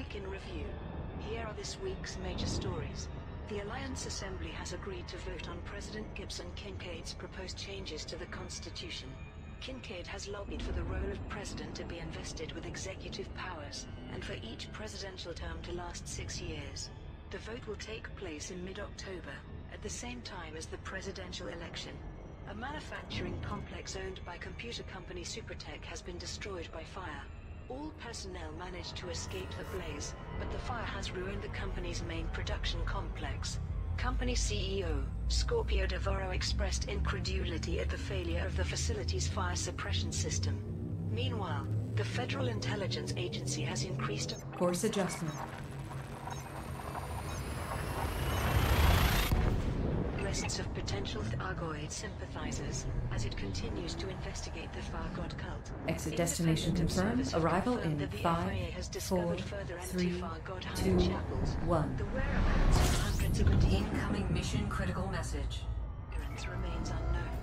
Week in Review. Here are this week's major stories. The Alliance Assembly has agreed to vote on President Gibson Kincaid's proposed changes to the Constitution. Kincaid has lobbied for the role of president to be invested with executive powers, and for each presidential term to last 6 years. The vote will take place in mid-October, at the same time as the presidential election. A manufacturing complex owned by computer company Supertech has been destroyed by fire. All personnel managed to escape the blaze, but the fire has ruined the company's main production complex. Company CEO, Scorpio Devoro, expressed incredulity at the failure of the facility's fire suppression system. Meanwhile, the Federal Intelligence Agency has increased course adjustment. Arrests of potential Thargoid sympathizers as it continues to investigate the Thargoid cult. Exit destination confirmed. Arrival in 5, 4, 3, 2, 1. The whereabouts of hundreds of incoming mission critical message remains unknown.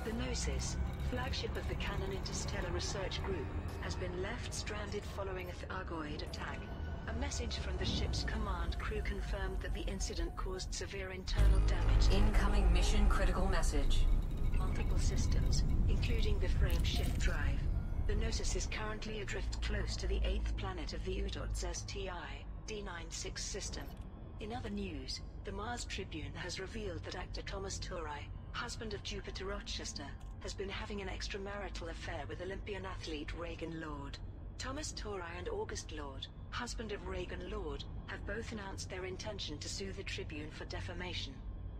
The Gnosis, flagship of the Canon Interstellar Research Group, has been left stranded following a Thargoid attack. A message from the ship's command crew confirmed that the incident caused severe internal damage. Incoming mission critical message. Multiple systems, including the frame shift drive. The Gnosis is currently adrift close to the 8th planet of the UDOTS-STI D96 system. In other news, the Mars Tribune has revealed that actor Thomas Turai, husband of Jupiter Rochester, has been having an extramarital affair with Olympian athlete Reagan Lord. Thomas Turai and August Lord, husband of Reagan Lord, have both announced their intention to sue the Tribune for defamation.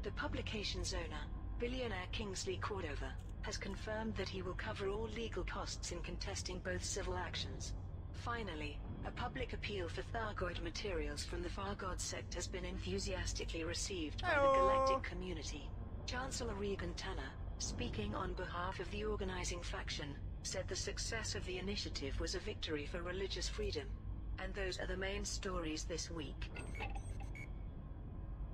The publication's owner, billionaire Kingsley Cordova, has confirmed that he will cover all legal costs in contesting both civil actions. Finally, a public appeal for Thargoid materials from the Thargoid sect has been enthusiastically received by the galactic community. Chancellor Regan Tanner, speaking on behalf of the organizing faction, said the success of the initiative was a victory for religious freedom. And those are the main stories this week.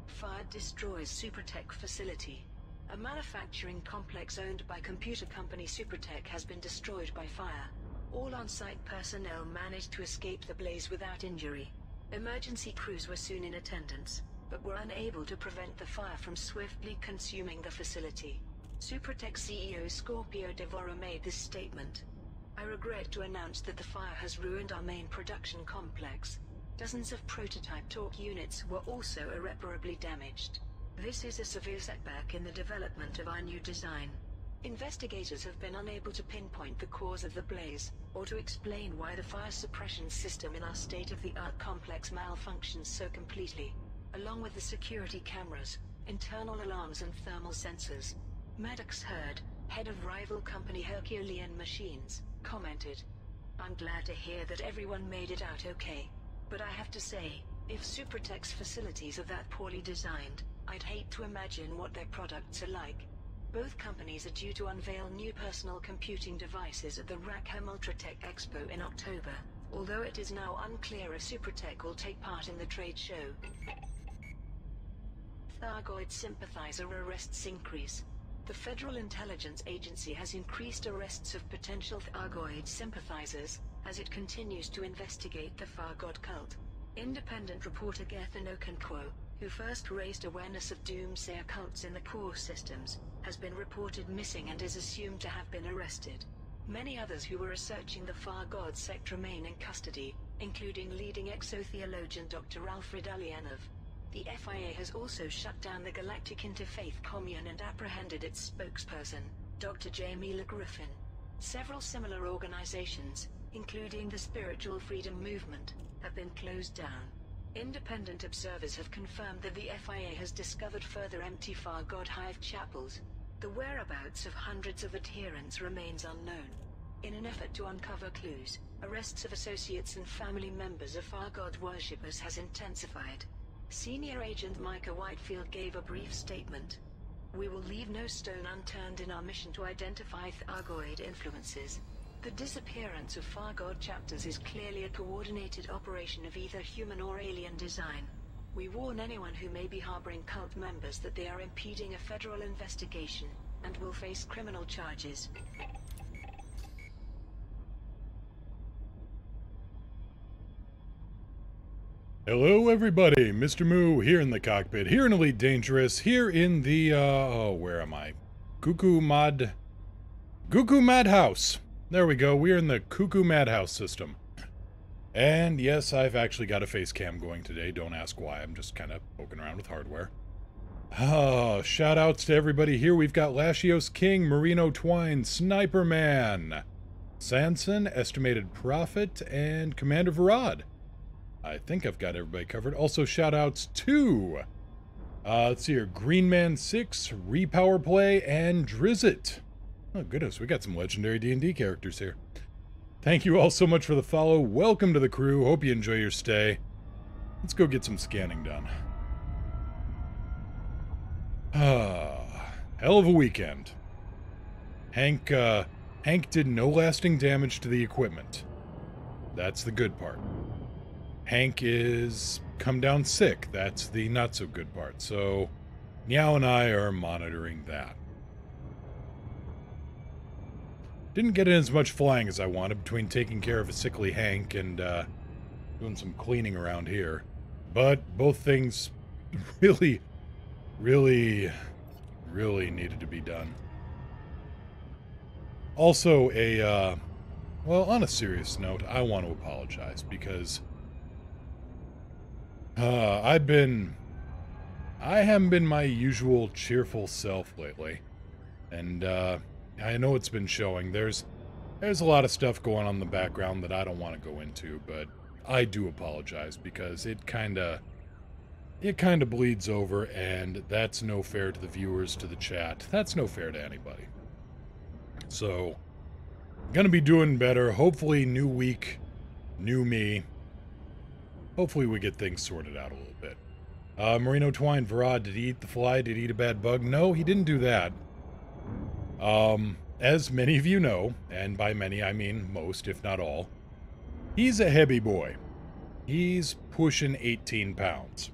Fire destroys Supertech facility. A manufacturing complex owned by computer company Supertech has been destroyed by fire. All on-site personnel managed to escape the blaze without injury. Emergency crews were soon in attendance, but were unable to prevent the fire from swiftly consuming the facility. Supertech CEO Scorpio Devoro made this statement. I regret to announce that the fire has ruined our main production complex. Dozens of prototype torque units were also irreparably damaged. This is a severe setback in the development of our new design. Investigators have been unable to pinpoint the cause of the blaze, or to explain why the fire suppression system in our state-of-the-art complex malfunctions so completely, along with the security cameras, internal alarms and thermal sensors. Maddox Hurd, head of rival company Herculean Machines, commented, I'm glad to hear that everyone made it out okay. But I have to say, if Supertech's facilities are that poorly designed, I'd hate to imagine what their products are like. Both companies are due to unveil new personal computing devices at the Rackham Ultratech Expo in October, although it is now unclear if Supertech will take part in the trade show. Thargoid sympathizer arrests increase. The Federal Intelligence Agency has increased arrests of potential Thargoid sympathizers as it continues to investigate the Thargoid cult. Independent reporter Gethin Okonkwo, who first raised awareness of doomsayer cults in the core systems, has been reported missing and is assumed to have been arrested. Many others who were researching the Thargoid sect remain in custody, including leading exotheologian Dr. Alfred Alianov. The FIA has also shut down the Galactic Interfaith Commune and apprehended its spokesperson, Dr. Jamie Le Griffin. Several similar organizations, including the Spiritual Freedom Movement, have been closed down. Independent observers have confirmed that the FIA has discovered further empty Thargoid hive chapels. The whereabouts of hundreds of adherents remains unknown. In an effort to uncover clues, arrests of associates and family members of Thargoid worshippers has intensified. Senior Agent Micah Whitefield gave a brief statement. We will leave no stone unturned in our mission to identify Thargoid influences. The disappearance of Thargoid chapters is clearly a coordinated operation of either human or alien design. We warn anyone who may be harboring cult members that they are impeding a federal investigation, and will face criminal charges. Hello everybody, Mr. Moo here in the cockpit, here in Elite Dangerous, here in the, where am I? Cuckoo Madhouse. There we go, we're in the Cuckoo Madhouse system. And yes, I've actually got a face cam going today, don't ask why, I'm just kind of poking around with hardware. Shout outs to everybody here, we've got Lashios King, Marino Twine, Sniper Man, Sanson, Estimated Prophet, and Commander Varad. I think I've got everybody covered. Also, shout-outs to, let's see here, Green Man 6, Repower Play, and Drizzit. Oh, goodness, we got some legendary D&D characters here. Thank you all so much for the follow. Welcome to the crew. Hope you enjoy your stay. Let's go get some scanning done. Hell of a weekend. Hank did no lasting damage to the equipment. That's the good part. Hank is come down sick. That's the not-so-good part. So, Meow and I are monitoring that. Didn't get in as much flying as I wanted between taking care of a sickly Hank and doing some cleaning around here. But both things really needed to be done. Also, well, on a serious note, I want to apologize because I haven't been my usual cheerful self lately, and I know it's been showing. There's a lot of stuff going on in the background that I don't want to go into, but I do apologize because it kind of bleeds over, and that's no fair to the viewers, to the chat. That's no fair to anybody. So, gonna be doing better. Hopefully, new week, new me. Hopefully we get things sorted out a little bit. Marino Twine, Varad, did he eat the fly? Did he eat a bad bug? No, he didn't do that. As many of you know, and by many I mean most, if not all, he's a heavy boy. He's pushing 18 pounds.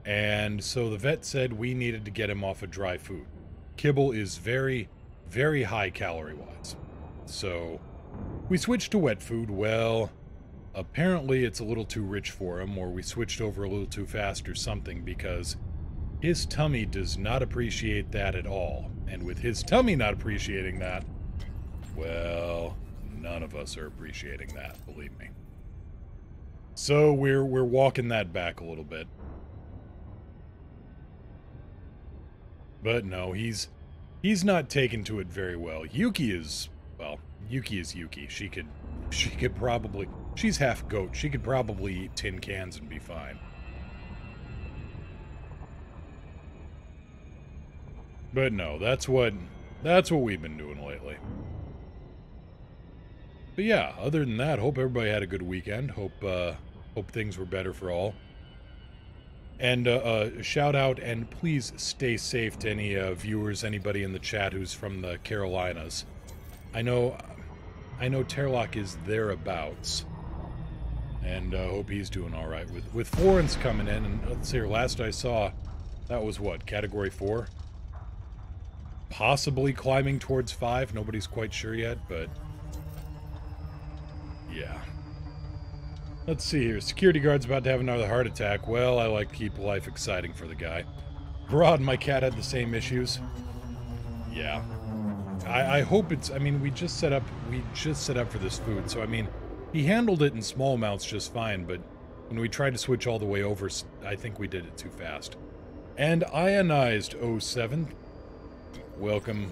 And so the vet said we needed to get him off of dry food. Kibble is very, very high calorie-wise. So we switched to wet food. Well, apparently it's a little too rich for him, or we switched over a little too fast or something, because his tummy does not appreciate that at all. And with his tummy not appreciating that, well, none of us are appreciating that, believe me. So we're walking that back a little bit. But no, he's not taken to it very well. Yuki is, well, Yuki is Yuki. She could probably, she's half goat. She could probably eat tin cans and be fine. But no, that's what we've been doing lately. But yeah, other than that, hope everybody had a good weekend. Hope things were better for all. And shout out and please stay safe to any viewers, anybody in the chat who's from the Carolinas. I know Terlock is thereabouts, and hope he's doing all right. With Florence coming in, and let's see, last I saw, that was what, Category 4? Possibly climbing towards 5. Nobody's quite sure yet, but yeah. Let's see here. Security guard's about to have another heart attack. Well, I like to keep life exciting for the guy. Varad, my cat, had the same issues. Yeah. I hope it's, I mean, we just set up for this food, so I mean, he handled it in small amounts just fine, but when we tried to switch all the way over, I think we did it too fast. And Ionized 07, welcome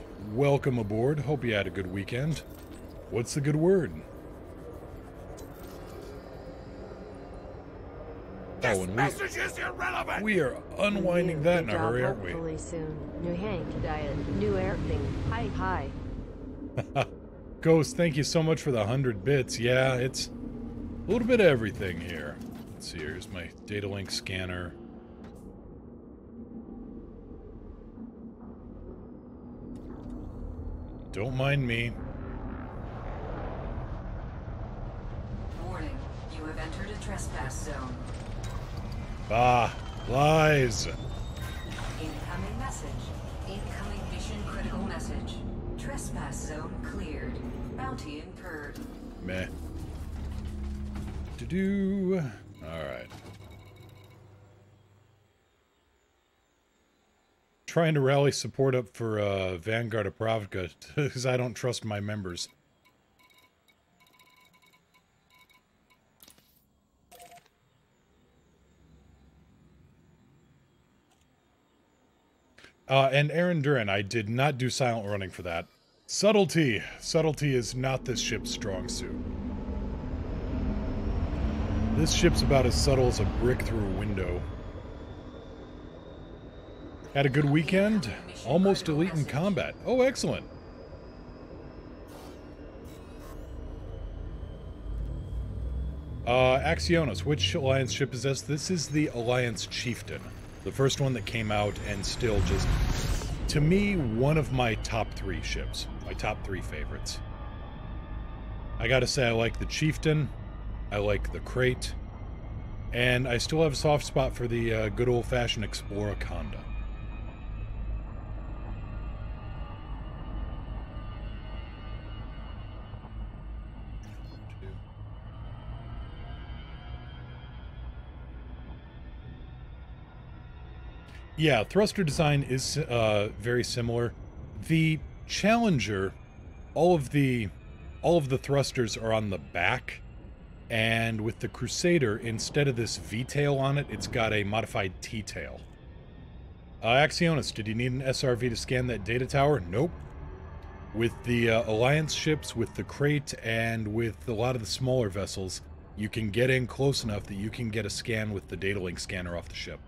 aboard. Hope you had a good weekend. What's the good word? This message is irrelevant. We are unwinding that in a hurry, aren't we? Hopefully soon. New Hank diet, new everything. Hi. Ghost, thank you so much for the 100 bits. Yeah, it's a little bit of everything here. Let's see, here's my data link scanner. Don't mind me. Warning, you have entered a trespass zone. Bah, lies. Incoming message. Incoming mission critical message. Trespass zone cleared. Bounty incurred. Meh. Alright. Trying to rally support up for Vanguard of Pravka, because I don't trust my members. And Aaron Duran, I did not do silent running for that. Subtlety. Subtlety is not this ship's strong suit. This ship's about as subtle as a brick through a window. Had a good weekend. Almost elite in combat. Oh, excellent. Axionos, which Alliance ship is this? This is the Alliance Chieftain. The first one that came out and still just, to me, one of my top 3 ships. My top 3 favorites. I gotta say, I like the Chieftain. I like the Crate. And I still have a soft spot for the good old-fashioned Explorer Conda. Yeah, thruster design is very similar. The Challenger, all of the thrusters are on the back, and with the Crusader, instead of this V-tail on it, it's got a modified T-tail. Axionis, did you need an SRV to scan that data tower? Nope. With the Alliance ships, with the Crate, and with a lot of the smaller vessels, you can get in close enough that you can get a scan with the data link scanner off the ship.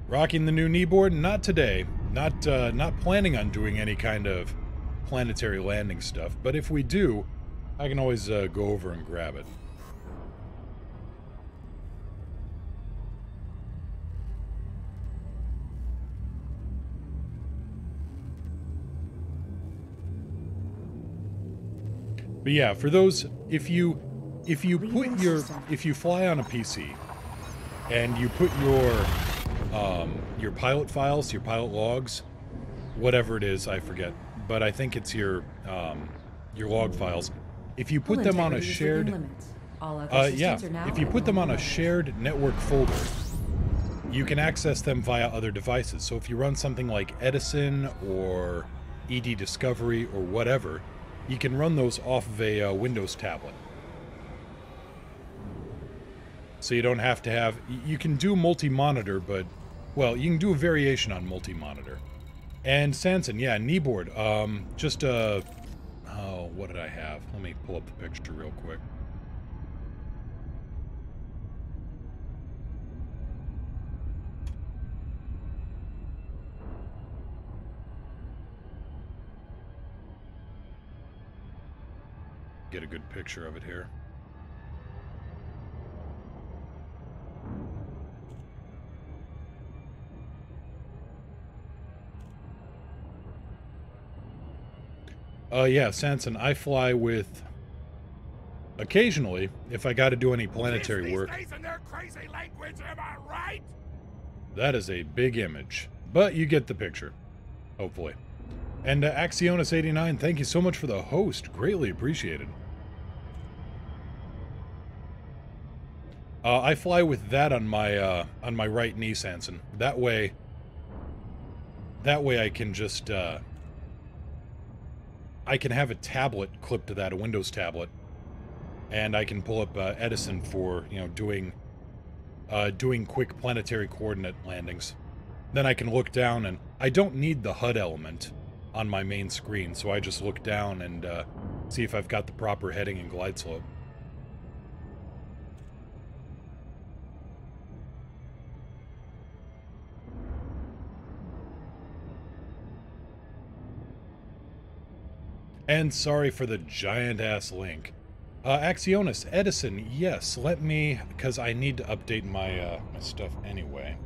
Rocking the new kneeboard? Not today. Not planning on doing any kind of planetary landing stuff, but if we do, I can always go over and grab it. But yeah, for those, if you fly on a PC and you put your pilot files, your pilot logs, whatever it is, I forget, but I think it's your log files. If you put them on a shared, if you put them on a shared network folder, you can access them via other devices. So if you run something like Edison or ED Discovery or whatever, you can run those off of a Windows tablet. So you don't have to have... You can do multi-monitor, but... Well, you can do a variation on multi-monitor. And Sanson, yeah, kneeboard. Just a... Oh, what did I have? Let me pull up the picture real quick. Get a good picture of it here. Yeah, Sanson, I fly with... Occasionally, if I got to do any planetary work... Crazy language, am I right? That is a big image. But you get the picture. Hopefully. And Axionis89, thank you so much for the host. Greatly appreciated. I fly with that on my right knee, Sanson. That way I can just... I can have a tablet clipped to that, a Windows tablet, and I can pull up Edison for, you know, doing quick planetary coordinate landings. Then I can look down, and I don't need the HUD element on my main screen, so I just look down and see if I've got the proper heading and glide slope. And sorry for the giant-ass link. Axionis, Edison, yes, let me... Because I need to update my, my stuff anyway.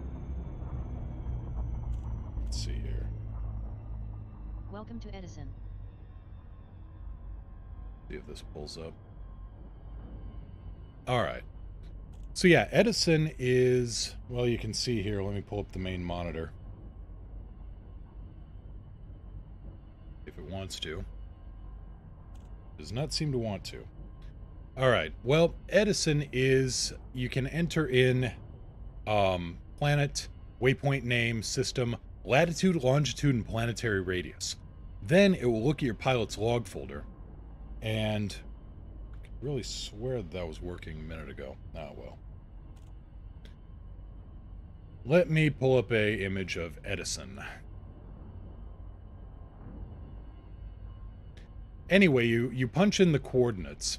Let's see here. Welcome to Edison. See if this pulls up. Alright. So yeah, Edison is... Well, you can see here. Let me pull up the main monitor. If it wants to. Does not seem to want to. Alright, well, Edison is... You can enter in planet, waypoint name, system, latitude, longitude, and planetary radius. Then it will look at your pilot's log folder, and I could really swear that was working a minute ago. Oh, well. Let me pull up a image of Edison. Anyway, you punch in the coordinates,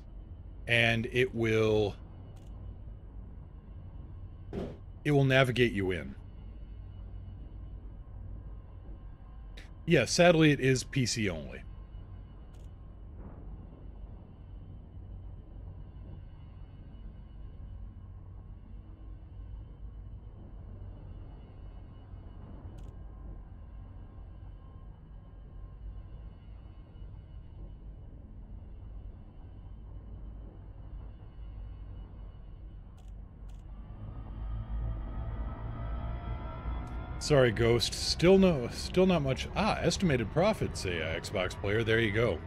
and it will navigate you in. Yeah, sadly it is PC only. Sorry, Ghost. Still not much. Ah, estimated profits, a Xbox player. There you go.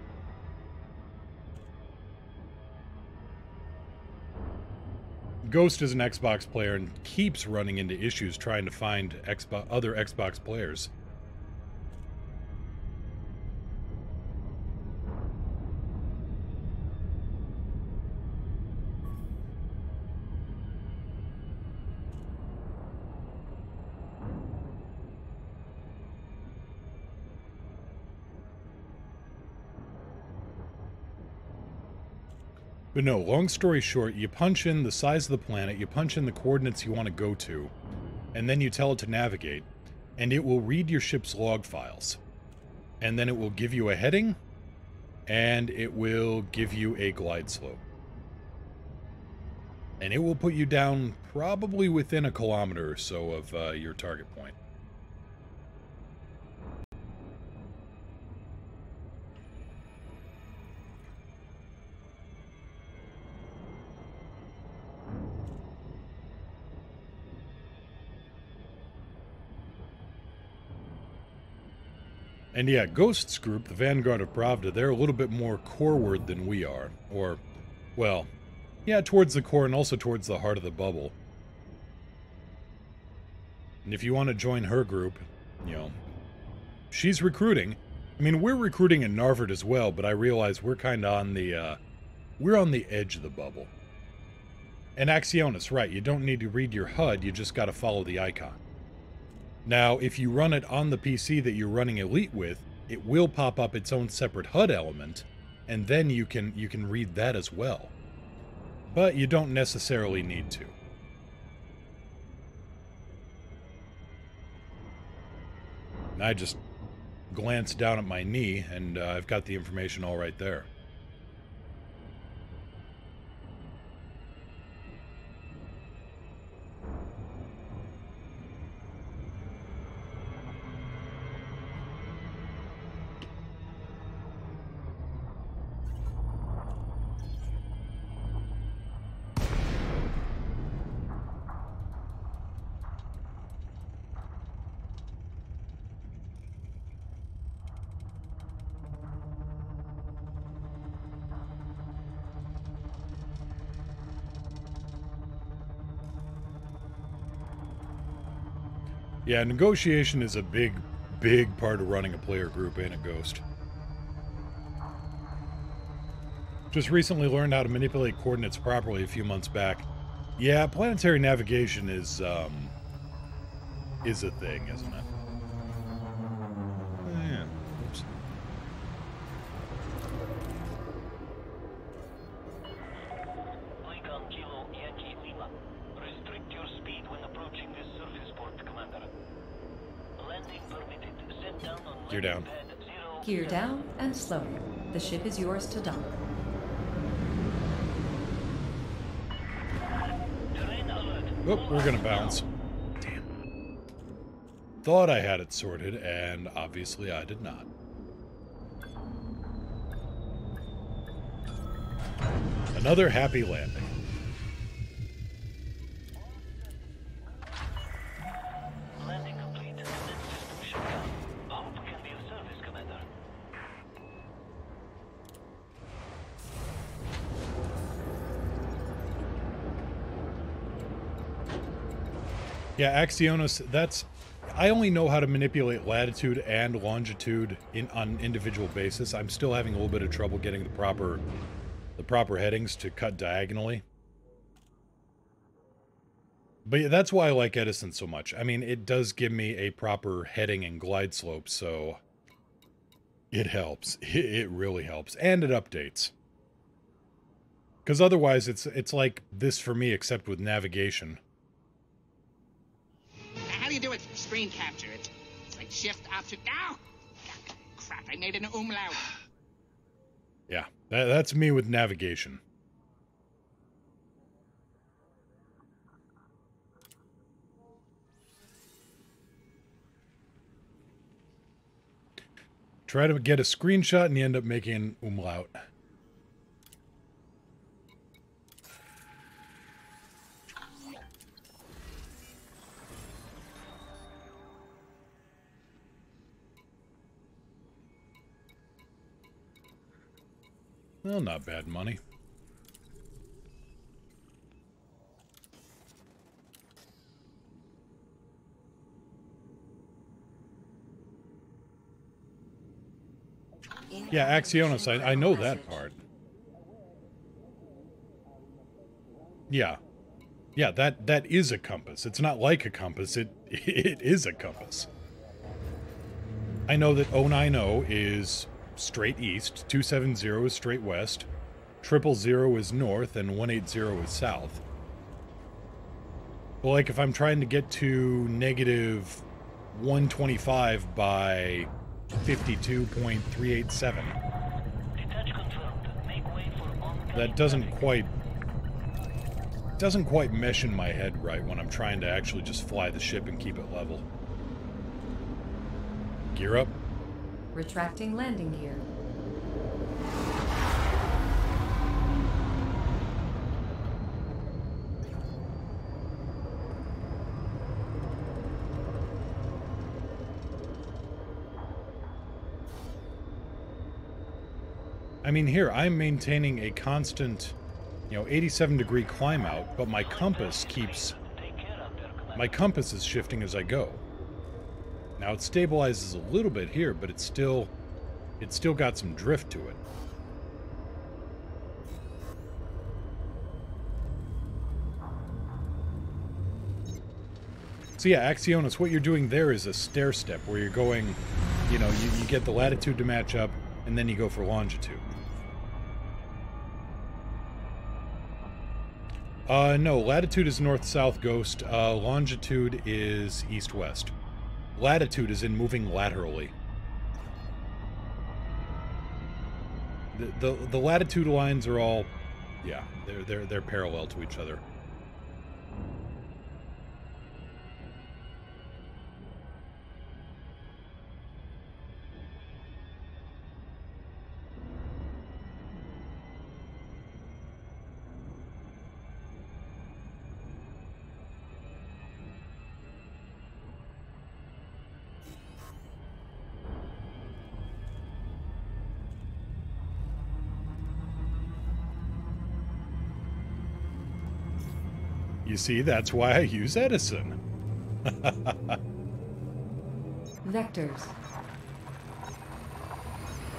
Ghost is an Xbox player and keeps running into issues trying to find other Xbox players. But no, long story short, you punch in the size of the planet, you punch in the coordinates you want to go to, and then you tell it to navigate, and it will read your ship's log files. And then it will give you a heading, and it will give you a glide slope. And it will put you down probably within a kilometer or so of your target point. And yeah, Ghost's group, the Vanguard of Pravda, they're a little bit more core-ward than we are. Or, well, yeah, towards the core and also towards the heart of the bubble. And if you want to join her group, you know, she's recruiting. I mean, we're recruiting in Narvard as well, but I realize we're kind of on the, we're on the edge of the bubble. And Axionis, right, you don't need to read your HUD, you just got to follow the icon. Now, if you run it on the PC that you're running Elite with, it will pop up its own separate HUD element, and then you can read that as well. But you don't necessarily need to. And I just glanced down at my knee, and I've got the information all right there. Yeah, negotiation is a big part of running a player group, ain't it, Ghost? Just recently learned how to manipulate coordinates properly a few months back. Yeah, planetary navigation is a thing, isn't it? Yeah. Oops. Recon Kilo Yankee Lima. Restrict your speed when approaching this surface port, Commander. Landing permitted. Set down on Gear down. pad 0. Gear down and slow. The ship is yours to dock. Terrain alert. Oh, we're gonna bounce. Damn. Thought I had it sorted, and obviously I did not. Another happy landing. Landing complete. Then system shutdown. Hope can be of service, Commander. Yeah, Axionis, that's... I only know how to manipulate latitude and longitude on individual basis. I'm still having a little bit of trouble getting the proper headings to cut diagonally. But yeah, that's why I like Edison so much. I mean, it does give me a proper heading and glide slope, so it helps. It really helps. And it updates. Because otherwise, it's like this for me, except with navigation. How do you do it? Screen capture it. It's like shift option. Now, crap! I made an umlaut. Yeah, that's me with navigation. Try to get a screenshot and you end up making an umlaut. Well, not bad money. Yeah, Axionis, I know that part. Yeah. Yeah, that is a compass. It's not like a compass, it is a compass. I know that 090 is straight east, 270 is straight west, 000 is north, and 180 is south. But like if I'm trying to get to negative 125 by 52.387. That doesn't quite mesh in my head right when I'm trying to actually just fly the ship and keep it level. Gear up. Retracting landing gear. I mean, here, I'm maintaining a constant, 87-degree climb out, but my compass is shifting as I go. Now, it stabilizes a little bit here, but it's still got some drift to it. So yeah, Axionis, what you're doing there is a stair step, where you're going, you get the latitude to match up, and then you go for longitude. No, latitude is north-south ghost, longitude is east-west. Latitude is in moving laterally. The latitude lines are all, yeah, they're parallel to each other. You see, that's why I use Edison. Vectors.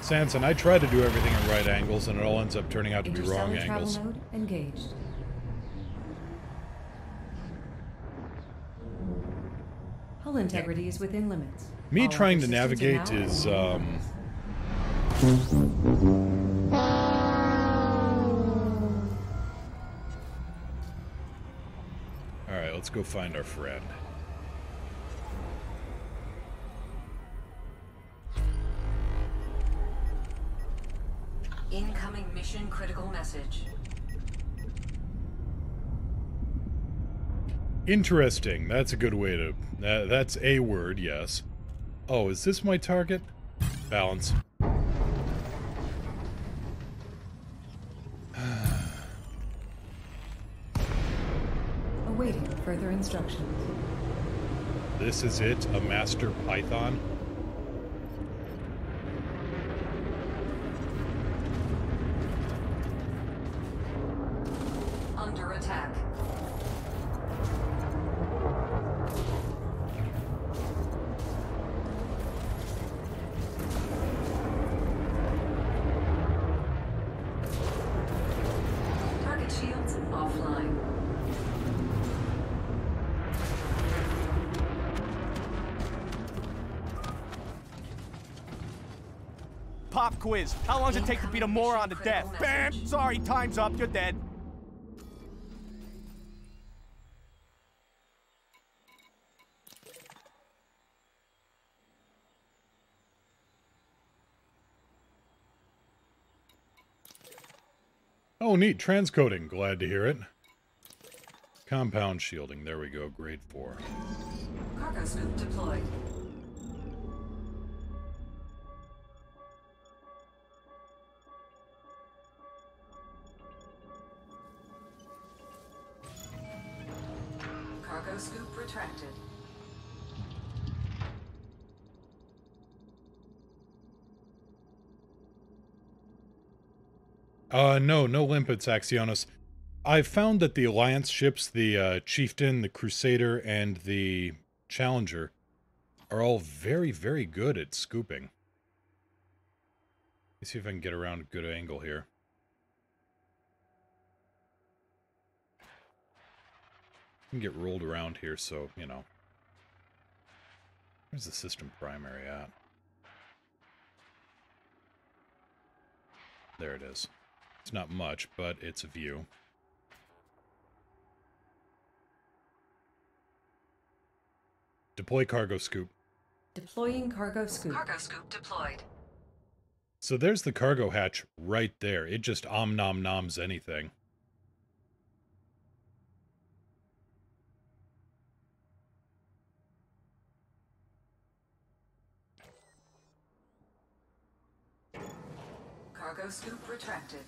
Sanson, I try to do everything at right angles, and it all ends up turning out to be wrong Interstellar angles. travel node engaged. Hull integrity is within limits. Me All trying to other systems navigate are now is, Alright, let's go find our friend. Incoming mission critical message. Interesting. That's a good way to... that's a word, yes. Oh, is this my target? Balance. Awaiting further instructions. This is it? A master python? Under attack. pop quiz. How long does it take to beat a moron to death? Bam! Sorry, time's up. You're dead. Oh, neat. Transcoding. Glad to hear it. Compound shielding. There we go. Grade 4. Cargo scoop deployed. Cargo scoop retracted. No limpets, Axionis. I've found that the Alliance ships, the Chieftain, the Crusader, and the Challenger, are all very, very good at scooping. Let's see if I can get around a good angle here. I can get rolled around here, so, you know. Where's the system primary at? There it is. It's not much, but it's a view. Deploy cargo scoop. Deploying cargo scoop. Cargo scoop deployed. So there's the cargo hatch right there. It just om-nom-noms anything. Cargo scoop retracted.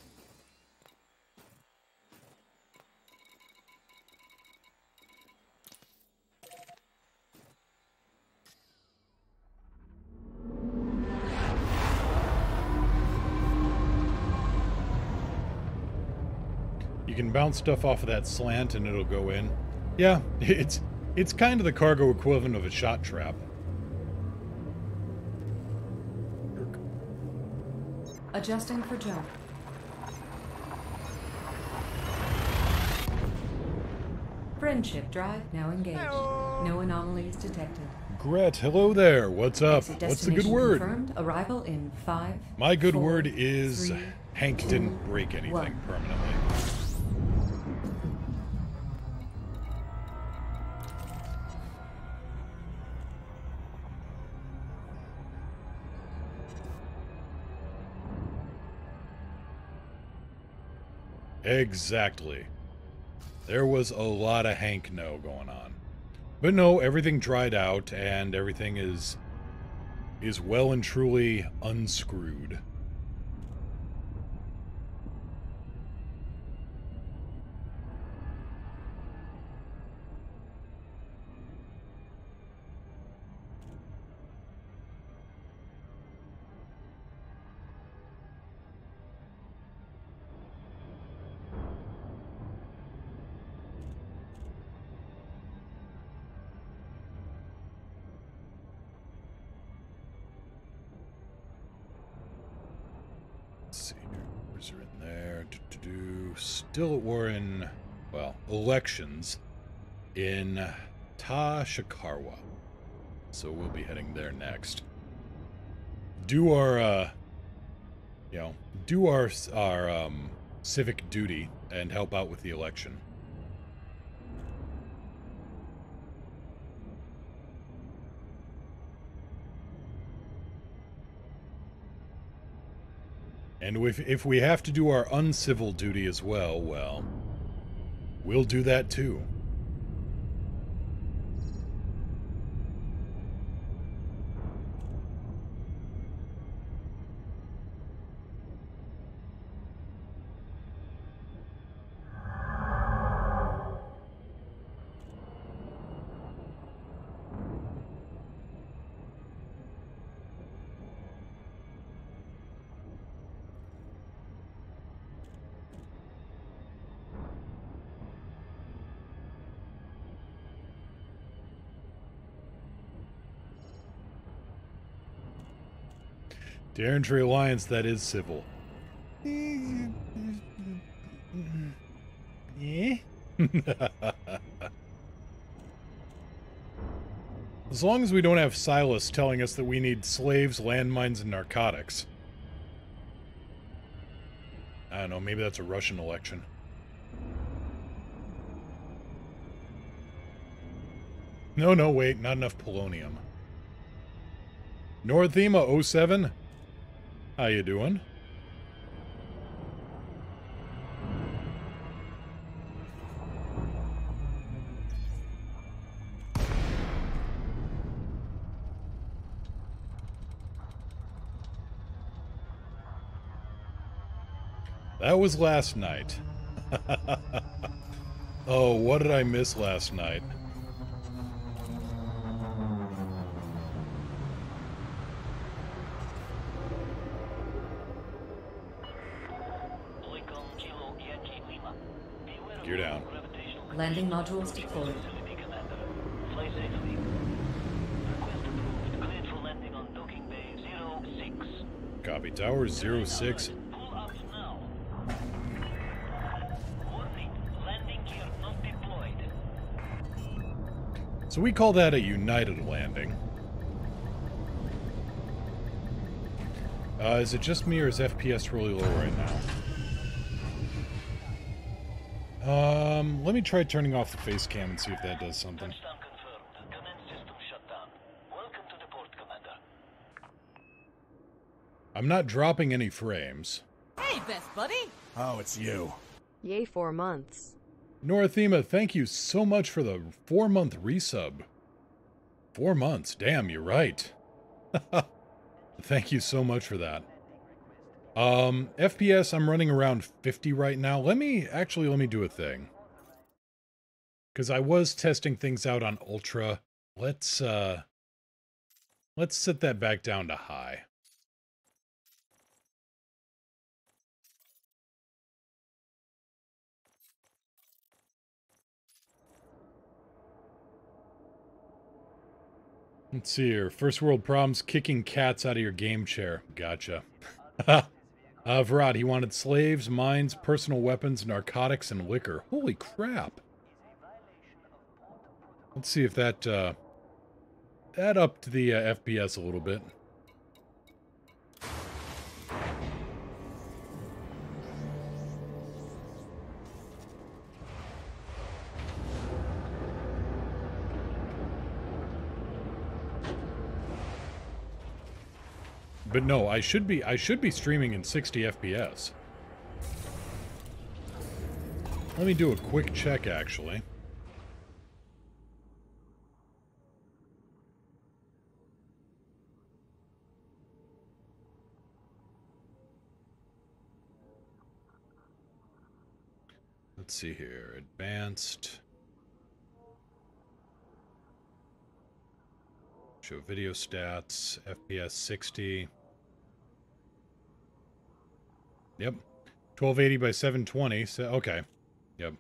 You can bounce stuff off of that slant and it'll go in. Yeah, it's kind of the cargo equivalent of a shot trap. Adjusting for jump. Friendship drive now engaged. No anomalies detected. Gret, hello there. What's up? Exit What's the good destination word? Confirmed. Arrival in 5. My good 4, word is 3, Hank 2, didn't break anything 1. permanently. Exactly. There was a lot of Hank no going on. But no, everything dried out and everything is well and truly unscrewed. Still at war in, well, elections in Tashakarwa. So we'll be heading there next. Do our, civic duty and help out with the election. And if we have to do our uncivil duty as well, well, we'll do that too. Daringtree Alliance, that is civil. As long as we don't have Silas telling us that we need slaves, landmines, and narcotics. I don't know, maybe that's a Russian election. No, wait, not enough polonium. Northema 07? How you doing? That was last night. Oh, what did I miss last night? Gear down. Landing modules deployed. Fly safely. Request approved. Cleared for landing on docking bay 06. Copy. Tower 06. Pull up now. Warning. Landing gear not deployed. So we call that a United landing. Is it just me or is FPS really low right now? Let me try turning off the face cam and see if that does something. Touchdown confirmed. Command system shut down. Welcome to the port, Commander. I'm not dropping any frames. Hey, best buddy! Oh, it's you. Yay, 4 months. Northema, thank you so much for the 4-month resub. 4 months. Damn, you're right. Thank you so much for that. FPS, I'm running around 50 right now. Let me do a thing. Because I was testing things out on Ultra. Let's set that back down to high. Let's see here. First world problems, kicking cats out of your game chair. Gotcha. Varad, he wanted slaves, mines, personal weapons, narcotics, and liquor. Holy crap. Let's see if that upped the FPS a little bit. But no, I should be streaming in 60 FPS. Let me do a quick check, actually. Let's see here. Advanced. Show video stats. FPS 60. Yep. 1280 by 720. So, okay. Yep.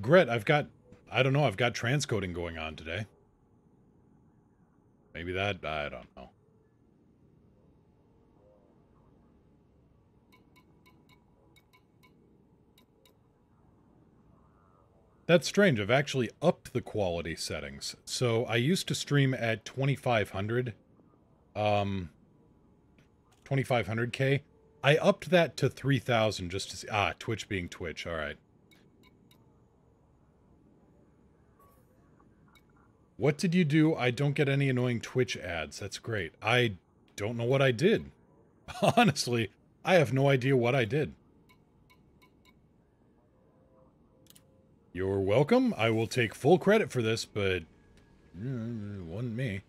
Gret, I've got transcoding going on today. Maybe that, I don't know. That's strange. I've actually upped the quality settings. So I used to stream at 2500. 2500K. I upped that to 3000 just to see. Ah, Twitch being Twitch. All right. What did you do? I don't get any annoying Twitch ads. That's great. I don't know what I did. Honestly, I have no idea what I did. You're welcome. I will take full credit for this, but it wasn't me.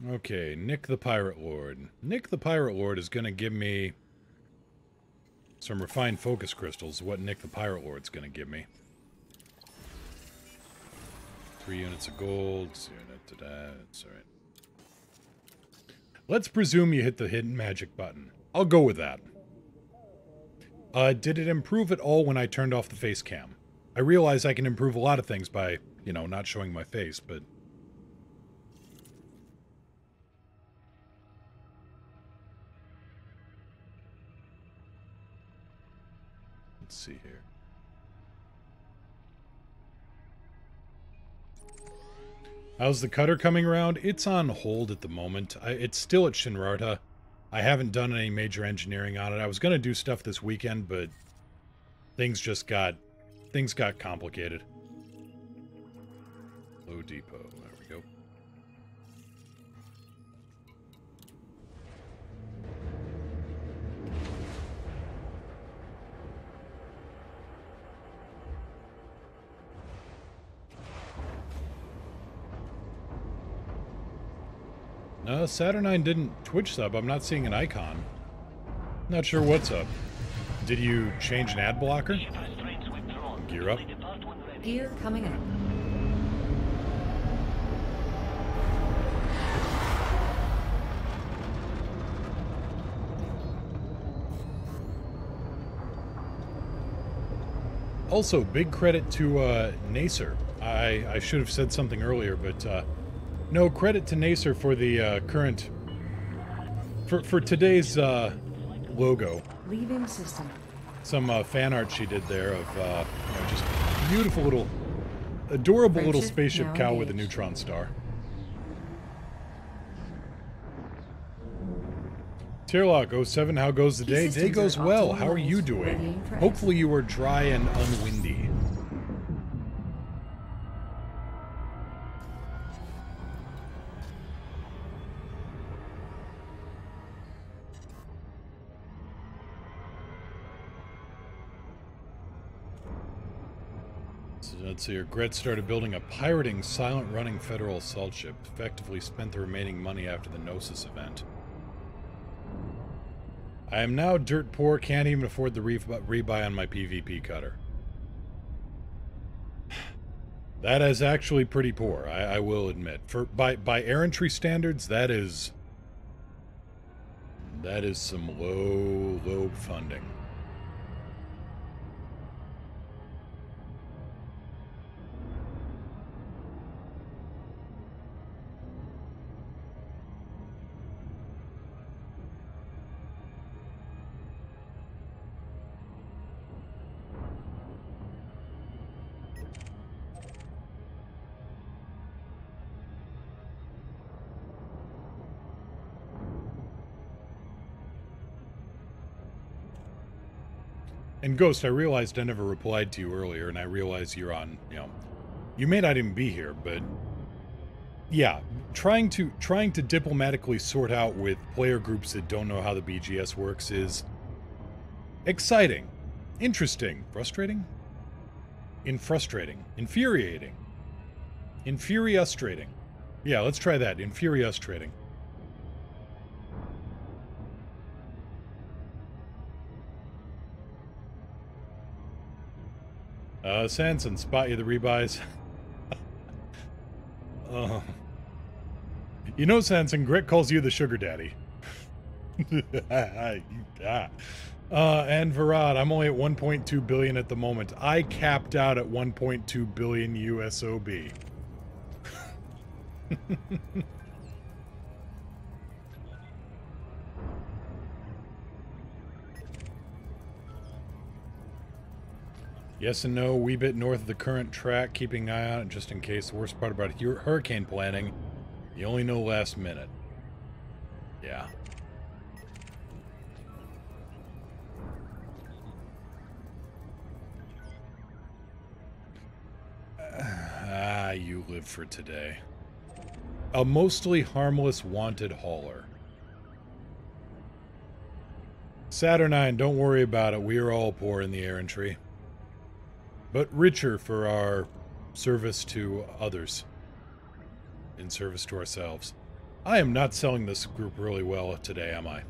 Okay, Nick the Pirate Lord. Nick the Pirate Lord is going to give me some refined focus crystals. What Nick the Pirate Lord's going to give me. 3 units of gold. That's alright. Let's presume you hit the hidden magic button. I'll go with that. Did it improve at all when I turned off the face cam? I realize I can improve a lot of things by, you know, not showing my face, but... Let's see here. How's the cutter coming around? It's on hold at the moment. It's still at Shinrarta. I haven't done any major engineering on it. I was going to do stuff this weekend, but things got complicated. Low depot. There we go. No, Saturnine didn't Twitch sub. I'm not seeing an icon. Not sure what's up. Did you change an ad blocker? Gear up. Gear coming up. Also, big credit to Nacer. I should have said something earlier, but no, credit to Nacer for the current... For today's logo. Leaving system. Some fan art she did there of, you know, just beautiful little, adorable little spaceship cow with a neutron star. Tierlock 07, how goes the day? Day goes well. How are you doing? Hopefully you are dry and unwindy. So let's see here. Gret started building a pirating, silent-running Federal assault ship. Effectively spent the remaining money after the Gnosis event. I am now dirt poor, can't even afford the rebuy on my PvP cutter. That is actually pretty poor, I will admit. By errantry standards, that is some low funding. And Ghost, I realized I never replied to you earlier, and I realize you're on, you know, you may not even be here, but yeah, trying to diplomatically sort out with player groups that don't know how the BGS works is exciting, interesting, frustrating, infuriating, infuriastrating. Yeah, let's try that. Infuriastrating. Sanson, spot you the rebuys. You know, Sanson, Grit calls you the sugar daddy. And Varad, I'm only at 1.2 billion at the moment. I capped out at 1.2 billion USOB. Yes and no, wee bit north of the current track, keeping an eye on it just in case. The worst part about hurricane planning, you only know last minute. Yeah. You live for today. A mostly harmless wanted hauler. Saturnine, don't worry about it. We are all poor in the errantry. But richer for our service to others. In service to ourselves. I am not selling this group really well today, am I?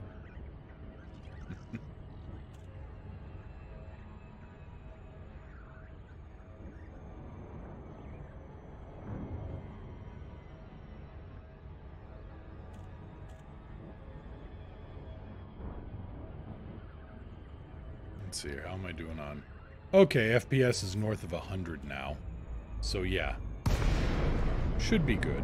Let's see here. How am I doing on... Okay, FPS is north of 100 now. So yeah. Should be good.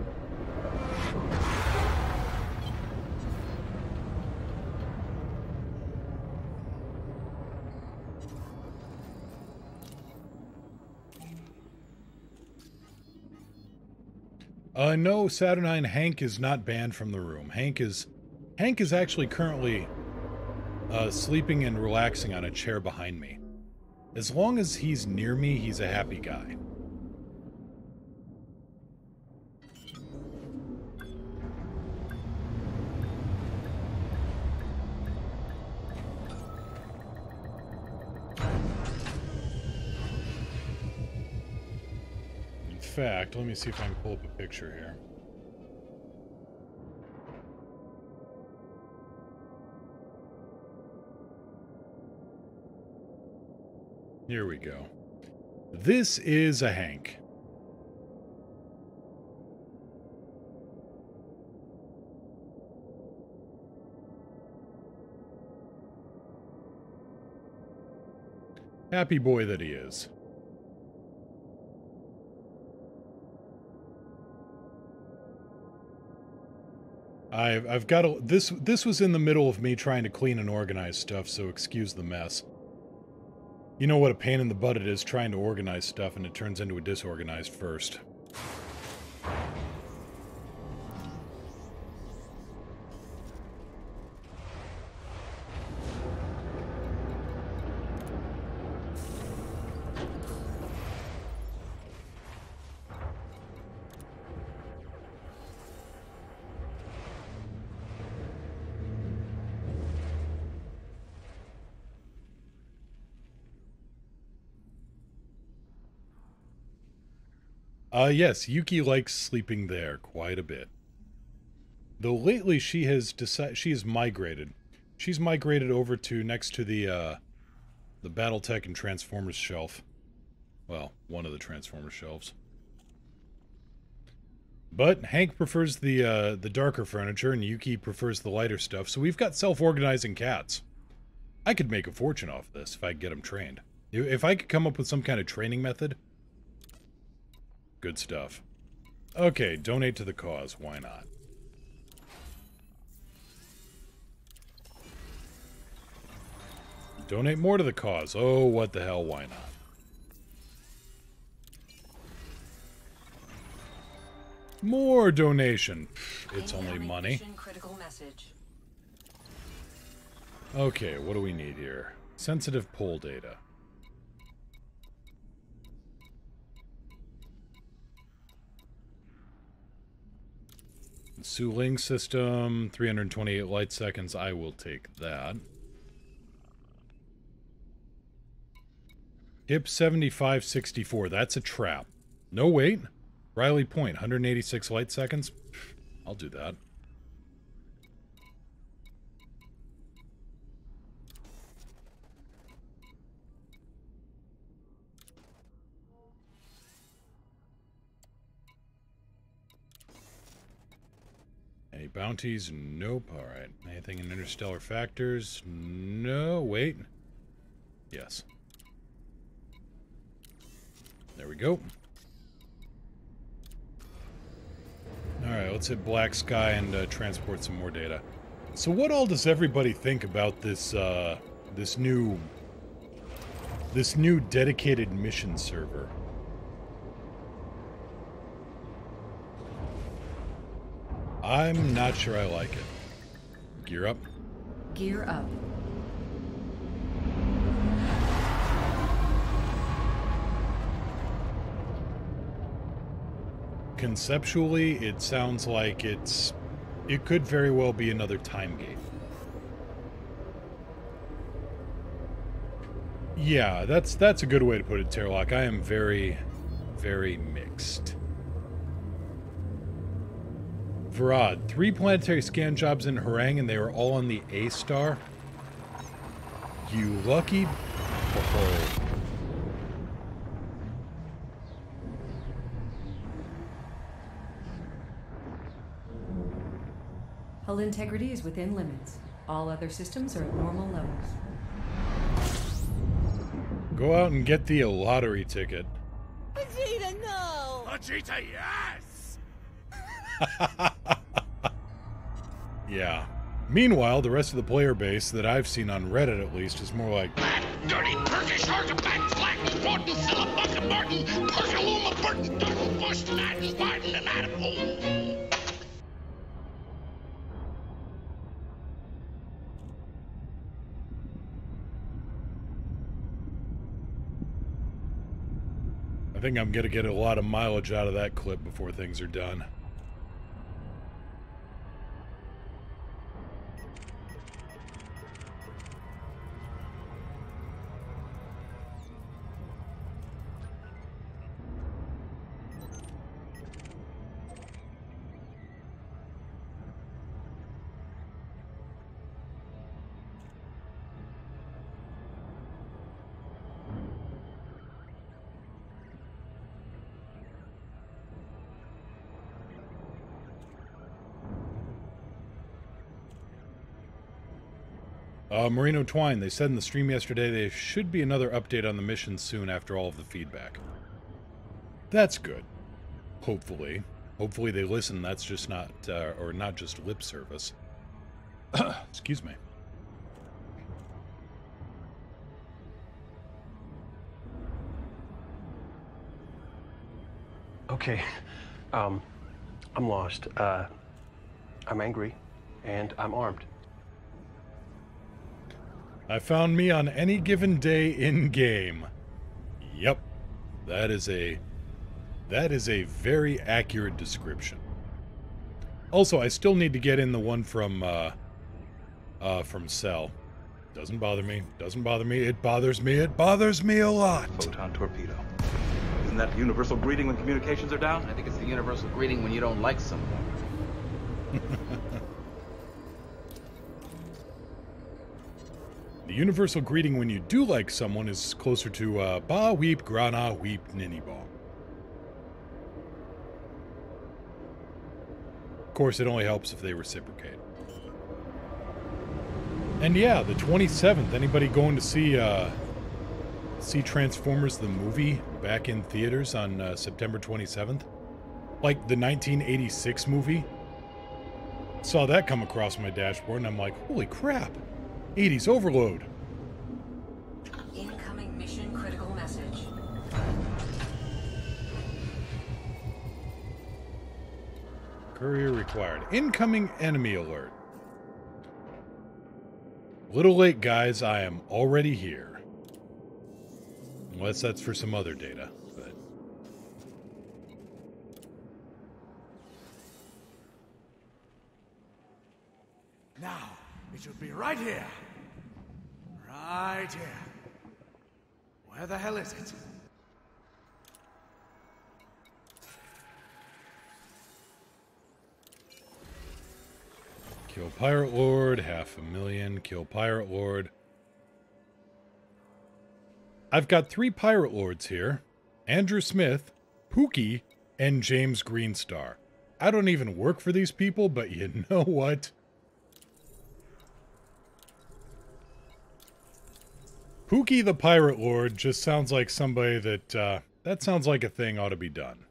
No, Saturnine, Hank is not banned from the room. Hank is actually currently sleeping and relaxing on a chair behind me. As long as he's near me, he's a happy guy. In fact, let me see if I can pull up a picture here. Here we go. This is a Hank. Happy boy that he is. I've got a, this was in the middle of me trying to clean and organize stuff, so excuse the mess. You know what a pain in the butt it is trying to organize stuff and it turns into a disorganized first. Yes, Yuki likes sleeping there quite a bit. Though lately she has migrated. She's migrated over to next to the BattleTech and Transformers shelf. Well, one of the Transformers shelves. But Hank prefers the darker furniture and Yuki prefers the lighter stuff, so we've got self-organizing cats. I could make a fortune off this if I could get them trained. If I could come up with some kind of training method. Good stuff. Okay, donate to the cause. Why not? Donate more to the cause. Oh, what the hell, why not? More donation. It's only money. Okay, what do we need here? Sensitive poll data. Su Ling system, 328 light seconds. I will take that. Hip 7564. That's a trap. No, wait. Riley Point, 186 light seconds. I'll do that. Any bounties? Nope. Alright. Anything in interstellar factors? No. Wait. Yes. There we go. Alright, let's hit Black Sky and transport some more data. So what all does everybody think about this, this new dedicated mission server? I'm not sure I like it. Gear up. Gear up. Conceptually, it sounds like it could very well be another time gate. Yeah, that's a good way to put it, Terlock. I am very, very mixed. Varad, 3 planetary scan jobs in Harang, and they were all on the A star. You lucky behold. Hull integrity is within limits. All other systems are at normal levels. Go out and get the lottery ticket. Vegeta, no! Vegeta, yes! Yeah. Meanwhile, the rest of the player base that I've seen on Reddit at least is more like dirty Turkish artifact, flatten, Morton, Philip, Martin, Perkaluma, Burton, Durden, Bush, Madden, Barton, and Adam. I think I'm going to get a lot of mileage out of that clip before things are done. Marino Twine, they said in the stream yesterday there should be another update on the mission soon after all of the feedback. That's good. Hopefully. Hopefully they listen, that's just not, or not just lip service. Excuse me. Okay, I'm lost. I'm angry, and I'm armed. I found me on any given day in-game. Yep. That is a very accurate description. Also, I still need to get in the one from Cell. Doesn't bother me. Doesn't bother me. It bothers me. It bothers me a lot. Photon torpedo. Isn't that the universal greeting when communications are down? I think it's the universal greeting when you don't like someone. The universal greeting when you do like someone is closer to, ba weep, grana weep, ninny ba. Of course, it only helps if they reciprocate. And yeah, the 27th, anybody going to see Transformers the movie back in theaters on September 27th? Like the 1986 movie? Saw that come across my dashboard and I'm like, holy crap! 80s overload. Incoming mission critical message. Courier required. Incoming enemy alert. A little late, guys. I am already here. Unless that's for some other data. But now, it should be right here. Right here. Where the hell is it? Kill Pirate Lord, 500,000. Kill Pirate Lord. I've got 3 Pirate Lords here. Andrew Smith, Pookie, and James Greenstar. I don't even work for these people, but you know what? Pookie the Pirate Lord just sounds like somebody that, that sounds like a thing ought to be done.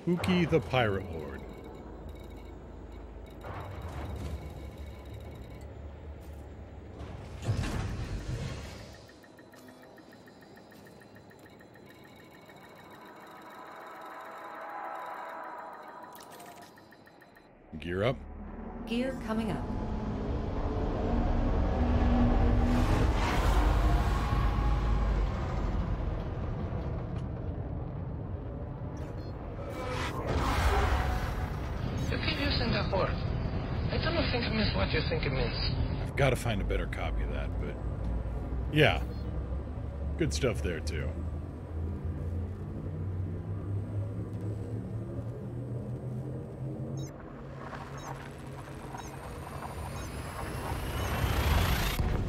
Pookie the Pirate Lord. Gear up. Gear coming up. You keep using that word. I don't think it means what you think it means. I've got to find a better copy of that, but yeah. Good stuff there, too.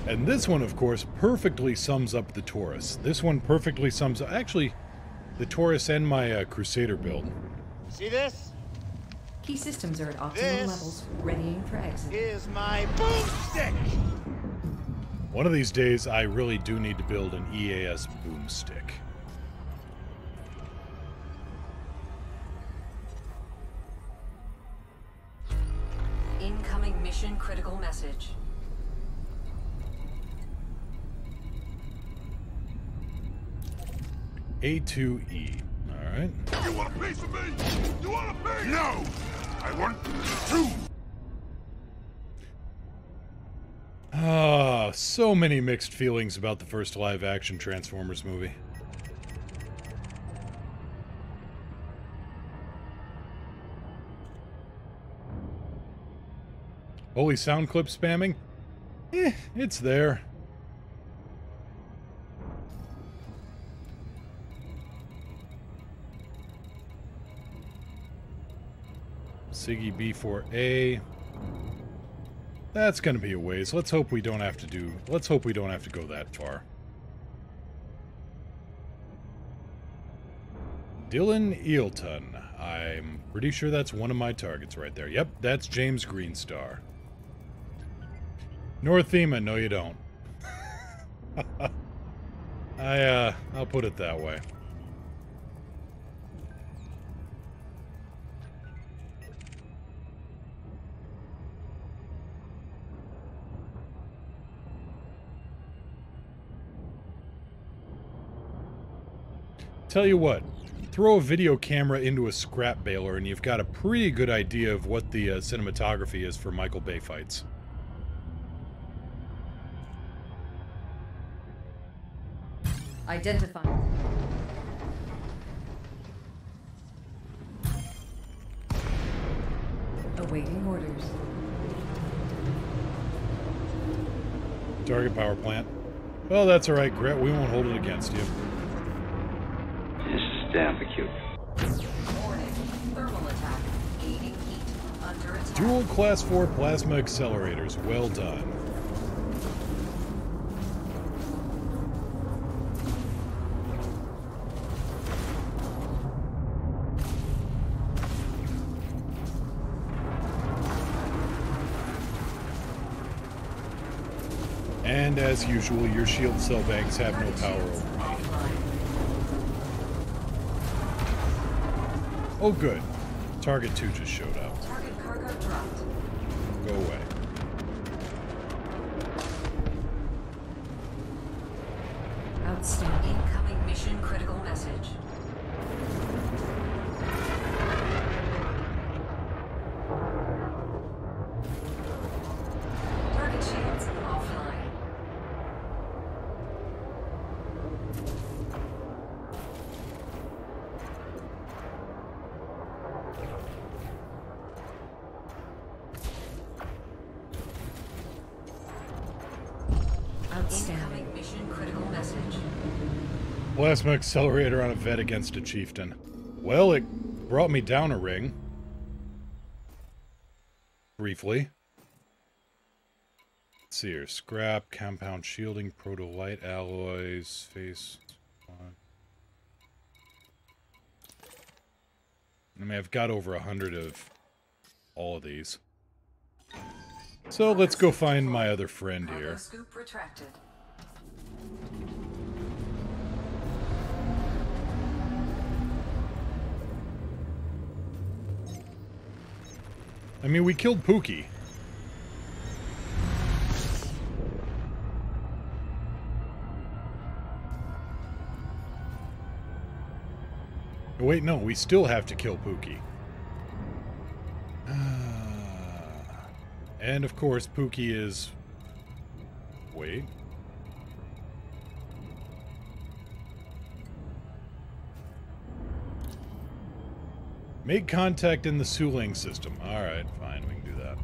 And this one, of course, perfectly sums up the Taurus. This one perfectly sums up... Actually, the Taurus and my Crusader build. See this? Key systems are at optimal This levels, readying for exit. is my boomstick! One of these days, I really do need to build an EAS boomstick. mission critical message. A2E. Alright. You want a piece of me? You want a piece? No! I want two! Ah, so many mixed feelings about the first live-action Transformers movie. Holy sound clip spamming? It's there. Siggy B4A. That's gonna be a ways. Let's hope we don't have to go that far. Dylan Eelton. I'm pretty sure that's one of my targets right there. Yep, that's James Greenstar. Northema, no you don't. I'll put it that way. Tell you what, throw a video camera into a scrap baler and you've got a pretty good idea of what the cinematography is for Michael Bay fights. Identify. Awaiting orders. Target power plant. Well, that's alright, Gret. We won't hold it against you. This is damn peculiar. Warning. Thermal attack. Gaining heat. Under attack. Dual Class 4 plasma accelerators. Well done. And as usual, your shield cell banks have no power over me. Oh good. Target 2 just showed up. Target cargo dropped. Go away. Outstanding. Incoming mission critical message. Target shields offline. Incoming mission critical message. Plasma accelerator on a vet against a chieftain. Well, it brought me down a ring. Briefly. Let's see here. Scrap, compound shielding, proto-light alloys, face... I mean, I've got over 100 of all of these. So let's go find my other friend here. Scoop retracted. I mean, we killed Pookie. Oh, wait, no, we still have to kill Pookie. And of course, Pookie is... Wait. Make contact in the Suling system. Alright, fine, we can do that.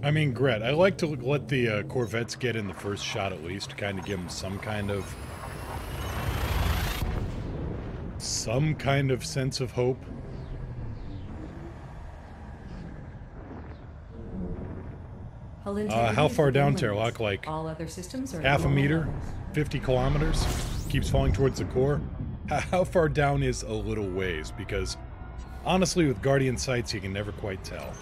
I mean, Gret, I like to let the Corvettes get in the first shot at least, to kind of give them some kind of sense of hope. How far down, Terlock? Like all other systems are half a meter? 50 kilometers? Keeps falling towards the core? How far down is a little ways? Because Honestly, with Guardian sights, you can never quite tell.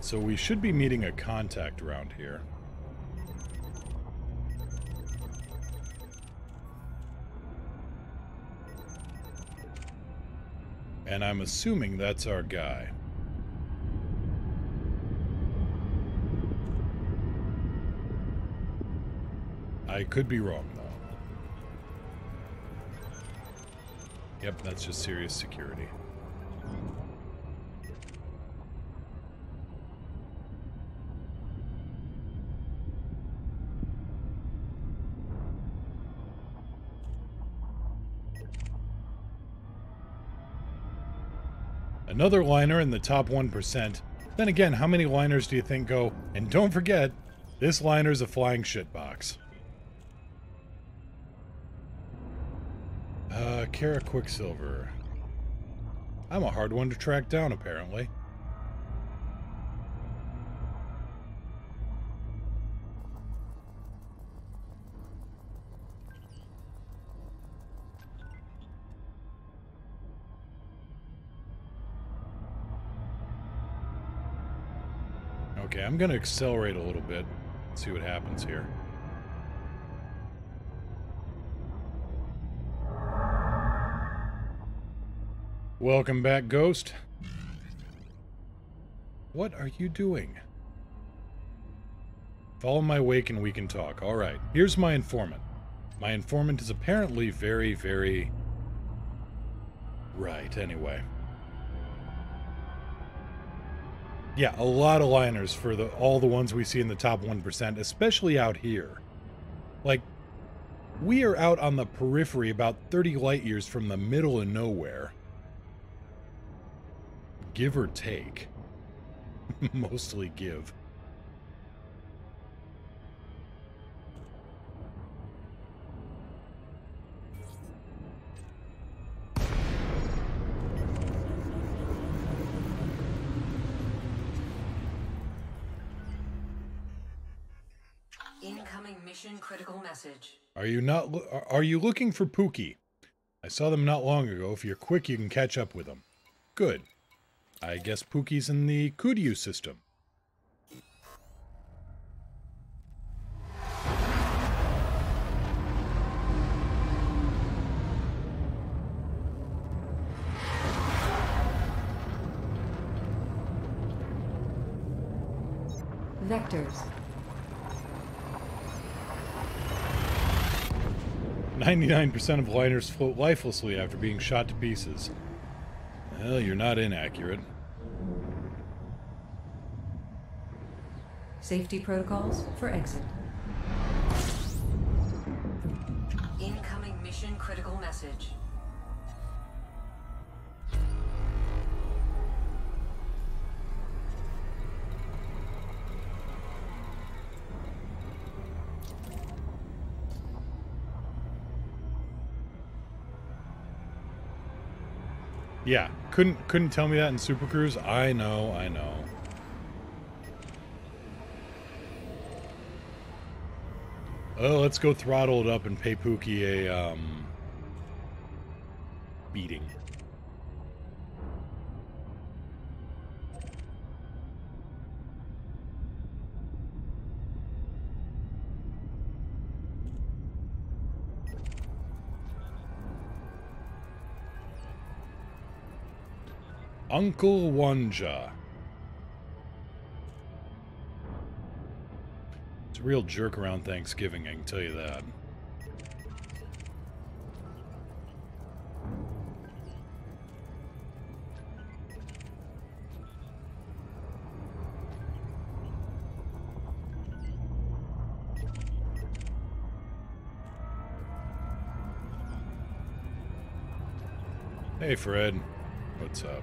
So we should be meeting a contact around here. And I'm assuming that's our guy. I could be wrong, though. Yep, that's just serious security. Another liner in the top 1%. Then again, how many liners do you think go? And don't forget, this liner's a flying shitbox. Kara Quicksilver. I'm a hard one to track down, apparently. Okay, I'm gonna accelerate a little bit, see what happens here. Welcome back, Ghost. What are you doing? Follow my wake and we can talk. Alright, here's my informant. My informant is apparently very, very... Right, anyway. Yeah, a lot of liners for all the ones we see in the top 1%, especially out here. Like, we are out on the periphery about 30 light years from the middle of nowhere. Give or take. Mostly give. Incoming mission critical message. Are you looking for Pookie? I saw them not long ago. If you're quick, you can catch up with them. Good. I guess Pookie's in the Kudyu system. Vectors. 99% of liners float lifelessly after being shot to pieces. Well, you're not inaccurate. Safety protocols for exit. Incoming mission critical message. Yeah, couldn't tell me that in Super Cruise. I know. Oh, let's go throttle it up and pay Pookie a beating. Uncle Wanja. It's a real jerk around Thanksgiving, I can tell you that. Hey, Fred. What's up?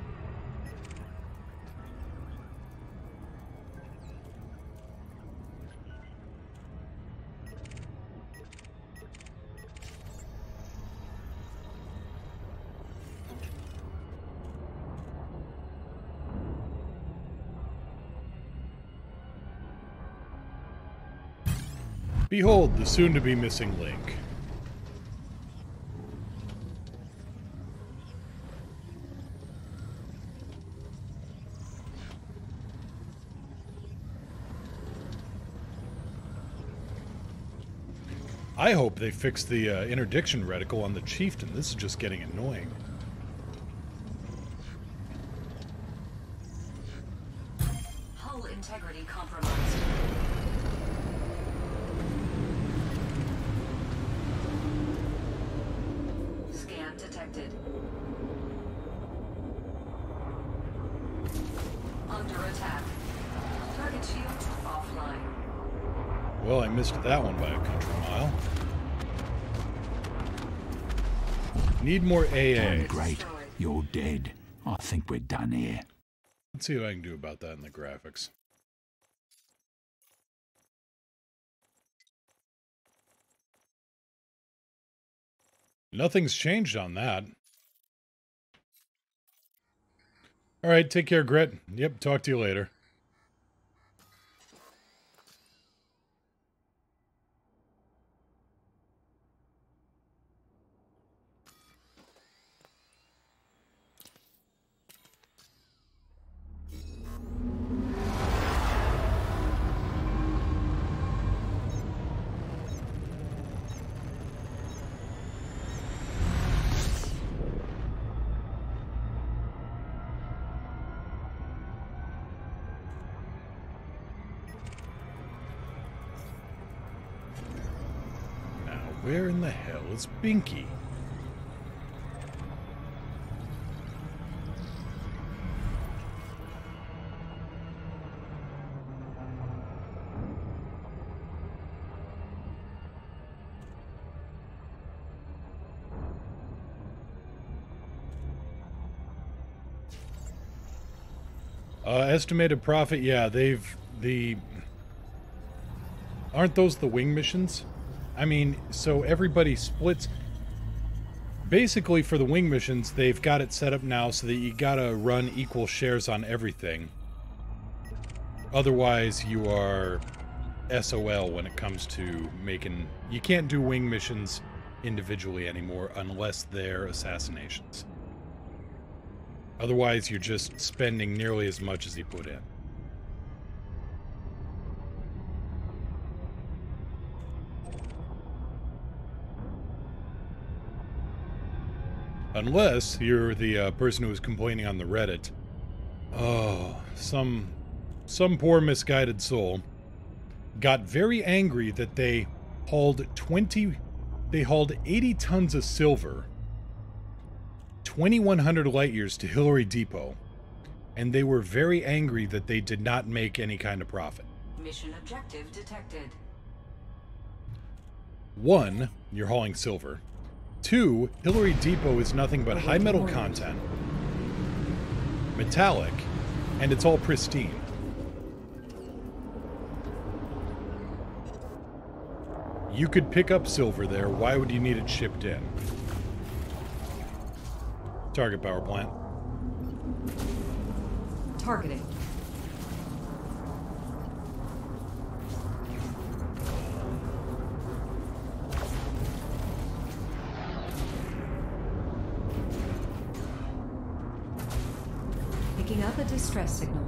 Behold, the soon-to-be missing link. I hope they fix the interdiction reticle on the Chieftain. This is just getting annoying. Hull integrity compromised. Scan detected. Under attack. Target shield offline. Well, I missed that one by a country mile. Need more AA. Done great. You're dead. I think we're done here. Let's see what I can do about that in the graphics. Nothing's changed on that. Alright, take care, Grit. Yep, talk to you later. Where in the hell is Binky? Estimated profit, yeah, aren't those the wing missions? I mean, so everybody splits. Basically, for the wing missions, they've got it set up now so that you gotta run equal shares on everything. Otherwise, you are SOL when it comes to making... You can't do wing missions individually anymore unless they're assassinations. Otherwise, you're just spending nearly as much as you put in. Unless you're the person who was complaining on the Reddit. Oh, some poor misguided soul got very angry that they hauled 80 tons of silver 2,100 light years to Hillary Depot, and they were very angry that they did not make any kind of profit. Mission objective detected. 1, you're hauling silver. 2, Hillary Depot is nothing but high metal content, metallic, and it's all pristine. You could pick up silver there. Why would you need it shipped in? Target power plant. Targeting. Picking up a distress signal.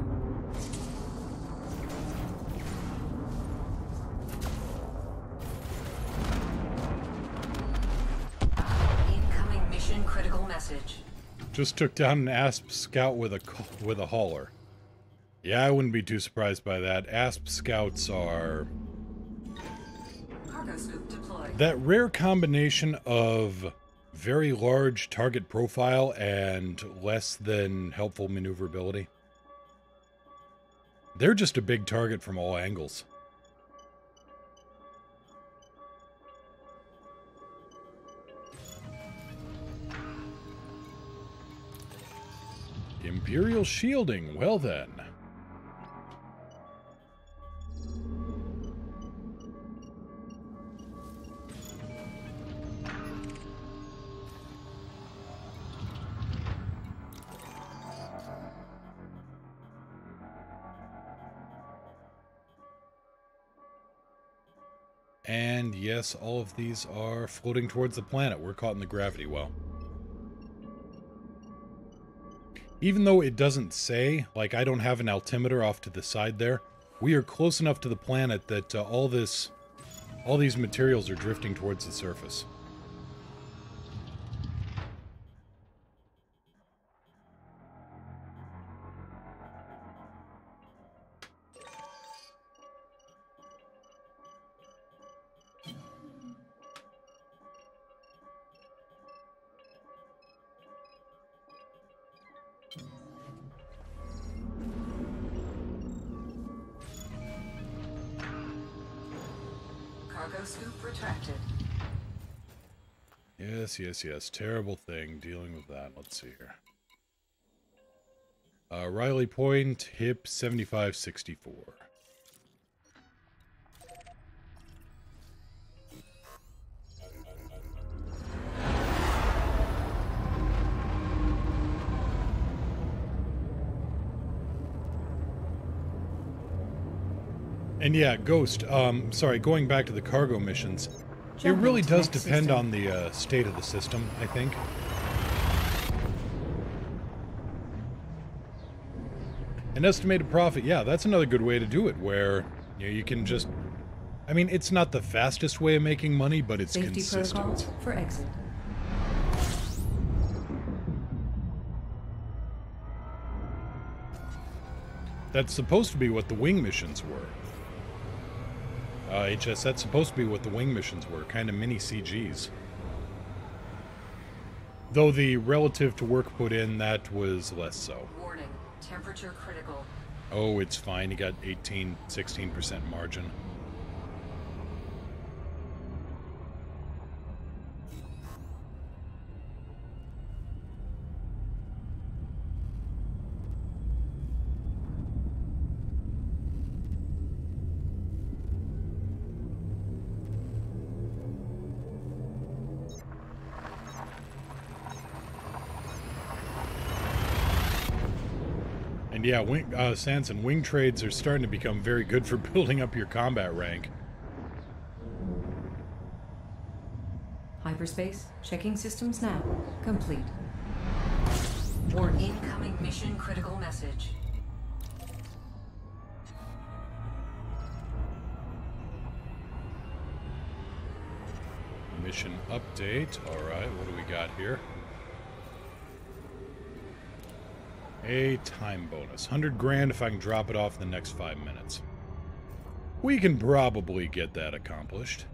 Incoming mission critical message. Just took down an ASP scout with a hauler. Yeah, I wouldn't be too surprised by that. ASP scouts are Cargo scoop deployed. that rare combination of very large target profile and less than helpful maneuverability. They're just a big target from all angles. Imperial shielding, well then. And yes, all of these are floating towards the planet. We're caught in the gravity well. Even though it doesn't say, like I don't have an altimeter off to the side there, we are close enough to the planet that all these materials are drifting towards the surface. Cargo scoop retracted. Yes, yes, yes. Terrible thing dealing with that. Let's see here. Riley Point, hip 7564. And yeah, Ghost, sorry, going back to the cargo missions, it really does depend on the state of the system, I think. An estimated profit, yeah, that's another good way to do it, where you can just... I mean, it's not the fastest way of making money, but it's Safety consistent. protocols for exit. That's supposed to be what the wing missions were. HS, that's supposed to be what the wing missions were, kind of mini CGs. Though the relative to work put in, that was less so. Warning, temperature critical. Oh, it's fine. You got 16% margin. And yeah, Sanson, wing trades are starting to become very good for building up your combat rank. Hyperspace, checking systems now. Complete. Warning, incoming mission critical message. Mission update. Alright, what do we got here? A time bonus. 100 grand if I can drop it off in the next 5 minutes. We can probably get that accomplished.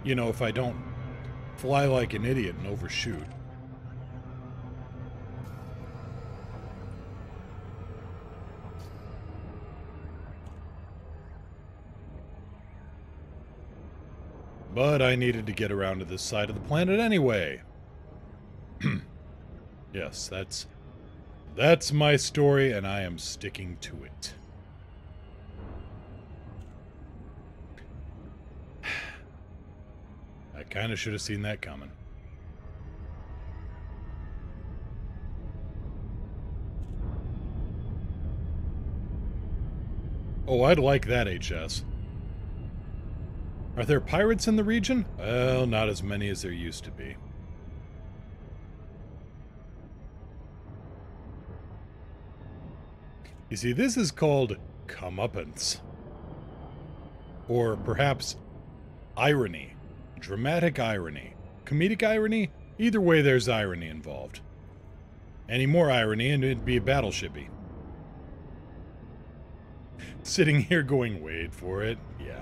You know, if I don't fly like an idiot and overshoot. But I needed to get around to this side of the planet anyway. Yes, that's my story, and I am sticking to it. I kind of should have seen that coming. Oh, I'd like that, HS. Are there pirates in the region? Well, not as many as there used to be. You see, this is called comeuppance. Or perhaps irony. Dramatic irony. Comedic irony? Either way, there's irony involved. Any more irony and it'd be a battleshipy. Sitting here going, wait for it. Yeah.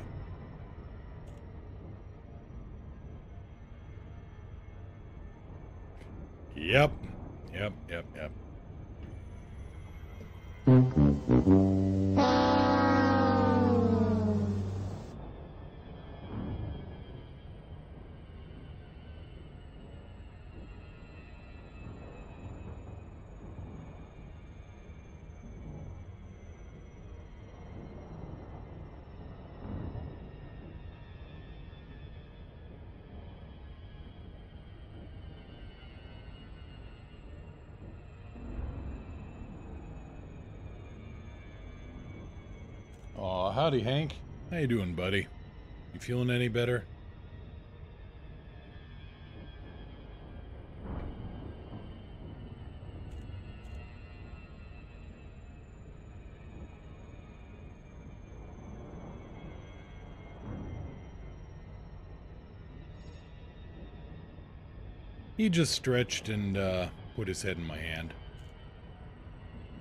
Yep. Yep. Aw, howdy, Hank. How you doing, buddy? You feeling any better? He just stretched and put his head in my hand.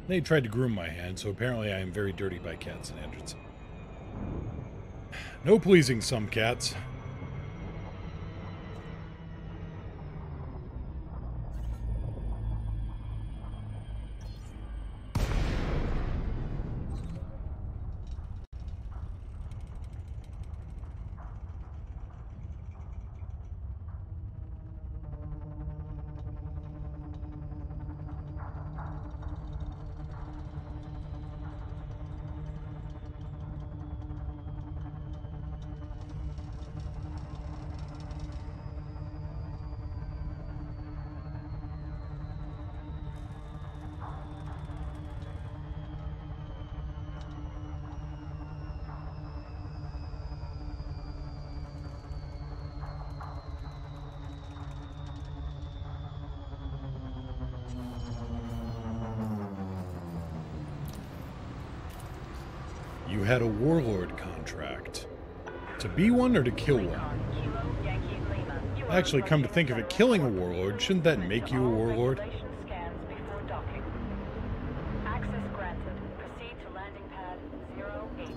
They tried to groom my hand, so apparently I am very dirty by cat standards. No pleasing some cats. You had a warlord contract. To be one or to kill one? Actually, come to think of it, killing a warlord, shouldn't that make you a warlord? Access granted. Proceed to landing pad 08.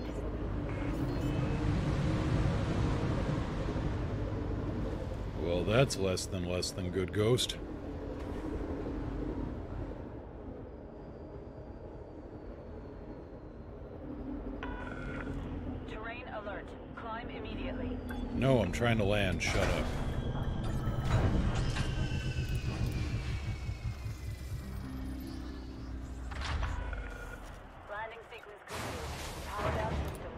Well, that's less than good, Ghost. No, I'm trying to land. Shut up. Landing sequence complete. Power down systems.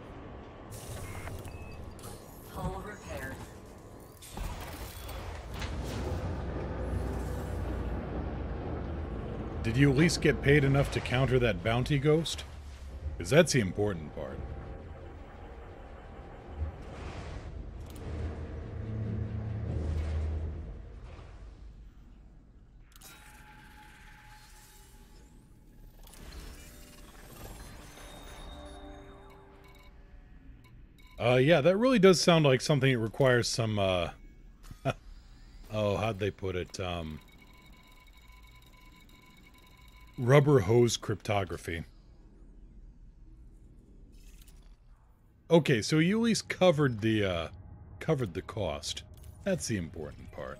Hull repaired. Did you at least get paid enough to counter that bounty, Ghost? Because that's the important part. Yeah, that really does sound like something that requires some, oh, how'd they put it? Rubber hose cryptography. Okay, so you at least covered the cost. That's the important part.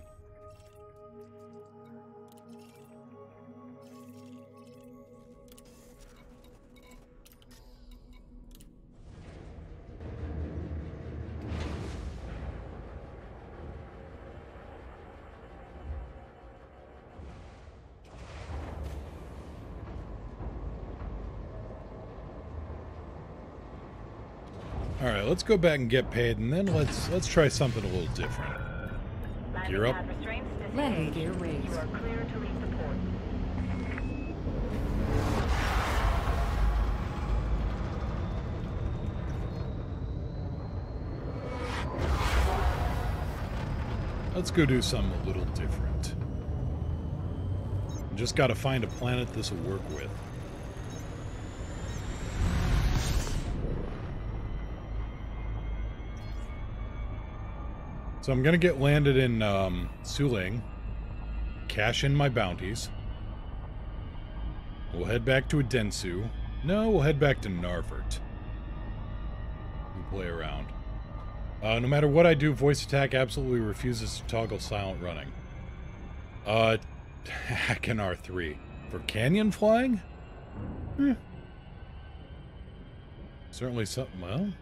All right, let's go back and get paid, and then let's try something a little different. Gear up. Landing gear raised. You are clear to leave the port. Let's go do something a little different. Just got to find a planet this will work with. So I'm going to get landed in Suling, cash in my bounties. We'll head back to Adensu. No, we'll head back to Narvert. We'll play around. No matter what I do, voice attack absolutely refuses to toggle silent running. Hack in R3. For canyon flying? Certainly something, well...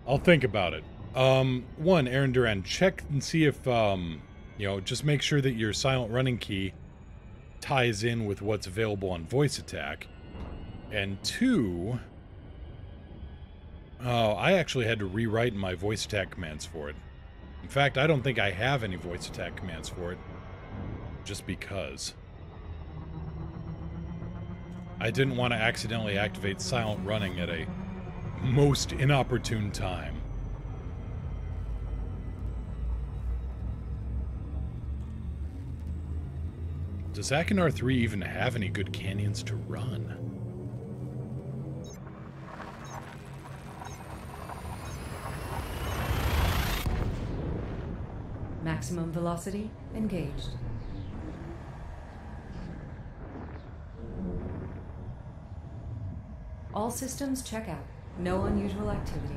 I'll think about it. One, Aaron Duran, check and see if, you know, just make sure that your silent running key ties in with what's available on voice attack. And two, I actually had to rewrite my voice attack commands for it. In fact, I don't think I have any voice attack commands for it, just because. I didn't want to accidentally activate silent running at a most inopportune time. Does Achenar 3 even have any good canyons to run? Maximum velocity engaged. All systems check out. No unusual activity.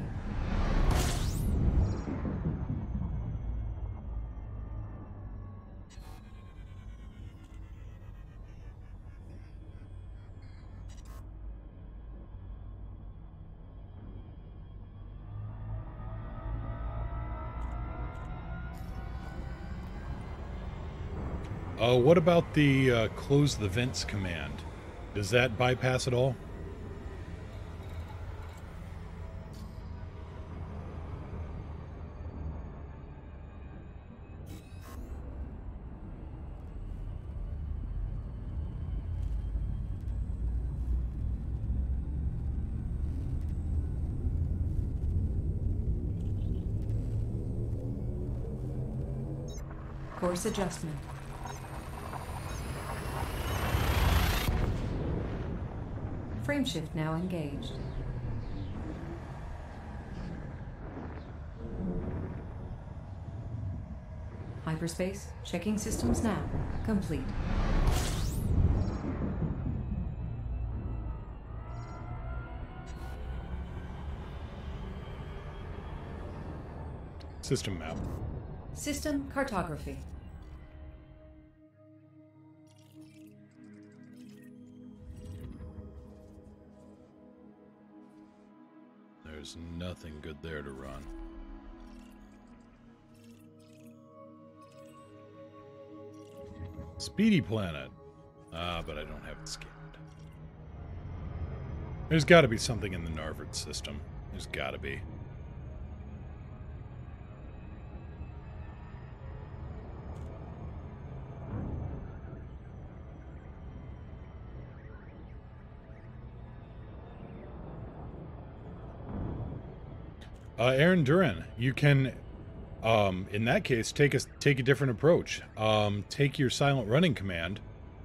What about the close the vents command? Does that bypass it all? Course adjustment. Frameshift now engaged. Hyperspace, checking systems now. Complete. System map. System cartography. There's nothing good there to run. Speedy Planet. But I don't have it scanned. There's got to be something in the Narvard system. There's got to be. Aaron Duran, you can, in that case, take a different approach. Take your silent running command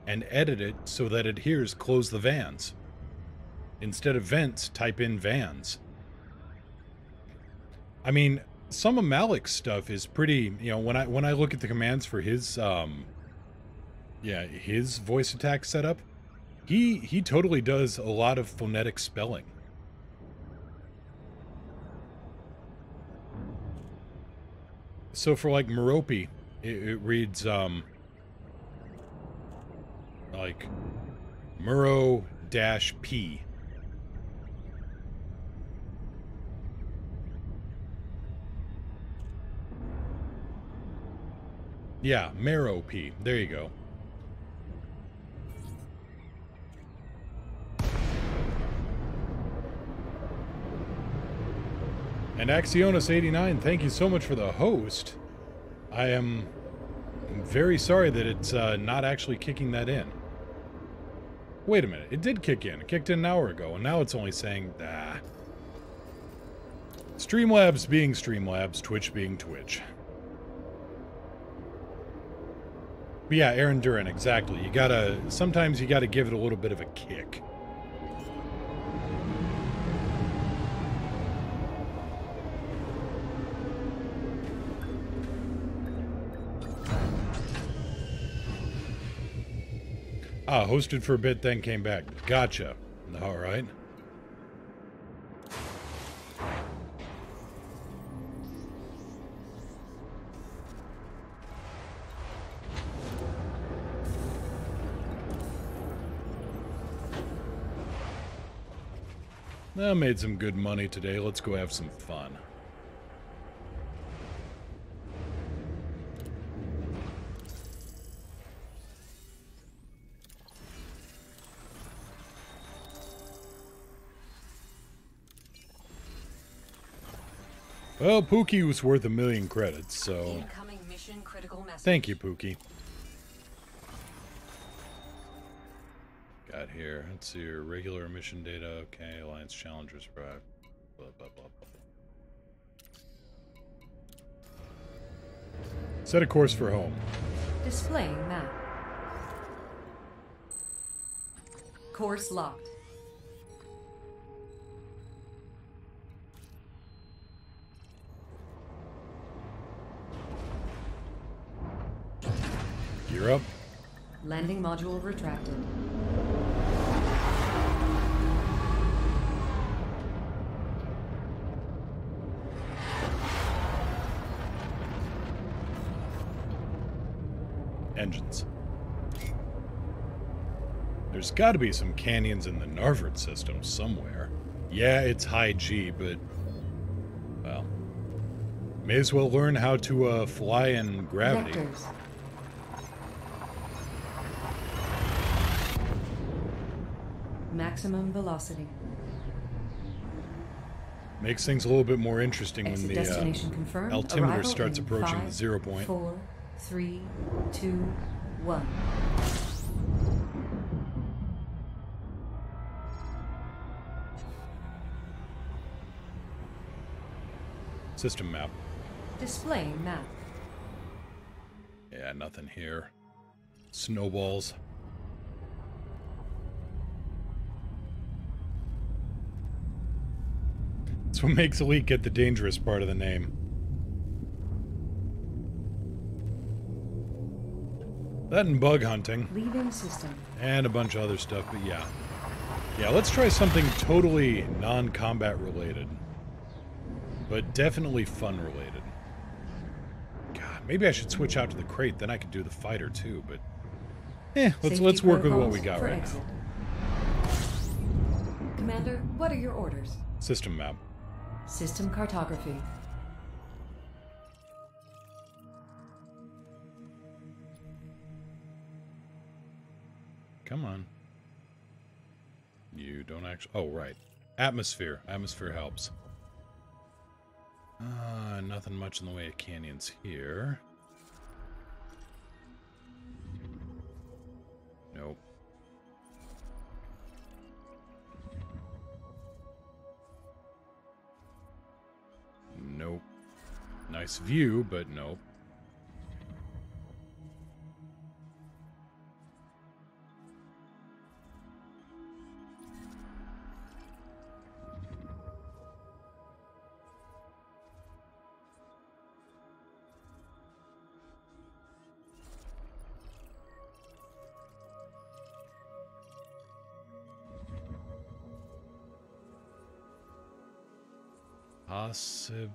and edit it so that it hears close the vans. Instead of vents, type in vans. I mean, some of Malik's stuff is pretty, you know, when I look at the commands for his, his voice attack setup, he totally does a lot of phonetic spelling. So for like Merope, it reads like Muro-P. Yeah, Merope. There you go. And Axionis89, thank you so much for the host. I am very sorry that it's not actually kicking that in. Wait a minute, it did kick in. It kicked in an hour ago, and now it's only saying, Streamlabs being Streamlabs, Twitch being Twitch. But yeah, Aaron Duran, exactly. Sometimes you gotta give it a little bit of a kick. Hosted for a bit, then came back. Gotcha. All right. I made some good money today. Let's go have some fun. Well, Pookie was worth 1 million credits, so... Incoming mission critical message. Thank you, Pookie. God, here? Let's see your regular mission data. Okay, Alliance Challengers arrived. Blah, blah, blah, blah. Set a course for home. Displaying map. Course locked. Gear up. Landing module retracted. Engines. There's got to be some canyons in the Narvert system somewhere. Yeah, it's high G, but... well... may as well learn how to fly in gravity. Vectors. Maximum velocity. Makes things a little bit more interesting when the destination confirmed. altimeter Arrival starts in approaching 5, the 0 point. 4, 3, 2, 1. System map. Displaying map. Yeah, nothing here. Snowballs. That's what makes Elite get the dangerous part of the name. That and bug hunting. Leaving system. And a bunch of other stuff, but yeah. Yeah, let's try something totally non-combat related. But definitely fun related. God, maybe I should switch out to the crate, then I could do the fighter too, but... let's work with what we got right now. Commander, what are your orders? System map. System cartography. Come on. You don't actually... oh, right. Atmosphere. Atmosphere helps. Nothing much in the way of canyons here. Nope. Nope. Nice view, but nope.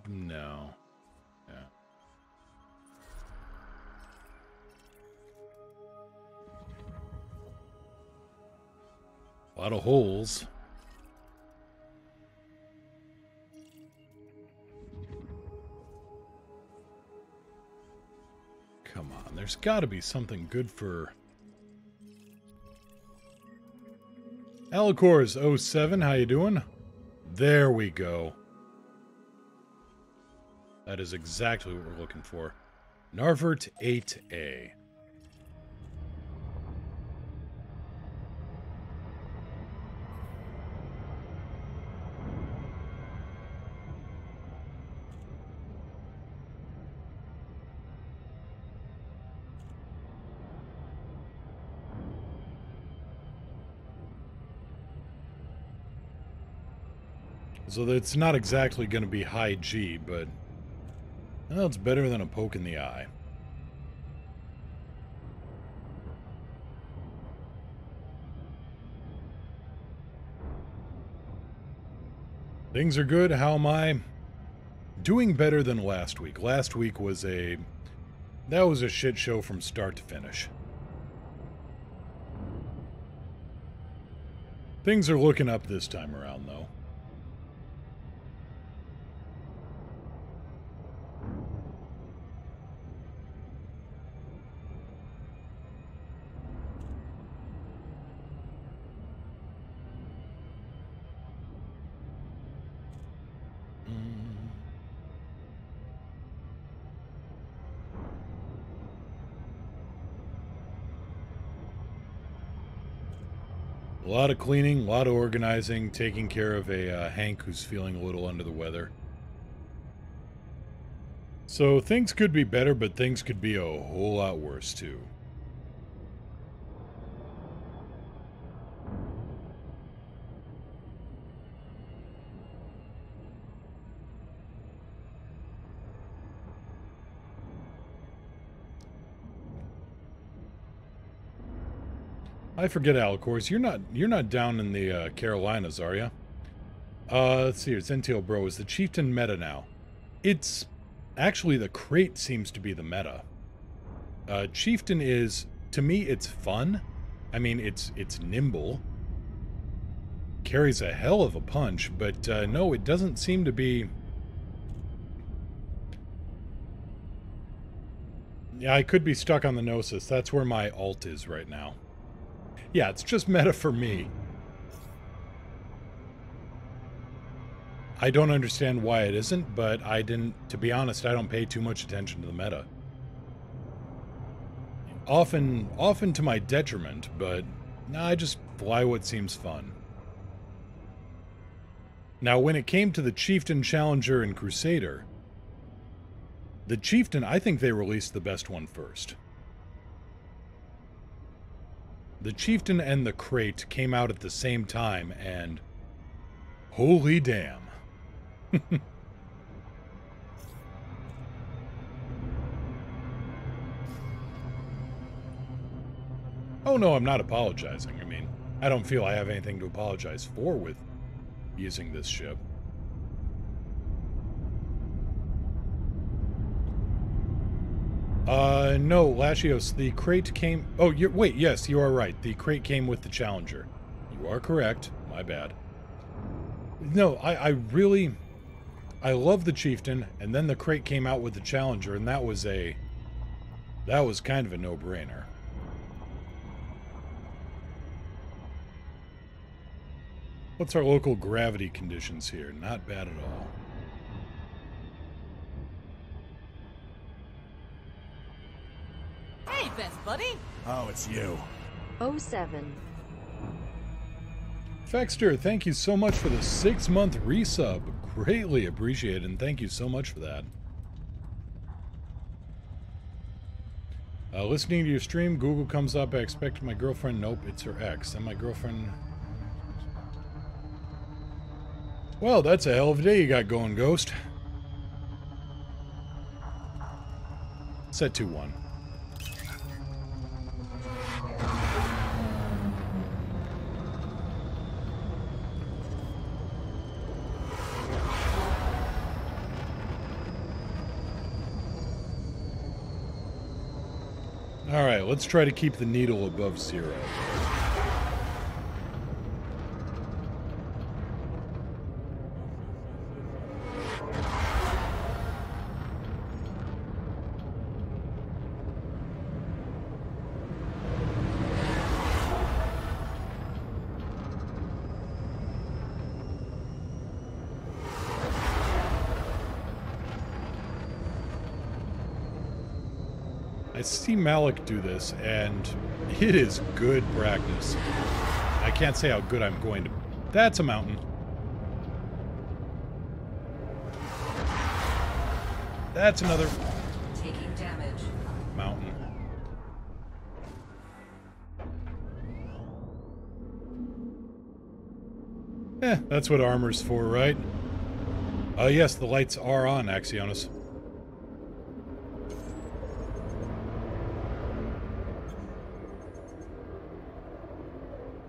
No. Yeah. A lot of holes. Come on, there's got to be something good for... Alicors 07, how you doing? There we go. That is exactly what we're looking for. Narvert 8A. So it's not exactly going to be high G, but... well, it's better than a poke in the eye. Things are good. How am I? Doing better than last week. Last week was a... that was a shit show from start to finish. Things are looking up this time around, though. A lot of cleaning, a lot of organizing, taking care of a Hank who's feeling a little under the weather. So things could be better, but things could be a whole lot worse too. I forget, Al, of course. You're not down in the Carolinas, are you? Let's see. It's NTL Bro. Is the Chieftain meta now? It's actually the crate seems to be the meta. Chieftain is, to me, it's fun. I mean, it's nimble. Carries a hell of a punch, but no, it doesn't seem to be. Yeah, I could be stuck on the Gnosis. That's where my alt is right now. Yeah, it's just meta for me. I don't understand why it isn't, but to be honest, I don't pay too much attention to the meta. Often to my detriment, but nah, I just fly what seems fun. Now, when it came to the Chieftain, Challenger, and Crusader, the Chieftain, I think they released the best one first. The Chieftain and the Crate came out at the same time, and holy damn. Oh no, I'm not apologizing. I mean, I don't feel I have anything to apologize for with using this ship. No, Lashios, the crate came... Oh, wait, yes, you are right. The crate came with the Challenger. You are correct. My bad. No, I really... I love the Chieftain, and then the crate came out with the Challenger, and that was kind of a no-brainer. What's our local gravity conditions here? Not bad at all. Hey, best buddy. Oh, it's you. 07. Fexter, thank you so much for the 6-month resub. Greatly appreciated, and thank you so much for that. Listening to your stream, Google comes up. I expected my girlfriend. Nope, it's her ex. And my girlfriend... Well, that's a hell of a day you got going, Ghost. Set 2-1. Alright, let's try to keep the needle above 0. I see Malik do this, and it is good practice. I can't say how good I'm going to... That's a mountain. That's another... Taking damage. Mountain. That's what armor's for, right? Yes, the lights are on, Axionis.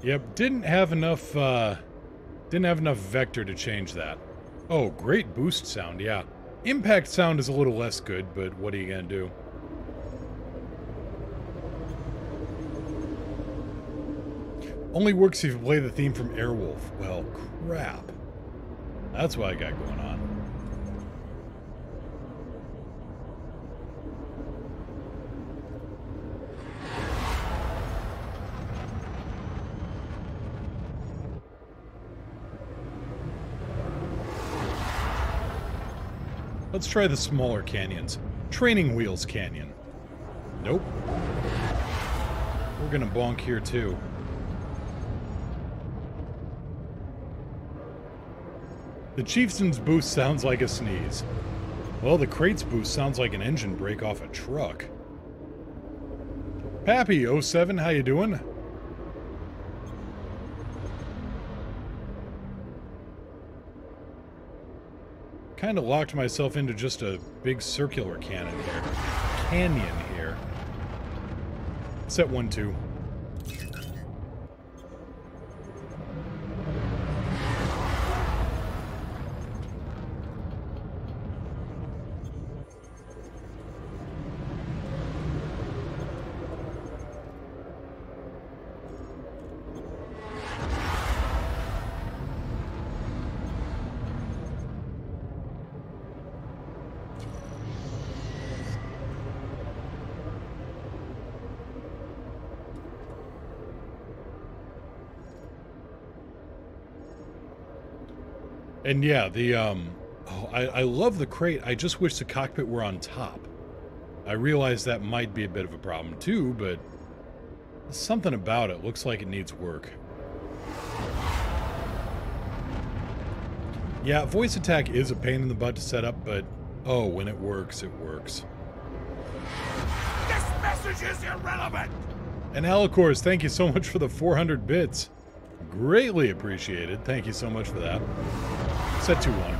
Yep, didn't have enough vector to change that. Oh, great boost sound, yeah. Impact sound is a little less good, but what are you gonna do? Only works if you play the theme from Airwolf. Well, crap. That's what I got going on. Let's try the smaller canyons. Training Wheels Canyon. Nope. We're gonna bonk here too. The Chieftain's boost sounds like a sneeze. Well, the crate's boost sounds like an engine brake off a truck. Pappy07, how you doing? Kind of locked myself into just a big circular canyon here. Set 1-2. And yeah, the, I love the crate. I just wish the cockpit were on top. I realize that might be a bit of a problem too, but something about it looks like it needs work. Yeah, voice attack is a pain in the butt to set up, but oh, when it works, it works. This message is irrelevant! And Alicors, thank you so much for the 400 bits. Greatly appreciated. Thank you so much for that. Set 2-1.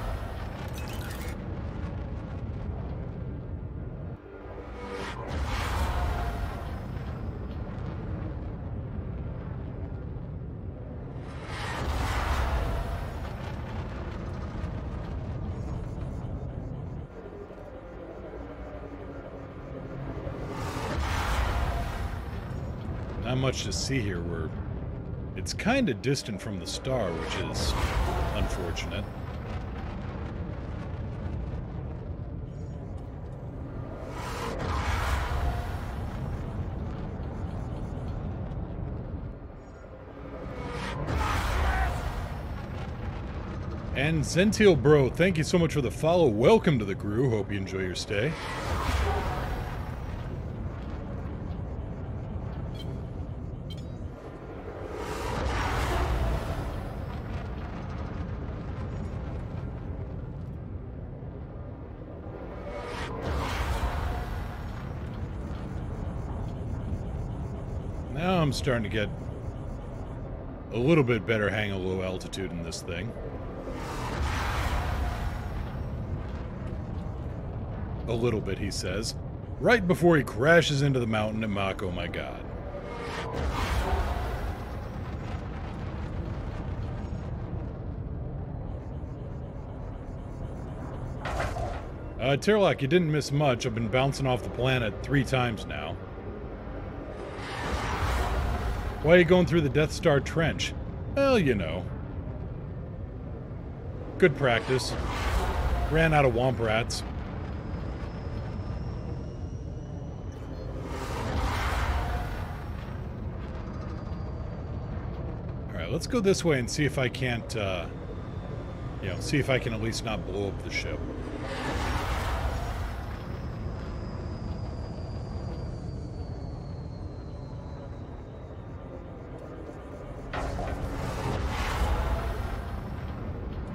Not much to see here. It's kind of distant from the star, which is unfortunate. And Zentiel Bro, thank you so much for the follow. Welcome to the crew. Hope you enjoy your stay. Now I'm starting to get a little bit better hang of low altitude in this thing. A little bit, he says. Right before he crashes into the mountain at Mach, oh my god. Terlock, you didn't miss much. I've been bouncing off the planet 3 times now. Why are you going through the Death Star Trench? Well, you know. Good practice. Ran out of Womp Rats. Alright, let's go this way and see if I can't, see if I can at least not blow up the ship.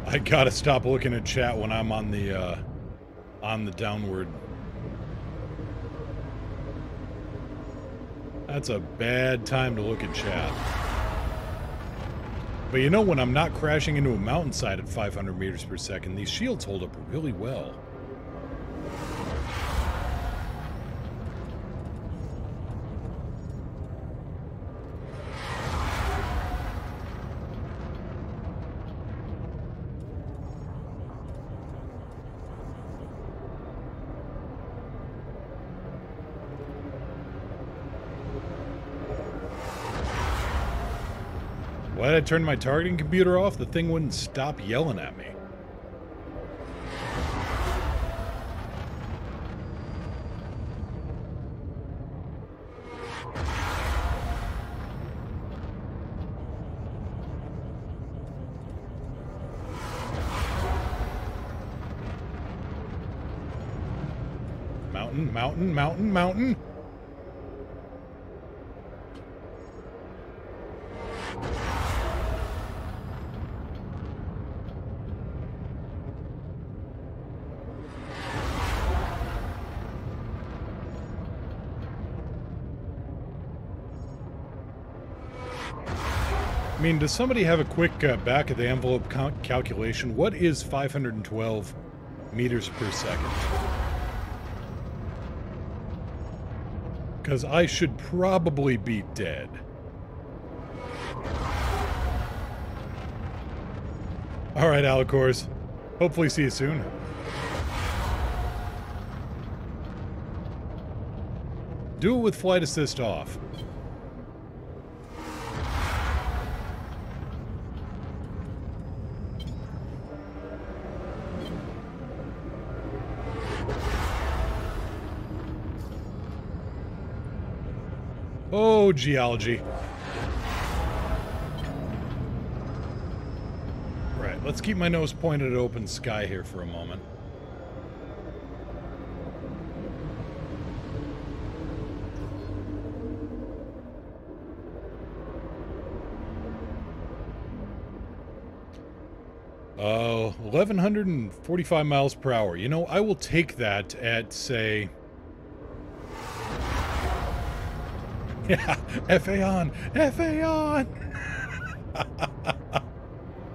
I gotta stop looking at chat when I'm on the downward. That's a bad time to look at chat. But you know, when I'm not crashing into a mountainside at 500 meters per second, these shields hold up really well. Why did I turn my targeting computer off? The thing wouldn't stop yelling at me. Mountain, mountain, mountain, mountain. mean, does somebody have a quick back-of-the-envelope calculation? What is 512 meters per second? Because I should probably be dead. Alright, Alicors. Hopefully see you soon. Do it with flight assist off. Oh, geology. Right, let's keep my nose pointed at open sky here for a moment. Oh, 1,145 miles per hour. You know, I will take that at, say... Yeah, FA on! FA on!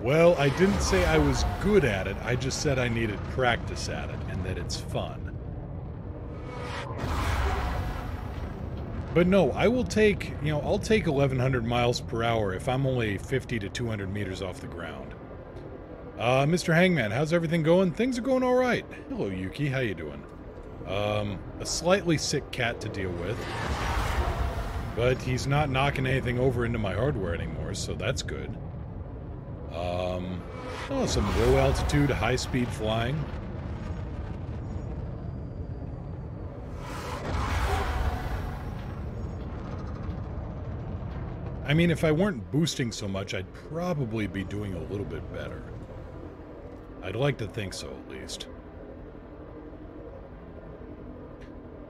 Well, I didn't say I was good at it, I just said I needed practice at it, and that it's fun. But no, I will take, you know, I'll take 1,100 miles per hour if I'm only 50 to 200 meters off the ground. Mr. Hangman, how's everything going? Things are going alright. Hello, Yuki, how you doing? A slightly sick cat to deal with. But he's not knocking anything over into my hardware anymore, so that's good. Oh, some low altitude, high speed flying. I mean, if I weren't boosting so much, I'd probably be doing a little bit better. I'd like to think so, at least.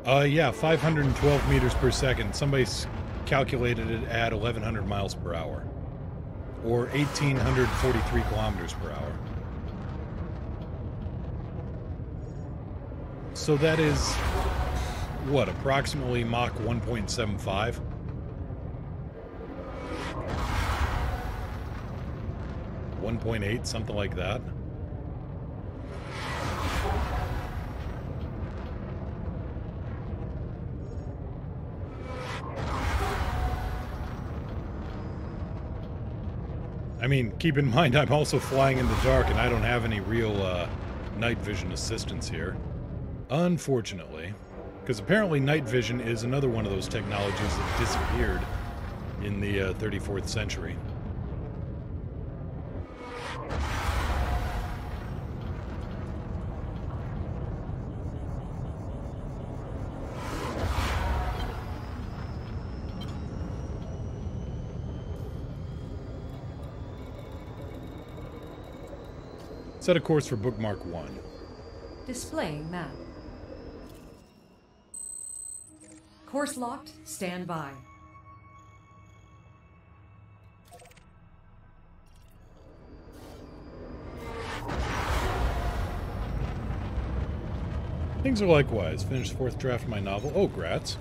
Yeah, 512 meters per second. Somebody's calculated it at 1,100 miles per hour. Or 1,843 kilometers per hour. So that is, what, approximately Mach 1.75? .8, something like that. I mean, keep in mind, I'm also flying in the dark, and I don't have any real night vision assistance here. Unfortunately. Because apparently night vision is another one of those technologies that disappeared in the 34th century. Set a course for bookmark 1. Displaying map. Course locked, stand by. Things are likewise. Finished 4th draft of my novel. Oh, grats.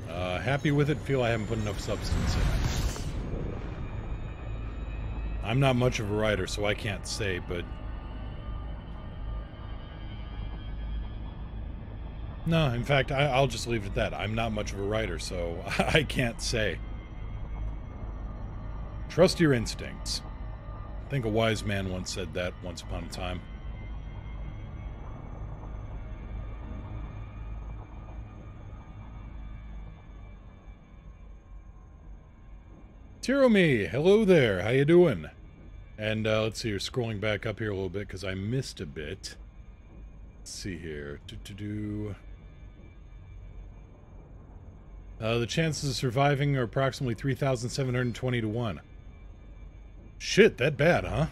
Happy with it. Feel I haven't put enough substance in it. I'm not much of a writer, so I can't say, but... No, in fact, I'll just leave it at that. I'm not much of a writer, so I can't say. Trust your instincts. I think a wise man once said that once upon a time. Tiromi, hello there. How you doing? And let's see, you're scrolling back up here a little bit because I missed a bit. Let's see here. The chances of surviving are approximately 3,720 to 1. Shit, that bad, huh?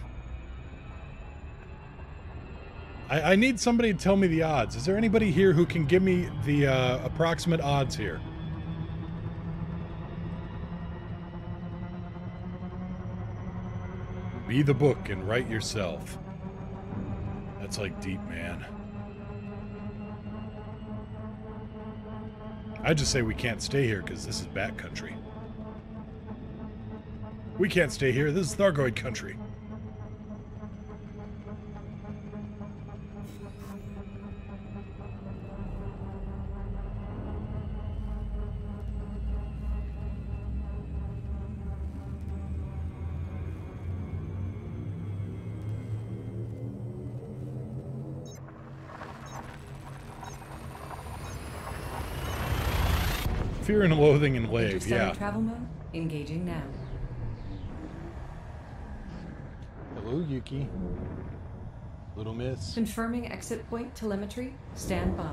I need somebody to tell me the odds. Is there anybody here who can give me the approximate odds here? Be the book and write yourself. That's like deep, man. I just say we can't stay here because this is backcountry. We can't stay here. This is Thargoid country. Fear and Loathing and Lave, Interstellar yeah. travel mode, engaging now. Hello, Yuki. Little miss. Confirming exit point telemetry, stand by.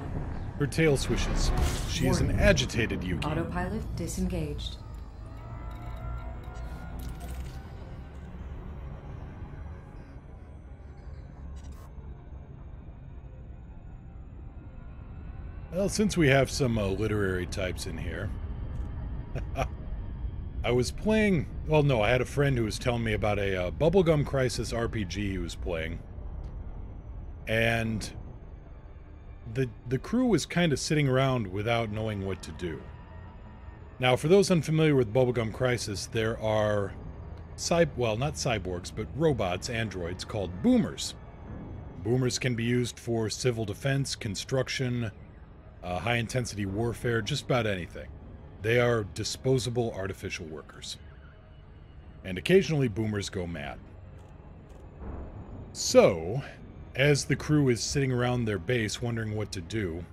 Her tail swishes. She is an agitated Yuki. Autopilot disengaged. Well, since we have some literary types in here, I was playing... Well, no, I had a friend who was telling me about a Bubblegum Crisis RPG he was playing. And the crew was kind of sitting around without knowing what to do. Now, for those unfamiliar with Bubblegum Crisis, there are... well, not cyborgs, but robots, androids, called boomers. Boomers can be used for civil defense, construction... high-intensity warfare, just about anything. They are disposable artificial workers. And occasionally boomers go mad. So, as the crew is sitting around their base wondering what to do,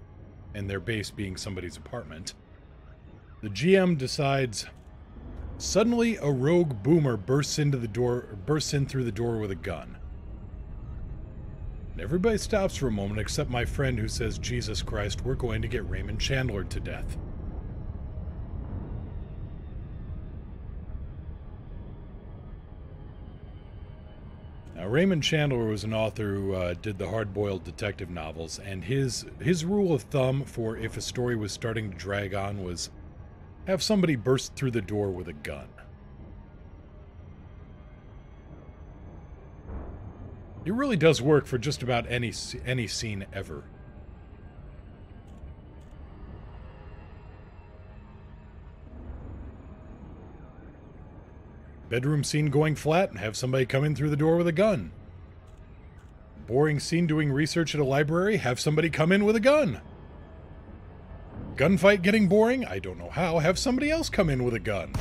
and their base being somebody's apartment, the GM decides, suddenly a rogue boomer bursts in through the door with a gun. And everybody stops for a moment except my friend who says, Jesus Christ, we're going to get Raymond Chandler to death. Now, Raymond Chandler was an author who did the hard-boiled detective novels, and his rule of thumb for if a story was starting to drag on was have somebody burst through the door with a gun. It really does work for just about any scene ever. Bedroom scene going flat and have somebody come in through the door with a gun. Boring scene doing research at a library, have somebody come in with a gun. Gunfight getting boring, I don't know how, have somebody else come in with a gun.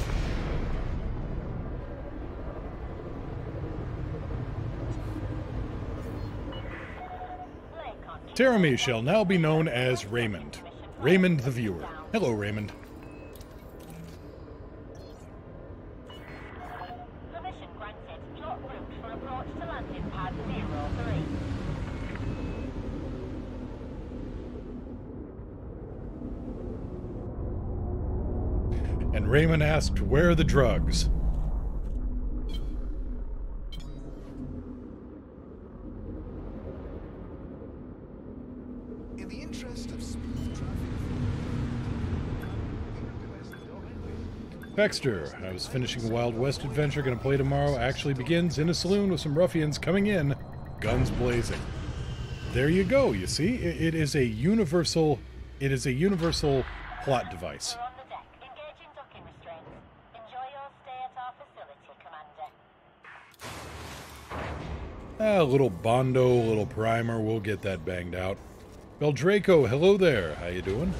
Terami shall now be known as Raymond. Raymond the Viewer. Hello, Raymond. Permission granted. Plot route for approach to landing pad 03. And Raymond asked, where are the drugs? In the interest of smooth traffic. Baxter, I was finishing a Wild West adventure, gonna play tomorrow, actually begins in a saloon with some ruffians coming in, guns blazing. There you go, you see? It is a universal plot device. We're on the deck. Engaging docking restraints. Enjoy your stay at our facility, Commander. A little Bondo, a little primer, we'll get that banged out. Beldraco, hello there, how you doing?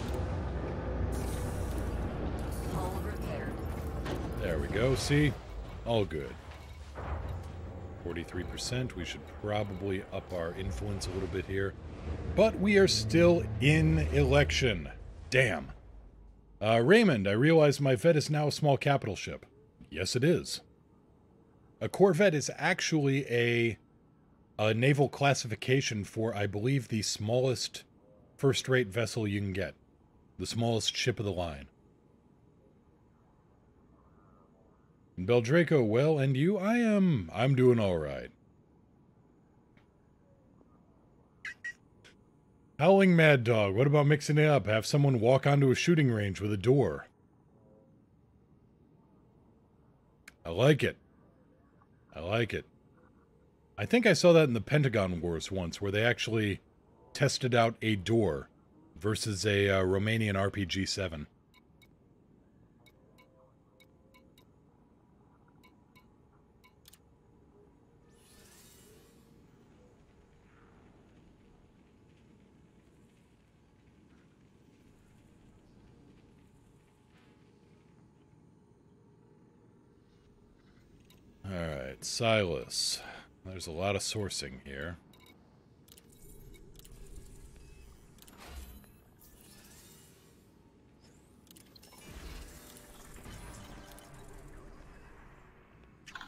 Hull repaired. There we go, see? All good. 43%, we should probably up our influence a little bit here. But we are still in election. Damn. Raymond, I realize my Vet is now a small capital ship. Yes, it is. A Corvette is actually a naval classification for, I believe, the smallest first-rate vessel you can get. The smallest ship of the line. And Beldraco, well, and you? I'm doing all right. Howling Mad Dog, what about mixing it up? Have someone walk onto a shooting range with a door. I like it. I like it. I think I saw that in the Pentagon Wars once, where they actually tested out a door versus a Romanian RPG-7. Alright, Silas. There's a lot of sourcing here.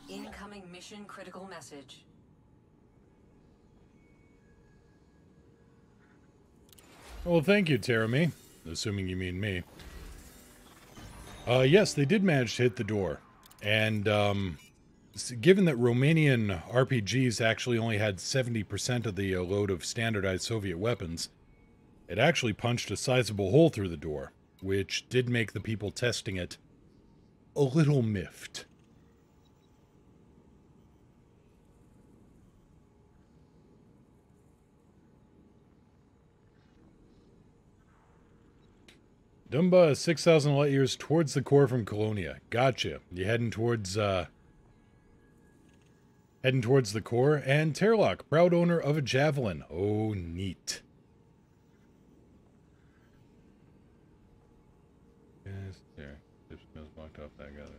Incoming mission critical message. Well, thank you, Terami. Assuming you mean me. Yes, they did manage to hit the door. And, given that Romanian RPGs actually only had 70% of the load of standardized Soviet weapons, it actually punched a sizable hole through the door, which did make the people testing it a little miffed. Dumba is 6,000 light years towards the core from Colonia. Gotcha. You heading towards the core. And Terlock, proud owner of a javelin. Oh, neat. Yes, there. This was blocked off that guy there.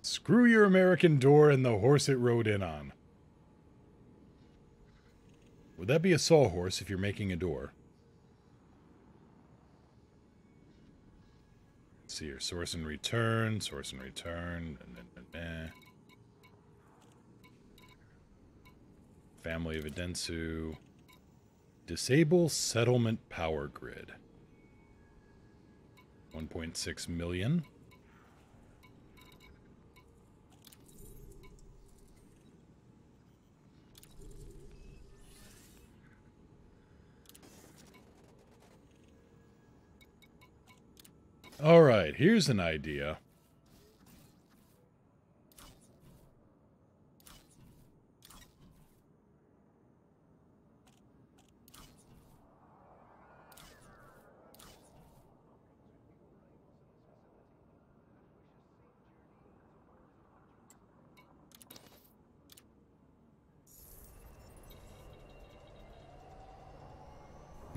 Screw your American door and the horse it rode in on. Would that be a sawhorse if you're making a door? Let's see here. Source and return. Source and return. Family of Edensu. Disable settlement power grid. 1.6 million. Alright, here's an idea.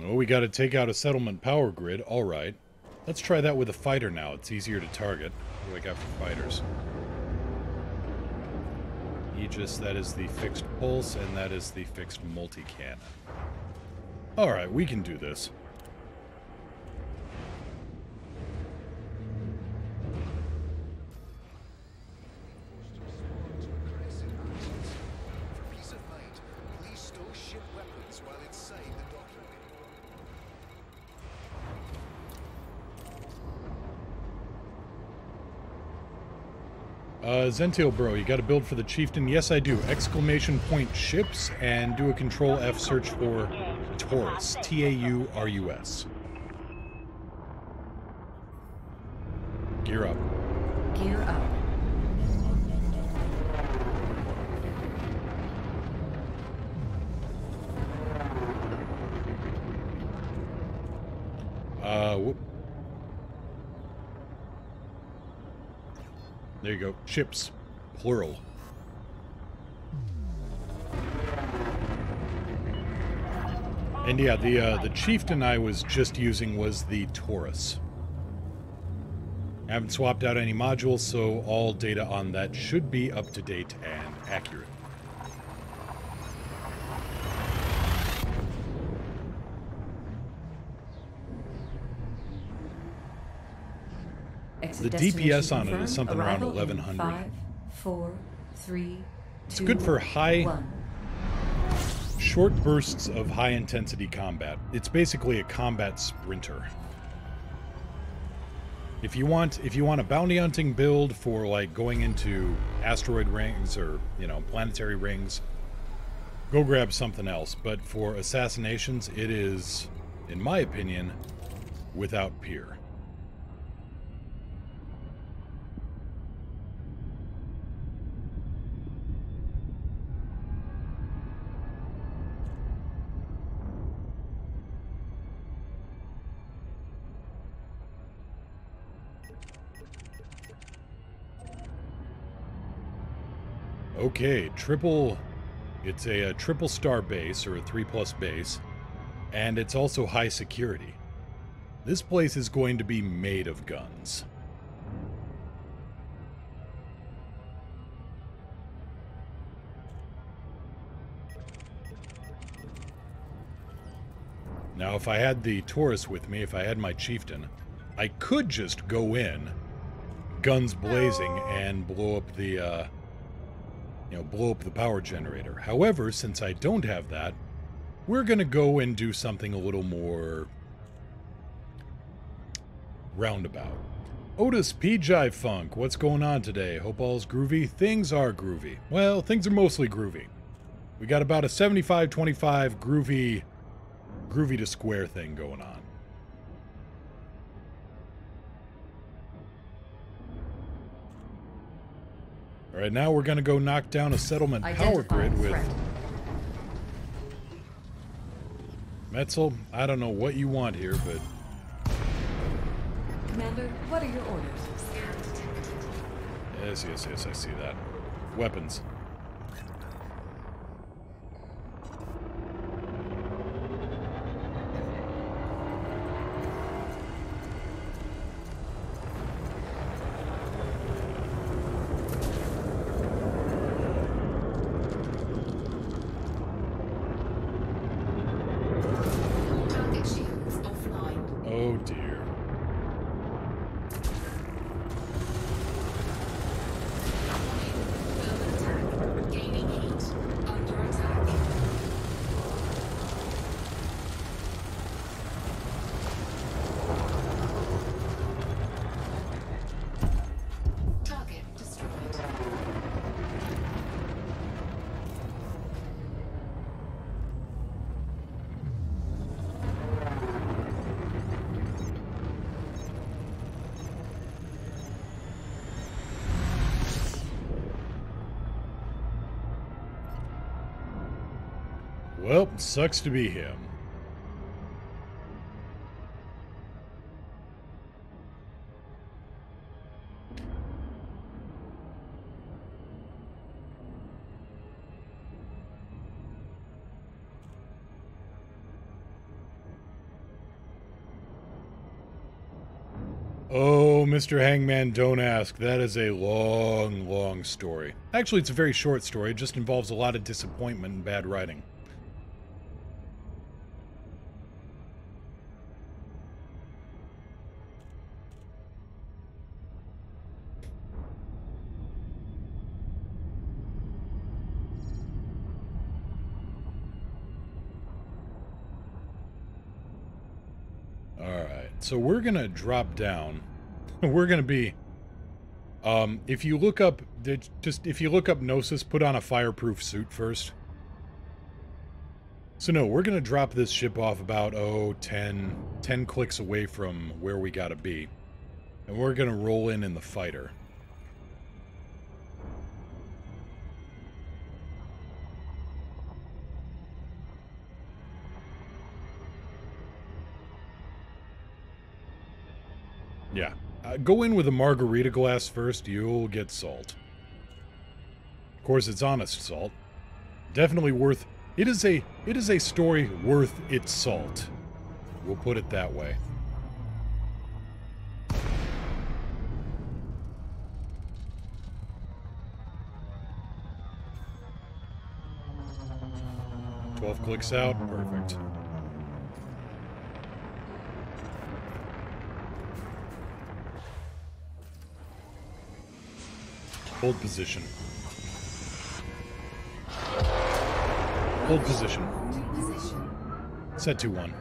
Oh, we gotta take out a settlement power grid. Alright. Let's try that with a fighter now. It's easier to target. What do I got for fighters? Aegis, that is the fixed pulse, and that is the fixed multi-cannon. Alright, we can do this. Zentiel bro, you gotta build for the chieftain. Yes, I do. Exclamation point ships and do a control F search for Taurus. Taurus. Gear up. Gear up. Whoop. There you go. Ships. Plural. And yeah, the chieftain I was just using was the Taurus. I haven't swapped out any modules, so all data on that should be up to date and accurate. The DPS on it is something around 1100. 5, 4, 3, it's 2, good for high, 1. Short bursts of high-intensity combat. It's basically a combat sprinter. If you want a bounty hunting build for like going into asteroid rings or, you know, planetary rings, go grab something else. But for assassinations, it is, in my opinion, without peer. Okay, it's a triple star base, or a 3+ base, and it's also high security. This place is going to be made of guns. Now, if I had the Taurus with me, if I had my chieftain, I could just go in, guns blazing, and blow up the, blow up the power generator. However, since I don't have that, we're gonna go and do something a little more roundabout. Otis P. Jive Funk, what's going on today? Hope all's groovy. Things are groovy. Well, things are mostly groovy. We got about a 75-25 groovy to square thing going on. All right, now we're going to go knock down a settlement power grid with Metzel. I don't know what you want here, but Commander, what are your orders? yes, I see that. Weapons. Oh dear. Well, sucks to be him. Oh, Mr. Hangman, don't ask. That is a long, long story. Actually, it's a very short story. It just involves a lot of disappointment and bad writing. So we're going to drop down. We're going to be, if you look up Gnosis, put on a fireproof suit first. So no, we're going to drop this ship off about, 10 clicks away from where we got to be. And we're going to roll in the fighter. Yeah. Go in with a margarita glass first, you'll get salt. Of course, it's honest salt. Definitely worth... It is a story worth its salt. We'll put it that way. "12 clicks out, perfect. Hold position. Hold position. Set to 1.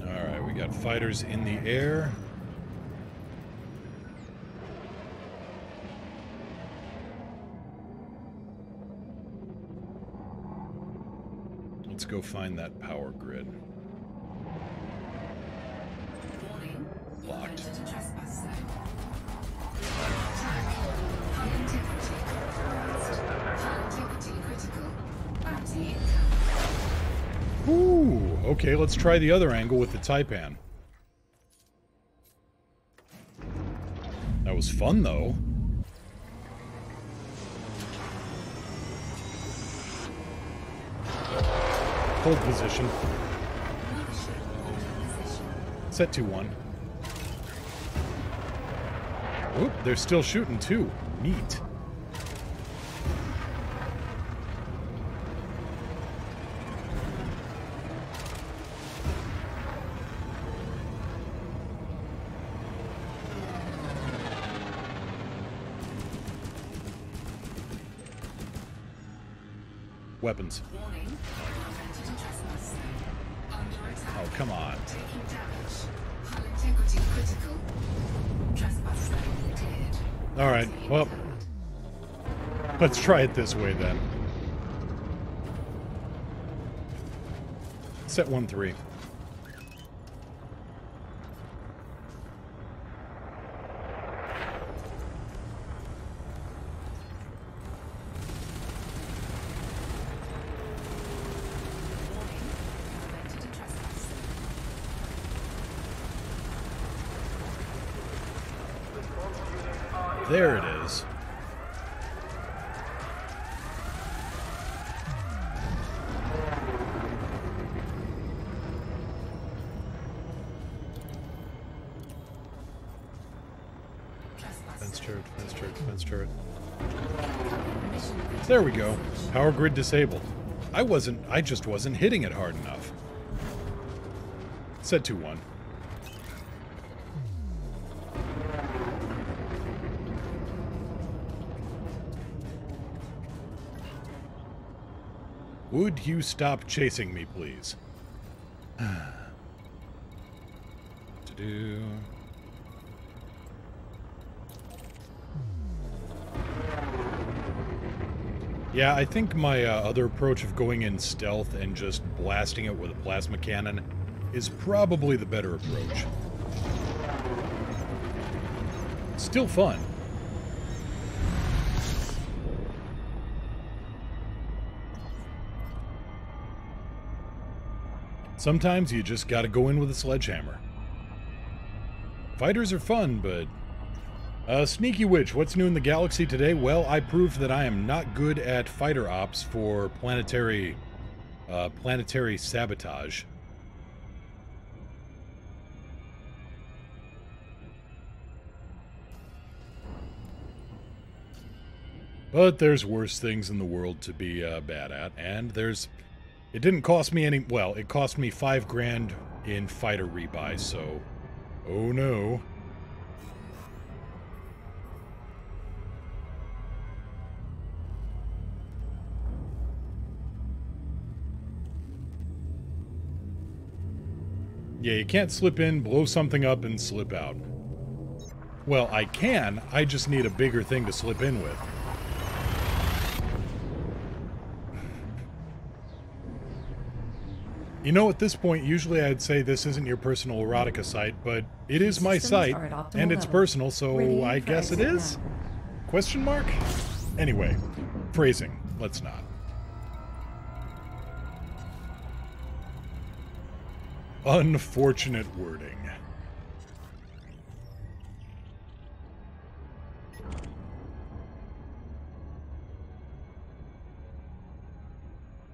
Alright, we got fighters in the air. Let's go find that power grid. Locked. Ooh, okay, let's try the other angle with the Taipan. That was fun, though. Hold position. Set 2-1. Oop, they're still shooting too. Neat. Weapons. Oh, come on. Alright, well, let's try it this way then. Set 1-3. There it is. Fence turret, fence turret, fence turret. There we go. Power grid disabled. I just wasn't hitting it hard enough. Set 2-1. Would you stop chasing me, please? To-do. Yeah, I think my other approach of going in stealth and just blasting it with a plasma cannon is probably the better approach. Still fun. Sometimes you just gotta go in with a sledgehammer. Fighters are fun, but... Sneaky Witch, what's new in the galaxy today? Well, I proved that I am not good at fighter ops for planetary sabotage. But there's worse things in the world to be bad at, and there's... It didn't cost me any... Well, it cost me $5 grand in fighter rebuy, so... Oh no. Yeah, you can't slip in, blow something up, and slip out. Well, I can, I just need a bigger thing to slip in with. You know, at this point, usually I'd say this isn't your personal erotica site, but it is my site, and it's personal, so I guess it is? Question mark? Anyway, phrasing. Let's not. Unfortunate wording.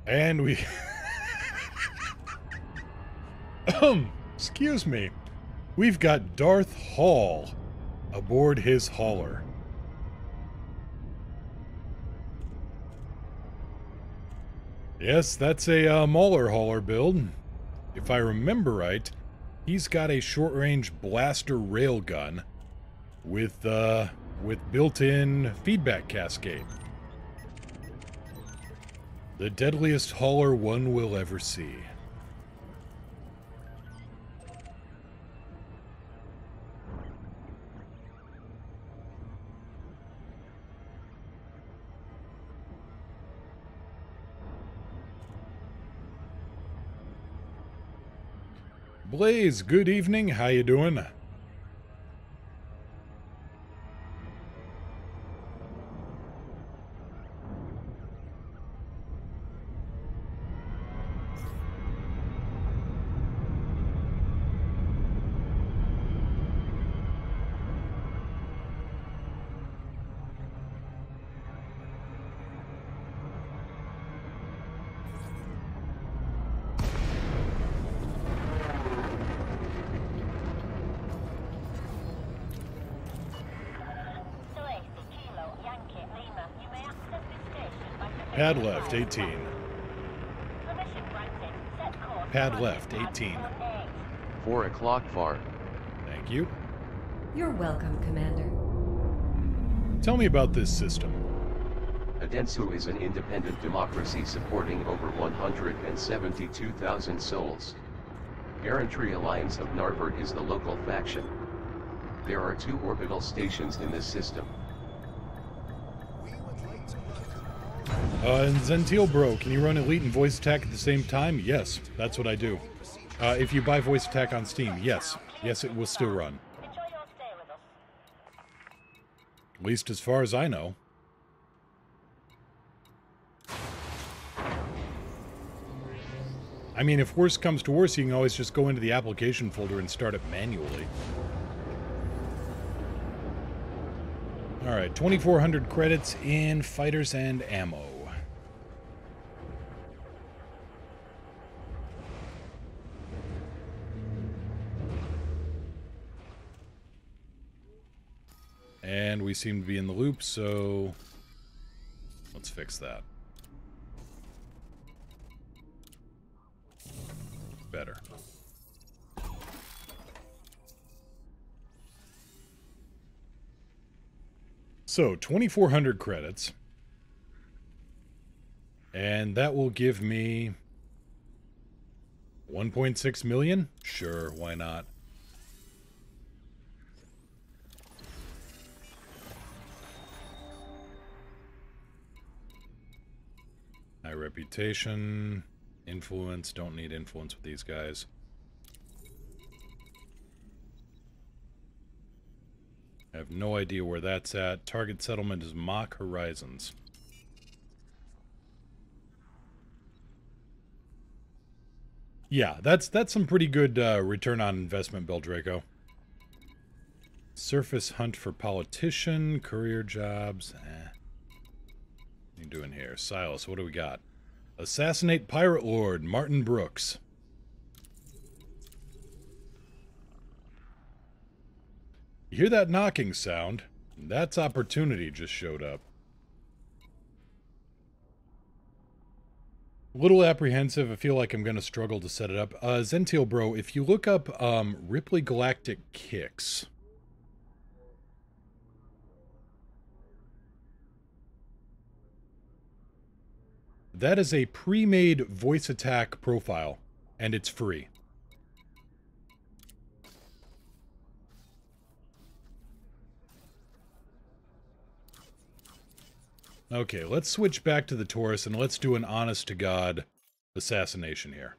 And we... Excuse me. We've got Darth Hall aboard his hauler. Yes, that's a Mauler hauler build. If I remember right, he's got a short-range blaster railgun with built-in feedback cascade. The deadliest hauler one will ever see. Blaze, good evening. How you doing? Pad left, 18. Pad left, 18. 4 o'clock far. Thank you. You're welcome, Commander. Tell me about this system. Adensu is an independent democracy supporting over 172,000 souls. Errantry Alliance of Narvert is the local faction. There are 2 orbital stations in this system. And Zentil Bro, can you run Elite and Voice Attack at the same time? Yes, that's what I do. If you buy Voice Attack on Steam, yes. Yes, it will still run. At least as far as I know. I mean, if worse comes to worse, you can always just go into the application folder and start it manually. Alright, 2,400 credits in fighters and ammo. And we seem to be in the loop, so let's fix that. Better. So, 2,400 credits. And that will give me 1.6 million? Sure, why not? High reputation, influence, don't need influence with these guys. I have no idea where that's at. Target settlement is Mock Horizons. Yeah, that's some pretty good return on investment, Beldraco. Surface hunt for politician, career jobs. What are you doing here? Silas, what do we got? Assassinate Pirate Lord, Martin Brooks. You hear that knocking sound? That's opportunity just showed up. A little apprehensive. I feel like I'm going to struggle to set it up. Zentil Bro, if you look up Ripley Galactic Kicks. That is a pre-made voice attack profile, and it's free. Okay, let's switch back to the Taurus and let's do an honest-to-God assassination here.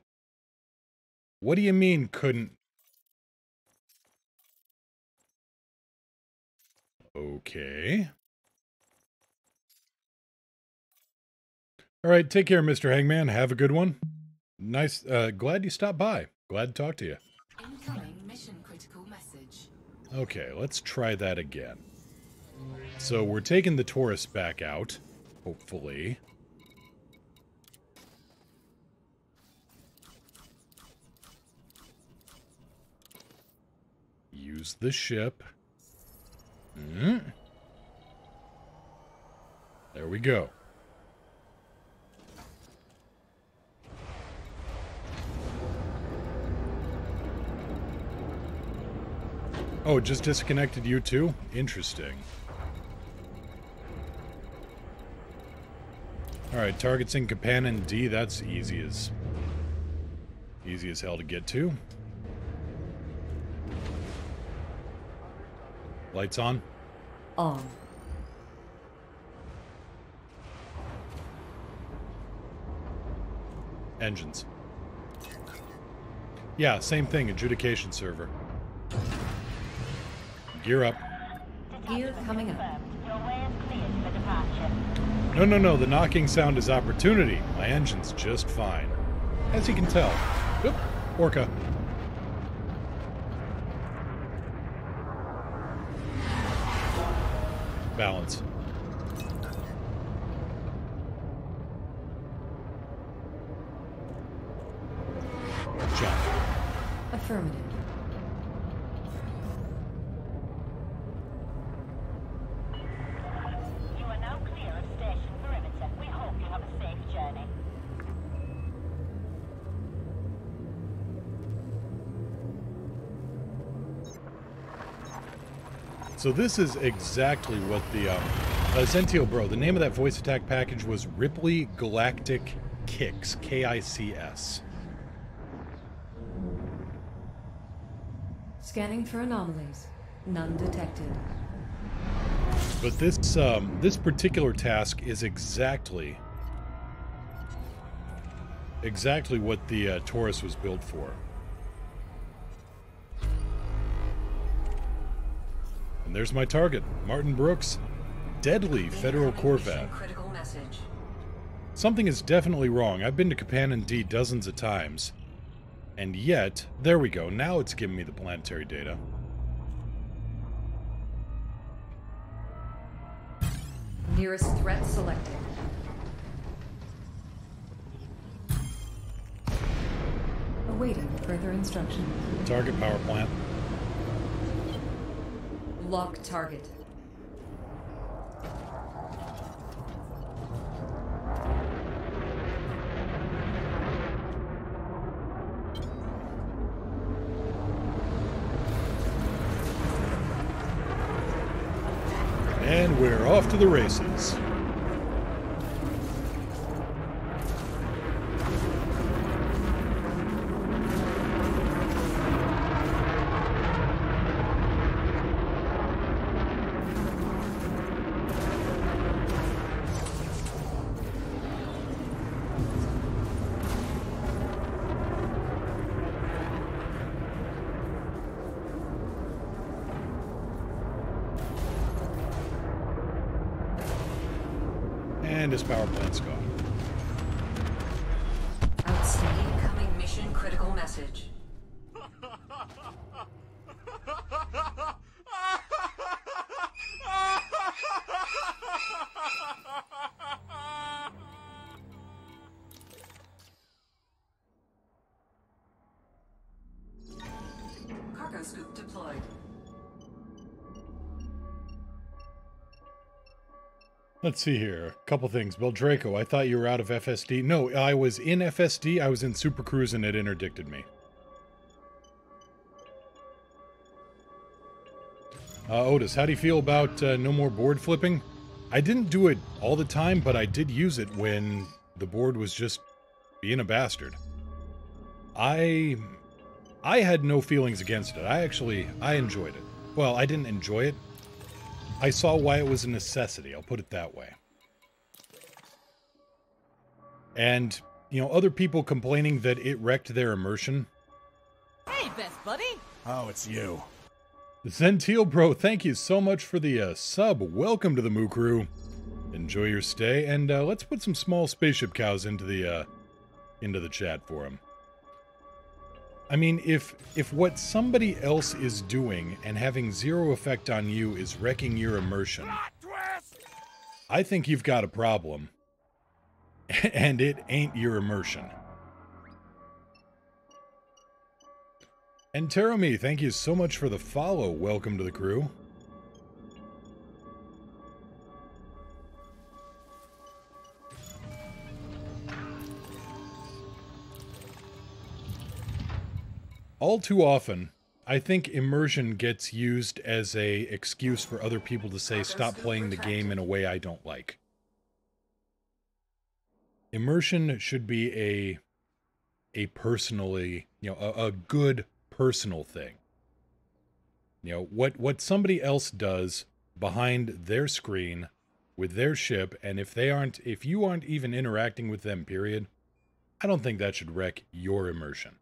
What do you mean, couldn't? Okay. Alright, take care, Mr. Hangman. Have a good one. Nice, glad you stopped by. Glad to talk to you. Incoming mission critical message. Okay, let's try that again. So we're taking the Taurus back out, hopefully. Use the ship. There we go. Oh, it just disconnected you too? Interesting. Alright, targets in Kapanen D, that's easy as hell to get to. Lights on? On. Engines. Yeah, same thing, adjudication server. Gear up. Gear coming up. No, the knocking sound is opportunity. My engine's just fine. As you can tell. Oop, Orca. Balance. Jump. Affirmative. You are now clear of station perimeter. We hope you have a So this is exactly what the Zential Bro, the name of that voice attack package was Ripley Galactic Kicks, K-I-C-S. Scanning for anomalies. None detected. But this this particular task is exactly what the Taurus was built for. And there's my target, Martin Brooks, deadly Federal Corvette. Critical message. Something is definitely wrong. I've been to Kapanen D dozens of times. And yet, there we go. Now it's giving me the planetary data. Nearest threat selected. Awaiting further instruction. Target power plant. Lock target. And we're off to the races. And his power plant's gone. Outstanding. Incoming mission critical message. Cargo scoop deployed. Let's see here. A couple things. Beldraco, I thought you were out of FSD. No, I was in FSD. I was in Super Cruise and it interdicted me. Otis, how do you feel about no more board flipping? I didn't do it all the time, but I did use it when the board was just being a bastard. I had no feelings against it. I enjoyed it. Well, I didn't enjoy it. I saw why it was a necessity, I'll put it that way. And, you know, other people complaining that it wrecked their immersion. Hey, best buddy! Oh, it's you. Zential Bro, thank you so much for the sub. Welcome to the Moo Crew. Enjoy your stay, and let's put some small spaceship cows into the chat for him. I mean, if what somebody else is doing and having zero effect on you is wrecking your immersion, I think you've got a problem. And it ain't your immersion. And Terumi, thank you so much for the follow. Welcome to the crew. All too often, I think immersion gets used as a excuse for other people to say, stop playing the game in a way I don't like. Immersion should be a personally, you know, a good personal thing. You know, what somebody else does behind their screen with their ship, and if you aren't even interacting with them, period, I don't think that should wreck your immersion.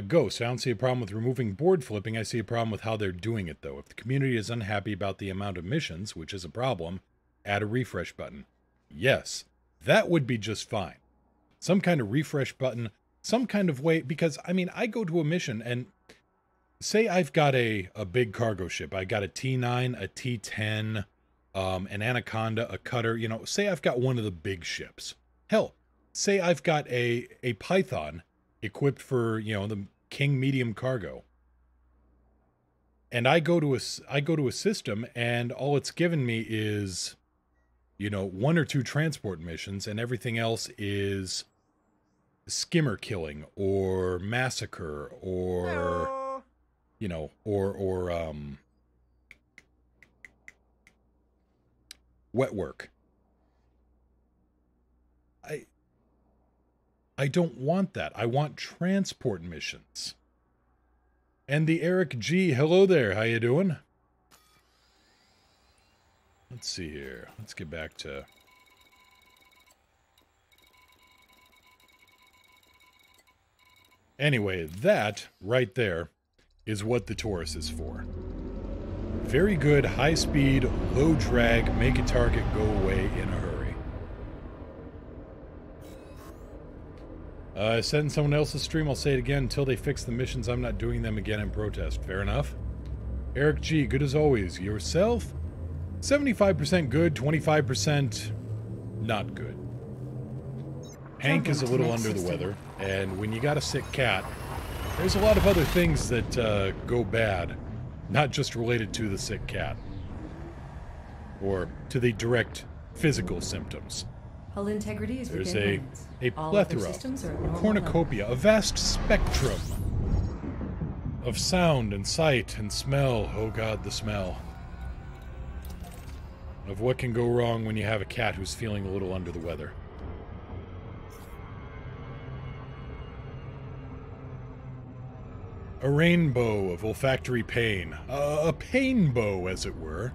Ghost, I don't see a problem with removing board flipping. I see a problem with how they're doing it, though. If the community is unhappy about the amount of missions, which is a problem, add a refresh button. Yes, that would be just fine. Some kind of refresh button, some kind of way, because, I mean, I go to a mission and say I've got a big cargo ship. I got a T9, a T10, an Anaconda, a Cutter, you know, say I've got one of the big ships. Hell, say I've got a Python equipped for, you know, the King medium cargo. And I go to a system and all it's given me is, you know, 1 or 2 transport missions and everything else is skimmer killing or massacre or, you know, or wet work. I don't want that. I want transport missions. And the Eric G. Hello there. How you doing? Let's see here. Let's get back to... Anyway, that right there is what the Taurus is for. Very good, high speed, low drag, make a target go away in a hurry. I said in someone else's stream, I'll say it again, until they fix the missions, I'm not doing them again in protest. Fair enough. Eric G, good as always. Yourself? 75% good, 25% not good. Hank is a little under the weather, and when you got a sick cat, there's a lot of other things that go bad, not just related to the sick cat, or to the direct physical symptoms. Hull integrity is There's within a plethora, a cornucopia, a vast spectrum of sound and sight and smell. Oh God, the smell. Of what can go wrong when you have a cat who's feeling a little under the weather. A rainbow of olfactory pain. A painbow, as it were.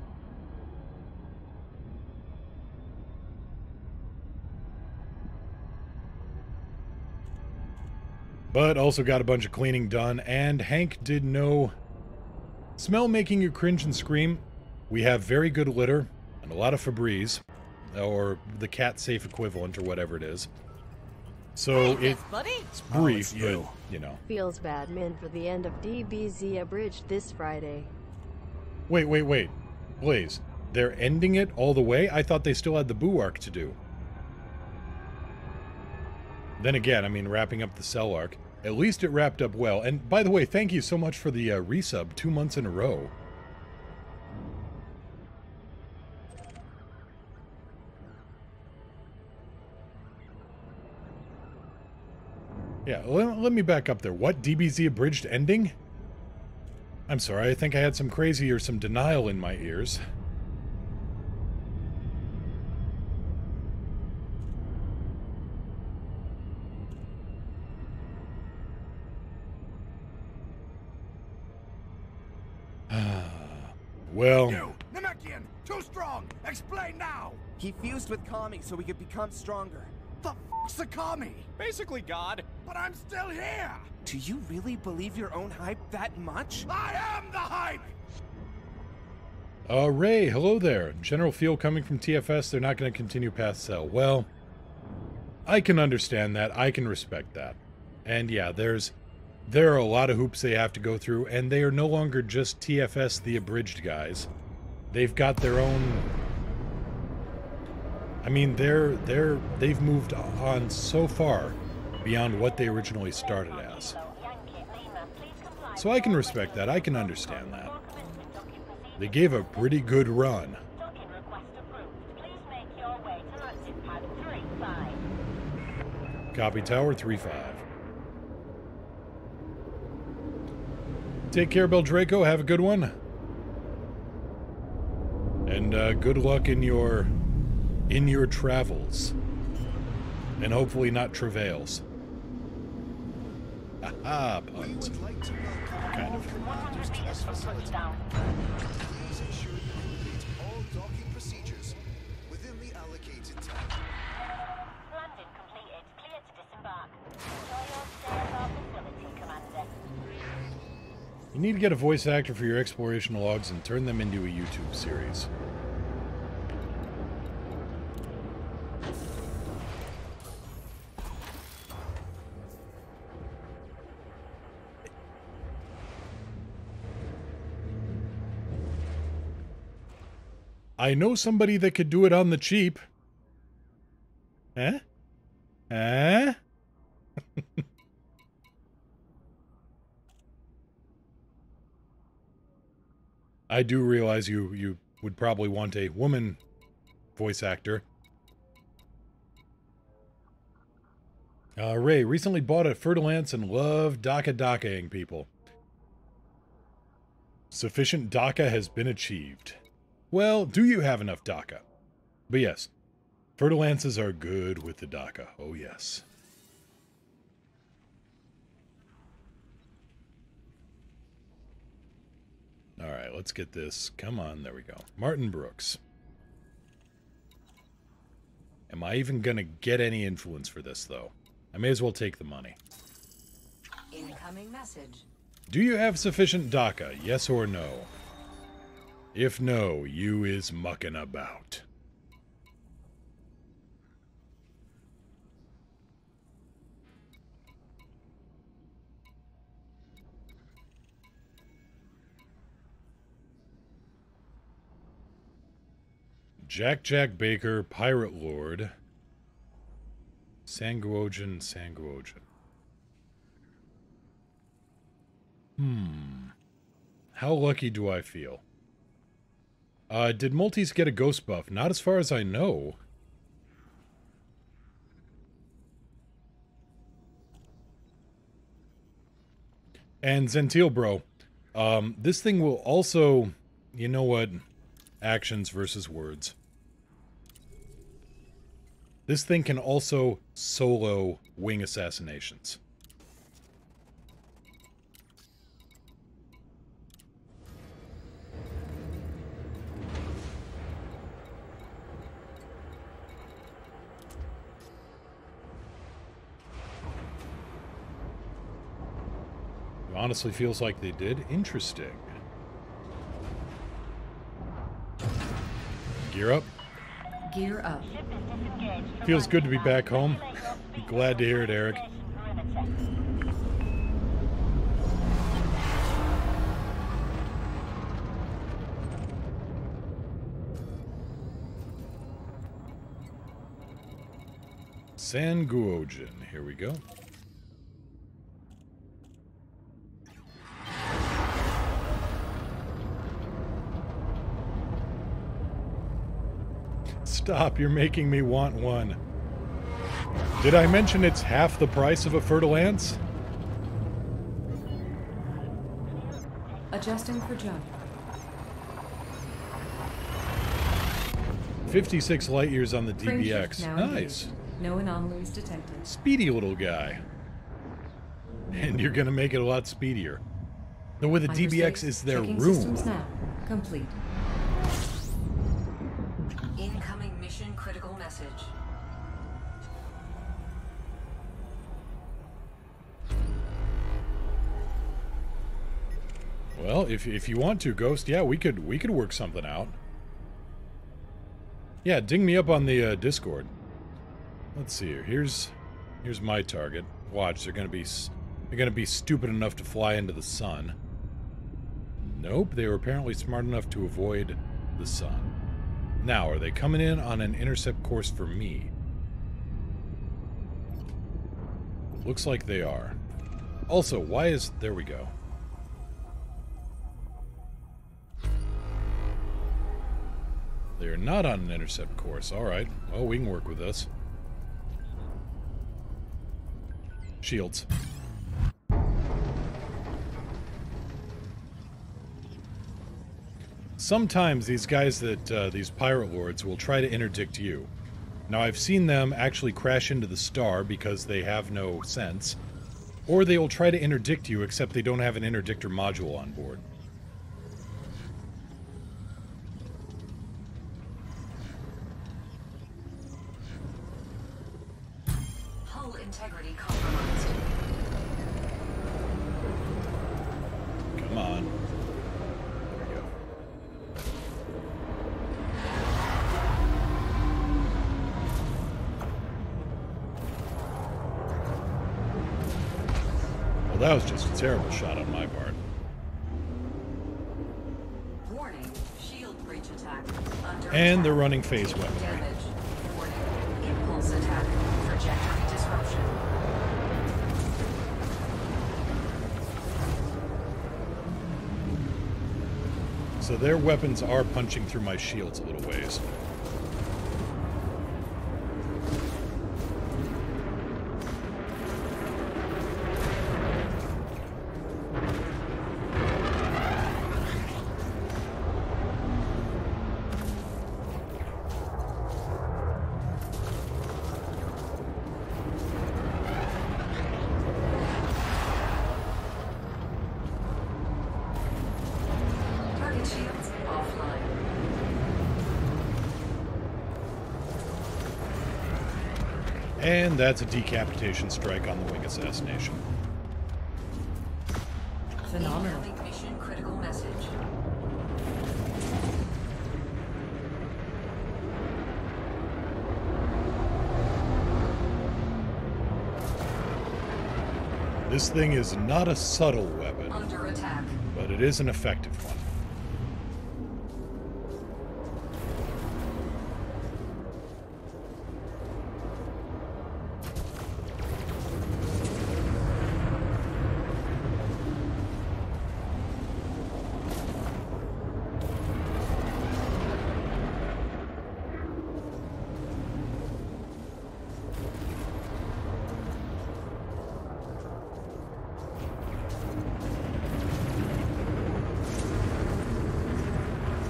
But also got a bunch of cleaning done, and Hank did no smell making you cringe and scream. We have very good litter, and a lot of Febreze, or the cat-safe equivalent, or whatever it is. So it's brief, but, you know. Feels bad, man, for the end of DBZ Abridged this Friday. Wait. Blaze, they're ending it all the way? I thought they still had the Boo arc to do. Then again, I mean, wrapping up the Cell arc. At least it wrapped up well. And by the way, thank you so much for the resub 2 months in a row. Yeah, let me back up there. What? DBZ Abridged ending? I'm sorry, I think I had some crazy or some denial in my ears. Well... You! Namekian! Too strong! Explain now! He fused with Kami so he could become stronger. The f***'s a Kami? Basically God. But I'm still here! Do you really believe your own hype that much? I am the hype! Ray, hello there. General feel coming from TFS, they're not going to continue past Cell. Well, I can understand that. I can respect that. And yeah, there are a lot of hoops they have to go through, and they are no longer just TFS the Abridged guys. They've got their own... I mean, they've moved on so far beyond what they originally started as. So I can respect that. I can understand that. They gave a pretty good run. Copy Tower 3-5. Take care, Beldraco. Have a good one. And good luck in your travels. And hopefully not travails. Haha, puns. Kind of. Please ensure you complete all docking procedures within the allocated time. Landing completed. Clear to disembark. Enjoy your stay at our facility, Commander. You need to get a voice actor for your exploration logs and turn them into a YouTube series. I know somebody that could do it on the cheap. Eh? Eh? I do realize you would probably want a woman voice actor. Ray recently bought a Fer-de-Lance and loved DACA-ing people. Sufficient DACA has been achieved. Well, do you have enough DACA? But yes, Fer-de-Lances are good with the DACA. Oh yes. Alright, let's get this. Come on, there we go. Martin Brooks. Am I even gonna get any influence for this, though? I may as well take the money. Incoming message. Do you have sufficient DACA? Yes or no? If no, you is mucking about. Jack Baker, Pirate Lord. Sanguogen. How lucky do I feel? Did Multis get a ghost buff? Not as far as I know. And Zentil, bro. This thing will also... You know what? Actions versus words. This thing can also solo wing assassinations. It honestly feels like they did. Interesting. Gear up. Gear up. Feels good to be back home. Glad to hear it, Eric. Sanguogen. Here we go. Stop, you're making me want one. Did I mention it's half the price of a Fer-de-Lance? Adjusting for jump. 56 light years on the Frame shift DBX. now Nice. engaged. No anomalies detected. Speedy little guy. And you're gonna make it a lot speedier. Though with the DBX is there Checking room. systems now. Complete. Incoming mission critical message. Well, if you want to, Ghost, yeah, we could work something out. Yeah, ding me up on the Discord. Let's see here. Here's my target. Watch, they're gonna be stupid enough to fly into the sun. Nope, they were apparently smart enough to avoid the sun. Now, are they coming in on an intercept course for me? Looks like they are. Also, why is... There we go. They're not on an intercept course. Alright. Well, we can work with this. Shields. Sometimes these guys that, these pirate lords will try to interdict you. Now, I've seen them actually crash into the star because they have no sense. Or they will try to interdict you, except they don't have an interdictor module on board. Hull integrity compromised. Come on. Well, that was just a terrible shot on my part. Warning, shield breach attack. Under And attack. they're running phase weapon. Damage. Warning, impulse attack. Trajectory disruption. So their weapons are punching through my shields a little ways. And that's a decapitation strike on the wing assassination. Phenomenal. Mission critical message. This thing is not a subtle weapon, Under attack. but it is an effective one.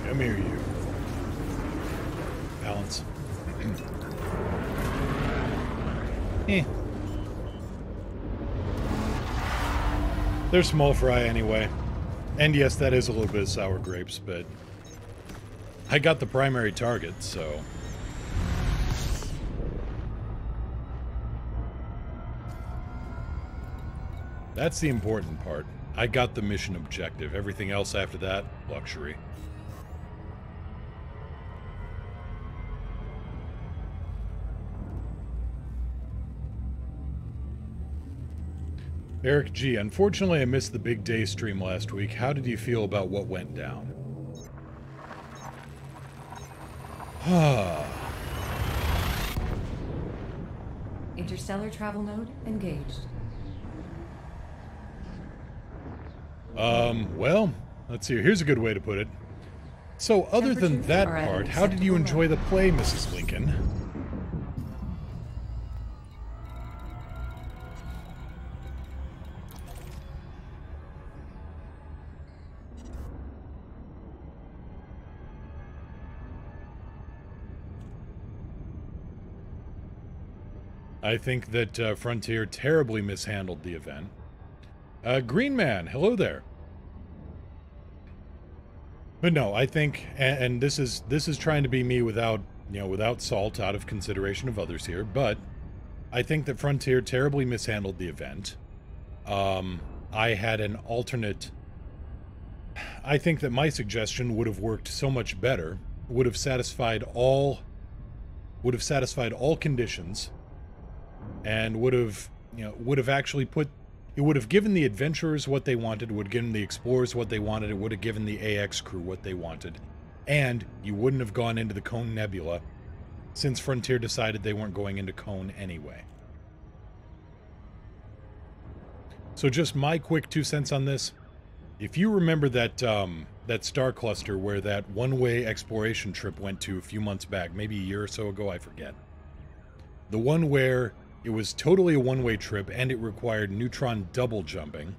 Come here, you. Balance. They're small fry anyway. And yes, that is a little bit of sour grapes, but I got the primary target, so... That's the important part. I got the mission objective. Everything else after that, luxury. Eric G, unfortunately I missed the big day stream last week. How did you feel about what went down? Interstellar travel node engaged. Well, let's see. Here's a good way to put it. So, other than that part, how did you enjoy the play, Mrs. Lincoln? I think that Frontier terribly mishandled the event. Green Man, hello there. But no, I think, and this is trying to be me without, without salt, out of consideration of others here, but I think that Frontier terribly mishandled the event. I had an alternate. I think that my suggestion would have worked so much better, would have satisfied all conditions, and would have actually put. It would have given the adventurers what they wanted, would have given the explorers what they wanted, it would have given the AX crew what they wanted. And you wouldn't have gone into the Cone Nebula, since Frontier decided they weren't going into Cone anyway. So just my quick 2 cents on this. If you remember that that star cluster where that one-way exploration trip went to a few months back, maybe a year or so ago, I forget. The one where it was totally a one-way trip, and it required neutron double jumping,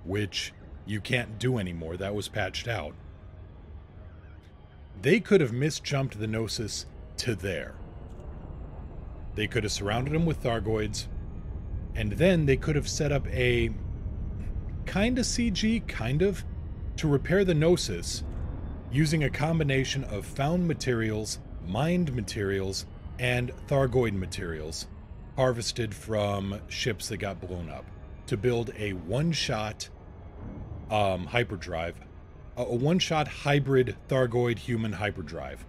which you can't do anymore. That was patched out. They could have misjumped the Gnosis to there. They could have surrounded them with Thargoids, and then they could have set up a kind of CG, to repair the Gnosis using a combination of found materials, mined materials, and Thargoid materials harvested from ships that got blown up to build a one-shot hyperdrive, a one-shot hybrid Thargoid human hyperdrive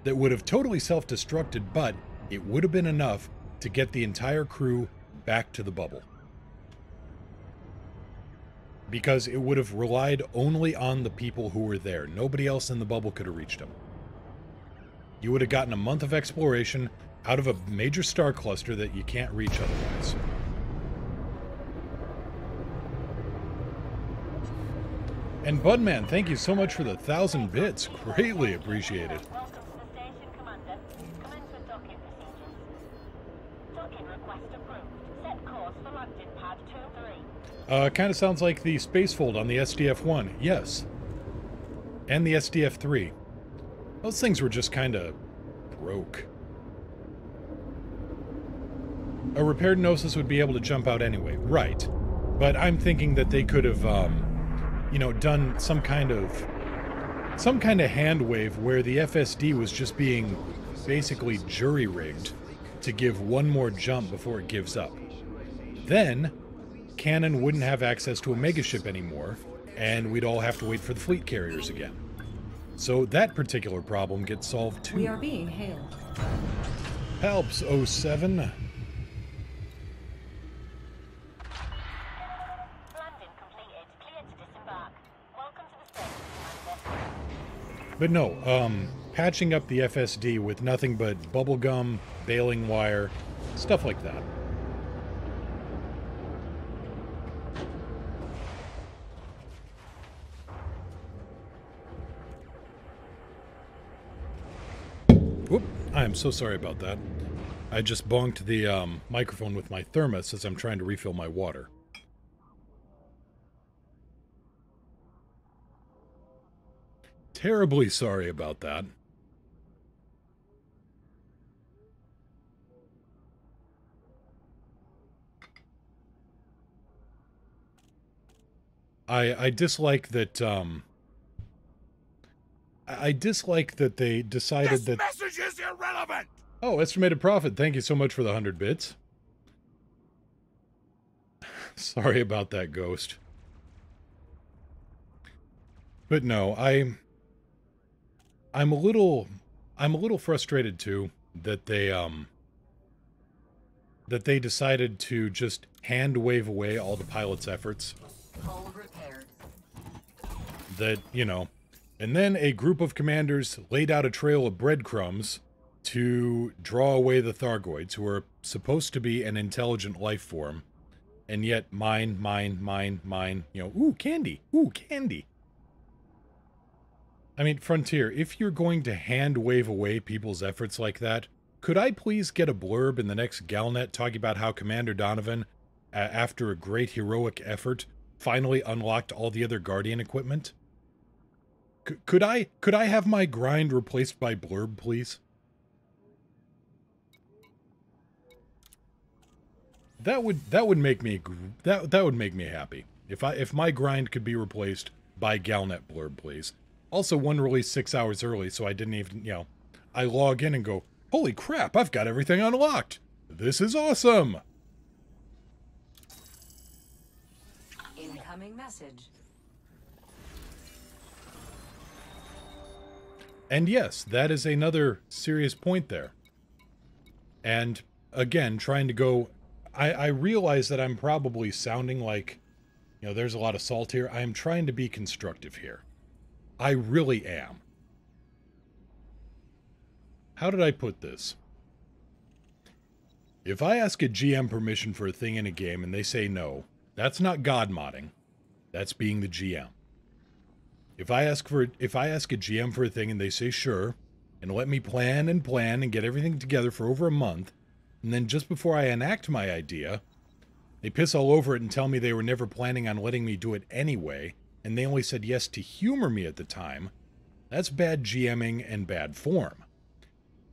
that would have totally self-destructed, but it would have been enough to get the entire crew back to the bubble. Because it would have relied only on the people who were there. Nobody else in the bubble could have reached them. You would have gotten a month of exploration out of a major star cluster that you can't reach otherwise. And Budman, thank you so much for the 1,000 bits. Greatly appreciated. Welcome to the station, Commander. Commence with docking procedures. Docking request approved. Set course for landing pad 2-3. Kind of sounds like the spacefold on the SDF-1. Yes. And the SDF-3. Those things were just kind of broke. A repaired Gnosis would be able to jump out anyway. Right. But I'm thinking that they could have, done some kind of hand wave where the FSD was just being basically jury-rigged to give one more jump before it gives up. Then, Cannon wouldn't have access to a megaship anymore, and we'd all have to wait for the fleet carriers again. So that particular problem gets solved too. We are being hailed. Helps, 07. Landing completed. Clear to disembark. Welcome to the station, Commander. But no, patching up the FSD with nothing but bubblegum, baling wire, stuff like that. Whoop, I am so sorry about that. I just bonked the microphone with my thermos as I'm trying to refill my water. Terribly sorry about that. I dislike that, I dislike that they decided that... This message is irrelevant! Oh, estimated profit. Thank you so much for the 100 bits. Sorry about that, Ghost. But no, I'm a little frustrated too that they decided to just hand wave away all the pilots' efforts. Hull repaired. That, you know, and then a group of commanders laid out a trail of breadcrumbs to draw away the Thargoids, who are supposed to be an intelligent life form, and yet mine, you know, ooh, candy, ooh, candy. I mean, Frontier, if you're going to hand wave away people's efforts like that, could I please get a blurb in the next Galnet talking about how Commander Donovan, after a great heroic effort, finally unlocked all the other Guardian equipment? Could I have my grind replaced by blurb, please? That would make me that would make me happy. If my grind could be replaced by Galnet blurb, please. Also, one released 6 hours early, so I didn't even, you know, I log in and go, holy crap, I've got everything unlocked. This is awesome. Incoming message. And yes, that is another serious point there. And again, trying to go, I realize that I'm probably sounding like, you know, there's a lot of salt here. I am trying to be constructive here. I really am. How did I put this? If I ask a GM permission for a thing in a game and they say no, that's not God modding. That's being the GM. If I ask a GM for a thing and they say sure, and let me plan and get everything together for over a month, and then just before I enact my idea, they piss all over it and tell me they were never planning on letting me do it anyway, and they only said yes to humor me at the time, that's bad GMing and bad form.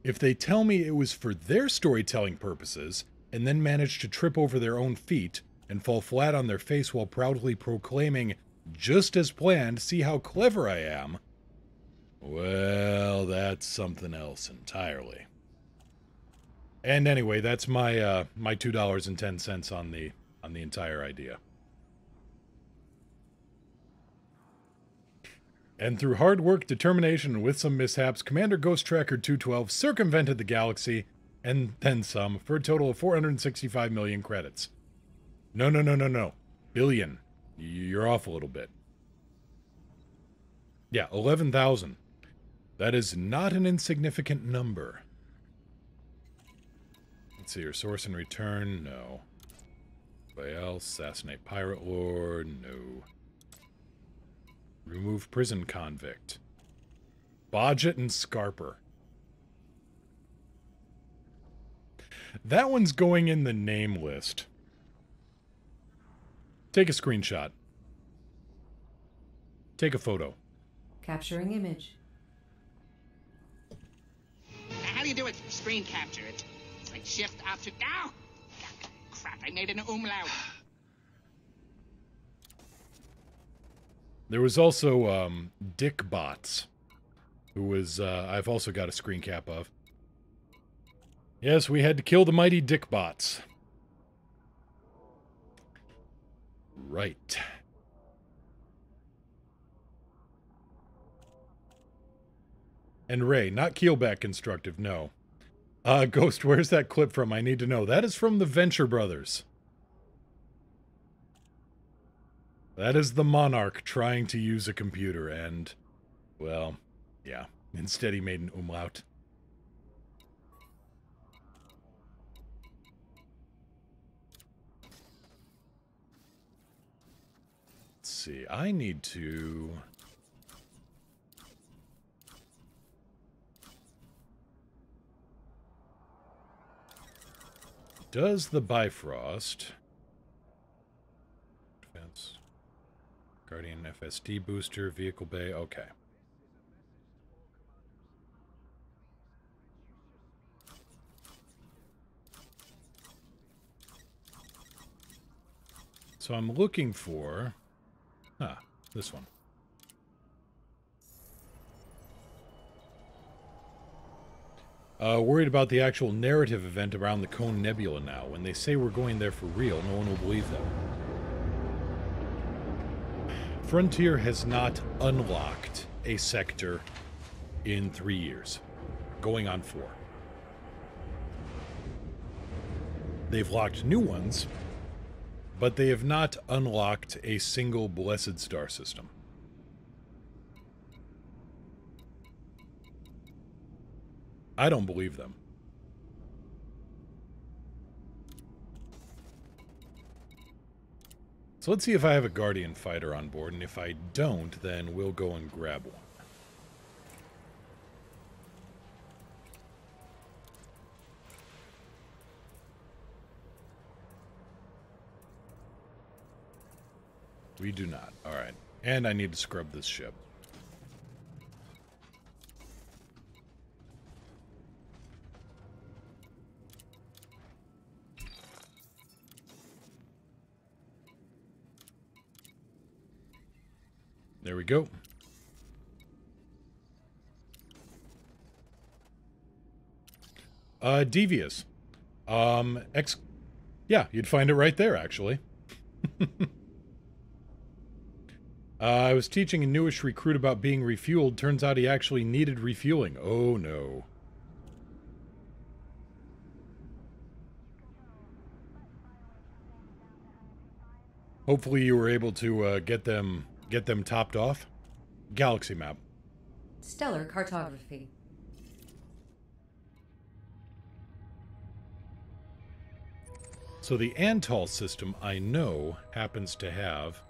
If they tell me it was for their storytelling purposes, and then manage to trip over their own feet and fall flat on their face while proudly proclaiming, just as planned, see how clever I am, well, that's something else entirely. And anyway, that's my my $2.10 on the entire idea. And through hard work, determination, and with some mishaps, Commander Ghost Tracker 212 circumvented the galaxy, and then some, for a total of 465 million credits. No. Billion. You're off a little bit. Yeah, 11,000. That is not an insignificant number. Let's see, your source and return, no. Anybody else? Assassinate Pirate Lord, no. Remove prison convict. Bodget and Scarper. That one's going in the name list. Take a screenshot. Take a photo. Capturing image. How do you do it? Screen capture it. It's like shift option. Ow! Crap, I made an umlaut. There was also Dick Bots, who was I've also got a screen cap of. Yes, we had to kill the mighty Dickbots. Right. And Ray, not Keelback constructive, no. Ghost, where's that clip from? I need to know. That is from the Venture Brothers. That is the Monarch trying to use a computer and, well, yeah. Instead he made an umlaut. Let's see, I need to... Does the Bifrost... Defense... Guardian FSD booster, vehicle bay, okay. So I'm looking for... this one. Worried about the actual narrative event around the Cone Nebula now. When they say we're going there for real, no one will believe them. Frontier has not unlocked a sector in 3 years. Going on 4. They've locked new ones, but they have not unlocked a single Blessed Star system. I don't believe them. So let's see if I have a Guardian fighter on board, and if I don't, then we'll go and grab one. We do not. Alright. And I need to scrub this ship. There we go. Devious. Yeah, you'd find it right there, actually. I was teaching a newish recruit about being refueled. Turns out he actually needed refueling. Oh, no. Hopefully you were able to get them topped off. Galaxy map. Stellar cartography. So the Antal system, I know, happens to have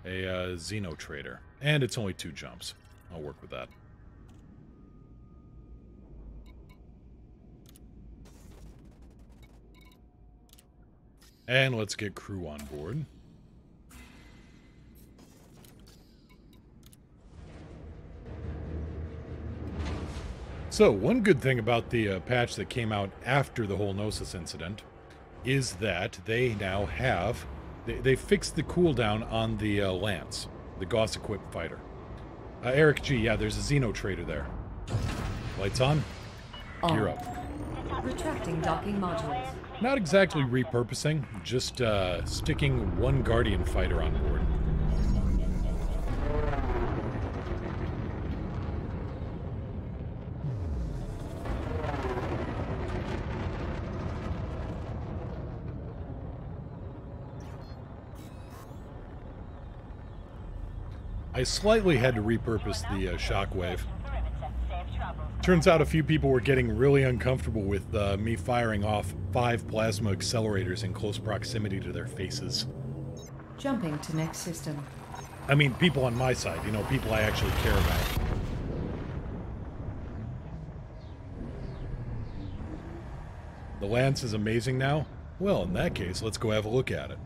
a Xenotrader. And it's only 2 jumps. I'll work with that. And let's get crew on board. So, one good thing about the patch that came out after the whole Gnosis incident is that they now have... They fixed the cooldown on the Lance, the Gauss-equipped fighter. Eric G, yeah, there's a Xenotrader there. Lights on. Gear up. Retracting docking modules. Not exactly repurposing, just sticking 1 Guardian fighter on board. I slightly had to repurpose the Shockwave. Turns out a few people were getting really uncomfortable with me firing off 5 plasma accelerators in close proximity to their faces. Jumping to next system. I mean, people on my side, you know, people I actually care about. The Lance is amazing now? Well, in that case, let's go have a look at it.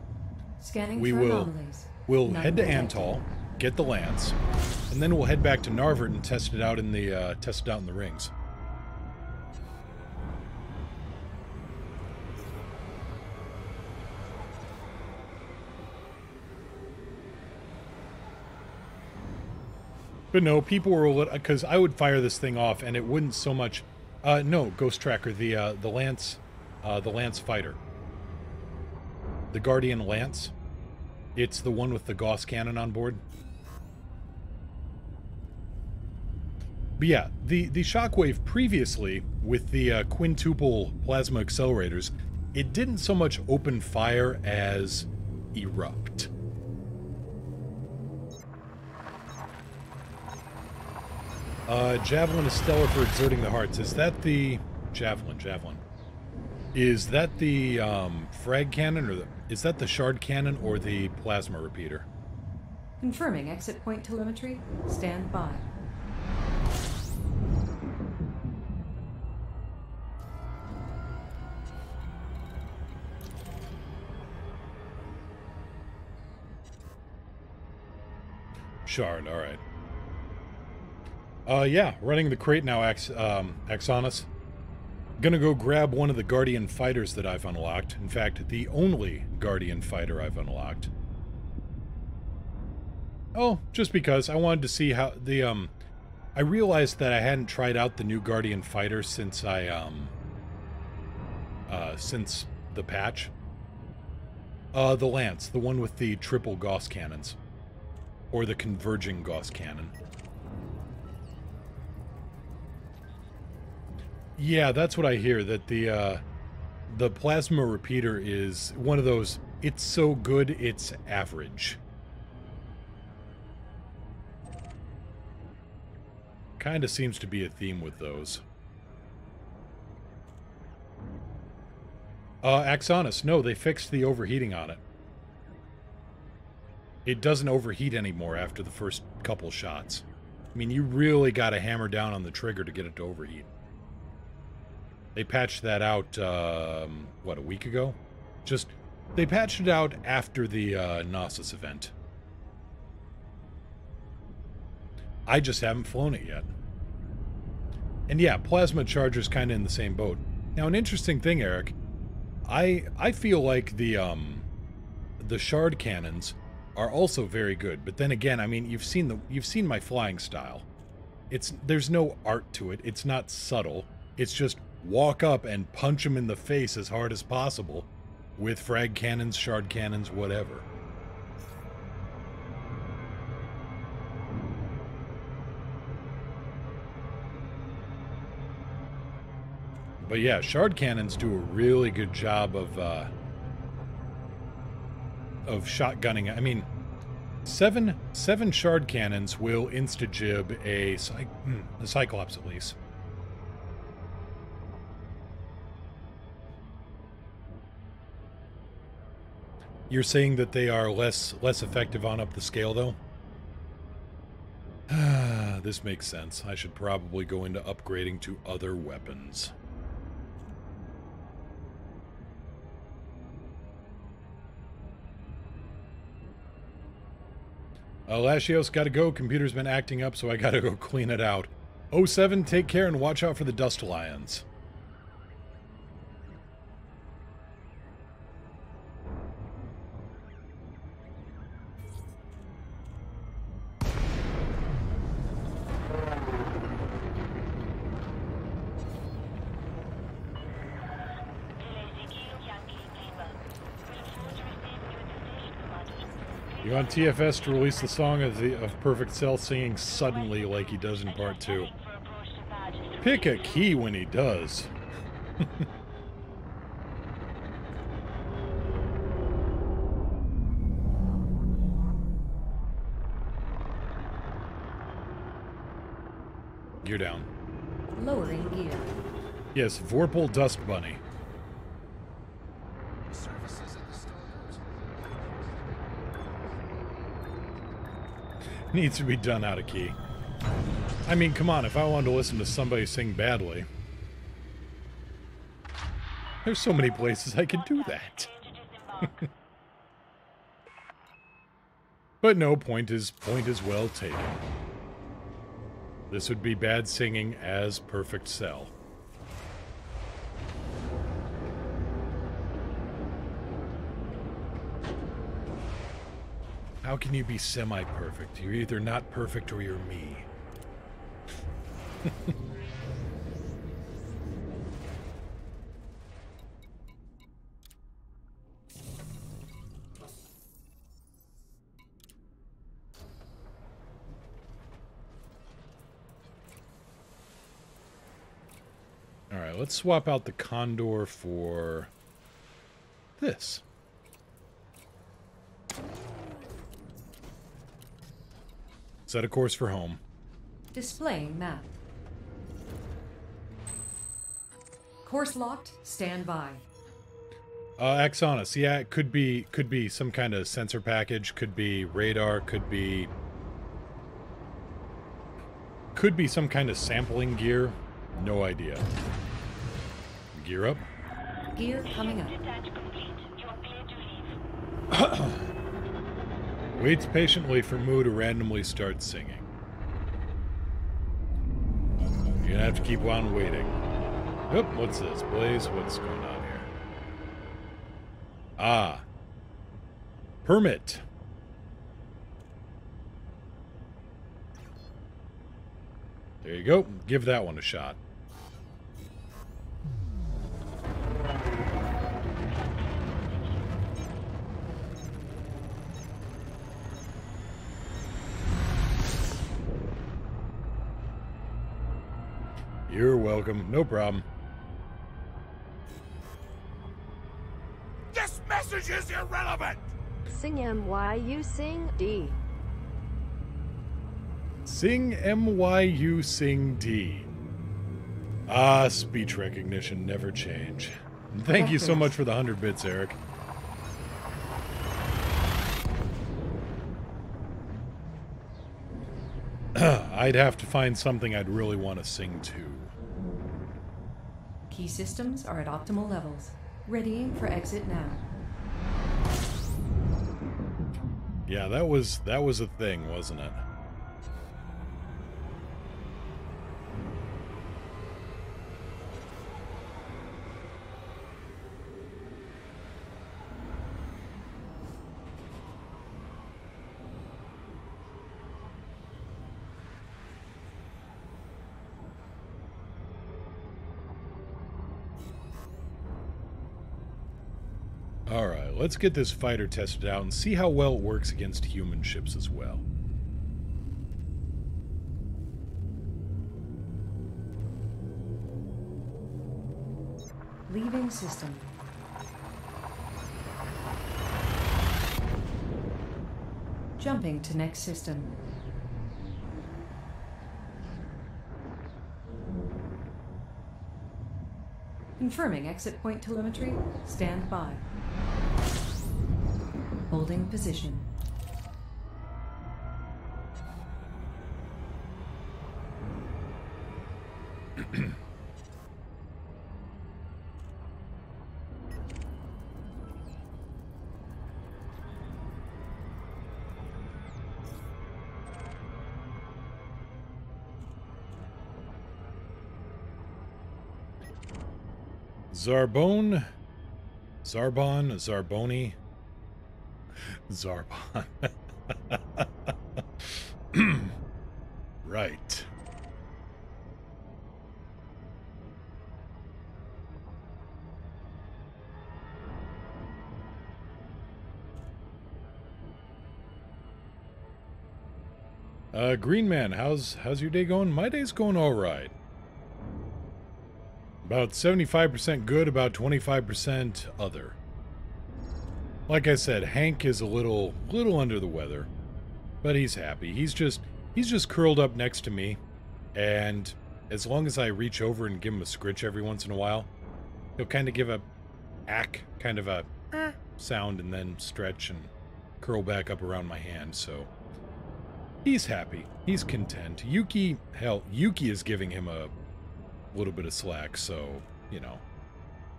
Scanning for anomalies. We'll head to Antal, get the Lance, and then we'll head back to Narvert and test it out in the rings. But no, people were, because I would fire this thing off and it wouldn't so much, no, Ghost Tracker, the Lance fighter. The Guardian Lance. It's the one with the Gauss cannon on board. But yeah, the Shockwave previously, with the quintuple plasma accelerators, it didn't so much open fire as erupt. Javelin is stellar for exerting the hearts. Is that the... Javelin. Is that the frag cannon, or is that the shard cannon, or the plasma repeater? Confirming exit point telemetry. Stand by. Shard, alright. Yeah, running the crate now, Axonus. Gonna go grab one of the Guardian fighters that I've unlocked. In fact, the only Guardian fighter I've unlocked. Oh, just because I wanted to see how the, I realized that I hadn't tried out the new Guardian fighter since since the patch. The Lance, the one with the triple Gauss cannons. Or the converging Gauss cannon. Yeah, that's what I hear, that the plasma repeater is one of those, it's so good, it's average. Kinda seems to be a theme with those. Axonus, no, they fixed the overheating on it. It doesn't overheat anymore after the first couple shots. I mean, you really gotta hammer down on the trigger to get it to overheat. They patched that out, what, a week ago? They patched it out after the Gnosis event. I just haven't flown it yet. And yeah, Plasma Charger's kind of in the same boat. Now, an interesting thing, Eric, I feel like the shard cannons are also very good, but then again, I mean, you've seen my flying style. There's no art to it. It's not subtle. It's just walk up and punch them in the face as hard as possible with frag cannons, shard cannons, whatever. But yeah, shard cannons do a really good job of shotgunning. I mean, seven shard cannons will insta-jib a Cyclops at least. You're saying that they are less effective on up the scale, though? This makes sense. I should probably go into upgrading to other weapons. Lashios, gotta go. Computer's been acting up, so I gotta go clean it out. 07, take care and watch out for the Dust Lions. You want TFS to release the song of Perfect Cell singing suddenly like he does in Part 2. Pick a key when he does. Gear down. Lowering gear. Yes, Vorpal Dust Bunny. Needs to be done out of key. I mean, come on, if I wanted to listen to somebody sing badly. There's so many places I could do that. But no, point is well taken. This would be bad singing as Perfect Cell. How can you be semi-perfect? You're either not perfect or you're me. Alright, let's swap out the Condor for this. Set a course for home. Displaying map. Course locked. Stand by. Axonis. Yeah, it could be some kind of sensor package. Could be radar. Could be some kind of sampling gear. No idea. Gear up. Gear coming up. Waits patiently for Moo to randomly start singing. You're gonna have to keep on waiting. Oop, what's this? Blaze, what's going on here? Ah. Permit. There you go. Give that one a shot. You're welcome. No problem. This message is irrelevant! Sing MYU sing D. Sing MYU sing D. Ah, speech recognition never change. And thank you so much for the 100 bits, Eric. I'd have to find something I'd really want to sing to. Key systems are at optimal levels. Readying for exit now. Yeah, that was a thing, wasn't it? Alright, let's get this fighter tested out and see how well it works against human ships as well. Leaving system. Jumping to next system. Confirming exit point telemetry. Stand by. Holding position. Zarboni. Zarbon. Right. Green Man, how's your day going? My day's going all right. About 75% good, about 25% other. Like I said, Hank is a little under the weather, but he's happy. He's just curled up next to me, and as long as I reach over and give him a scritch every once in a while, he'll kind of give a kind of a sound and then stretch and curl back up around my hand, so he's happy. He's content. Yuki is giving him a little bit of slack, so, you know.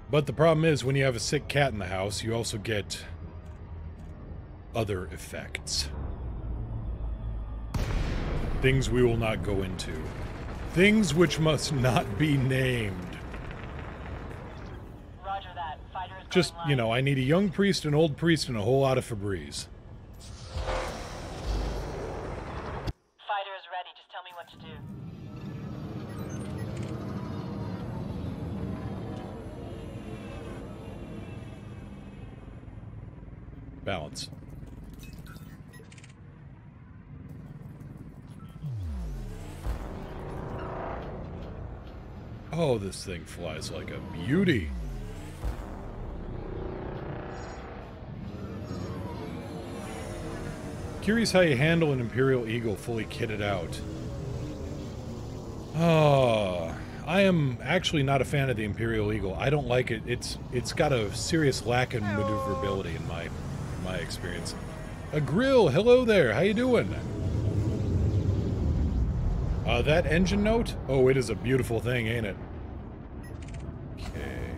But the problem is, when you have a sick cat in the house, you also get other effects. Things we will not go into. Things which must not be named. Roger that. Fighter is Just, you know, I need a young priest, an old priest, and a whole lot of Febreze. Balance. Oh, this thing flies like a beauty. Curious how you handle an Imperial Eagle fully kitted out. Oh, I am actually not a fan of the Imperial Eagle. I don't like it. It's got a serious lack of maneuverability in my experience. A grill, hello there. How you doing? That engine note? Oh, it is a beautiful thing, ain't it? Okay.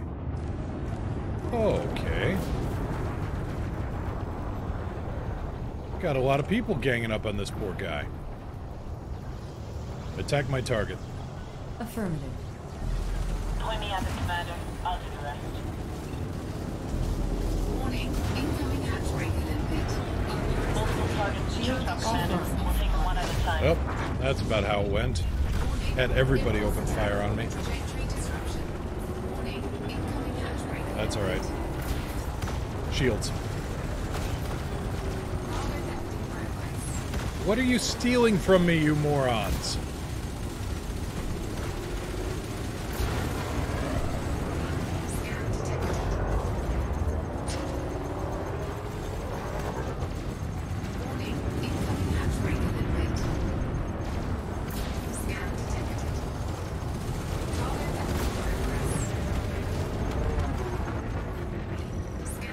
Okay. Got a lot of people ganging up on this poor guy. Attack my target. Affirmative. Point me at the commander. I'll do the rest. Warning, incoming hatchway limpet. Multiple targets to choose from, commander. We'll take them one at a time. Oh, that's about how it went. Had everybody open fire on me. That's alright. Shields. What are you stealing from me, you morons?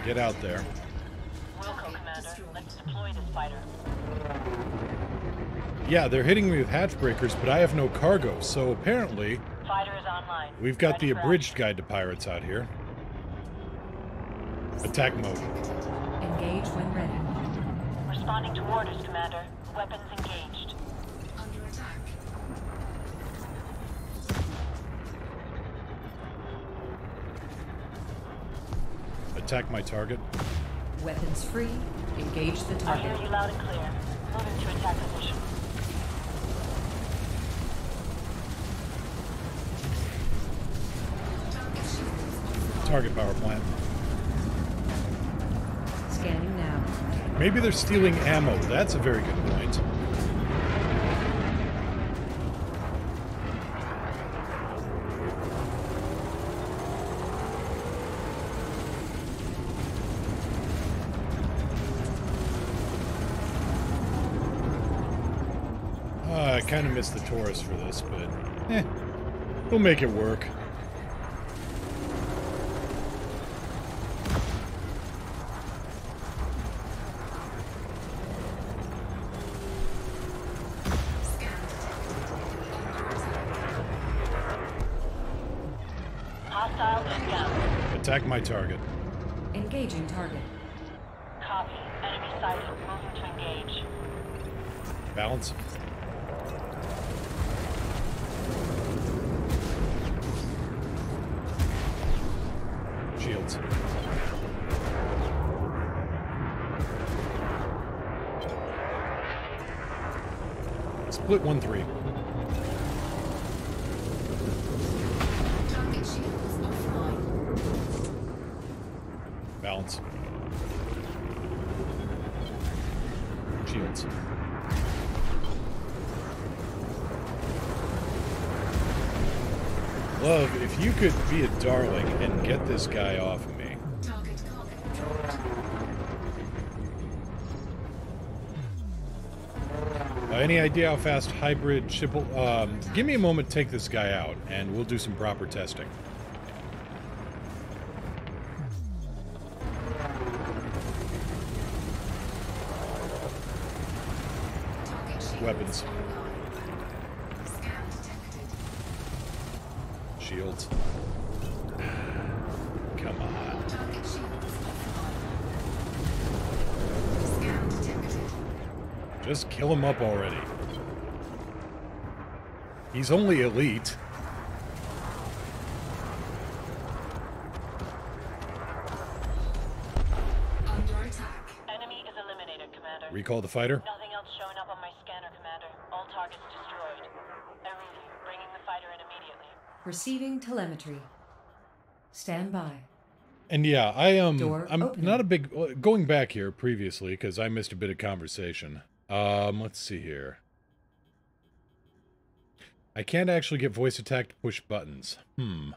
Get out there. Wilco, commander. Let's deploy this fighter. Yeah, they're hitting me with hatch breakers, but I have no cargo, so apparently Fighter is online. we've got the Ready for abridged action. guide to pirates out here. Attack mode. Engage when ready. Responding to orders, commander. Weapons engaged. Under attack. Attack my target. Weapons free. Engage the I target. hear you loud and clear. Moving to attack position. Target power plant. Scanning now. Maybe they're stealing ammo. That's a very good point. I kind of missed the Taurus for this, but we'll make it work. Hostile inbound. Attack my target. Engaging target. Copy. Enemy sighted. Moving to engage. Balance. Shields. Split 1-3. Target shields offline. Balance. Shields. Love, if you could be a darling and get this guy off of me. Target cargo controlled. Any idea how fast hybrid ship will... give me a moment to take this guy out, and we'll do some proper testing. Weapons. Shields. Come on. Just kill him up already. He's only elite. Under attack. Enemy is eliminated, commander. Recall the fighter. Nothing else showing up on my scanner, commander. All targets destroyed. I read you. Bringing the fighter in immediately. Receiving telemetry. Stand by. And yeah, I'm open. not a big, going back here previously, because I missed a bit of conversation. Let's see here. I can't actually get voice attack to push buttons. Let's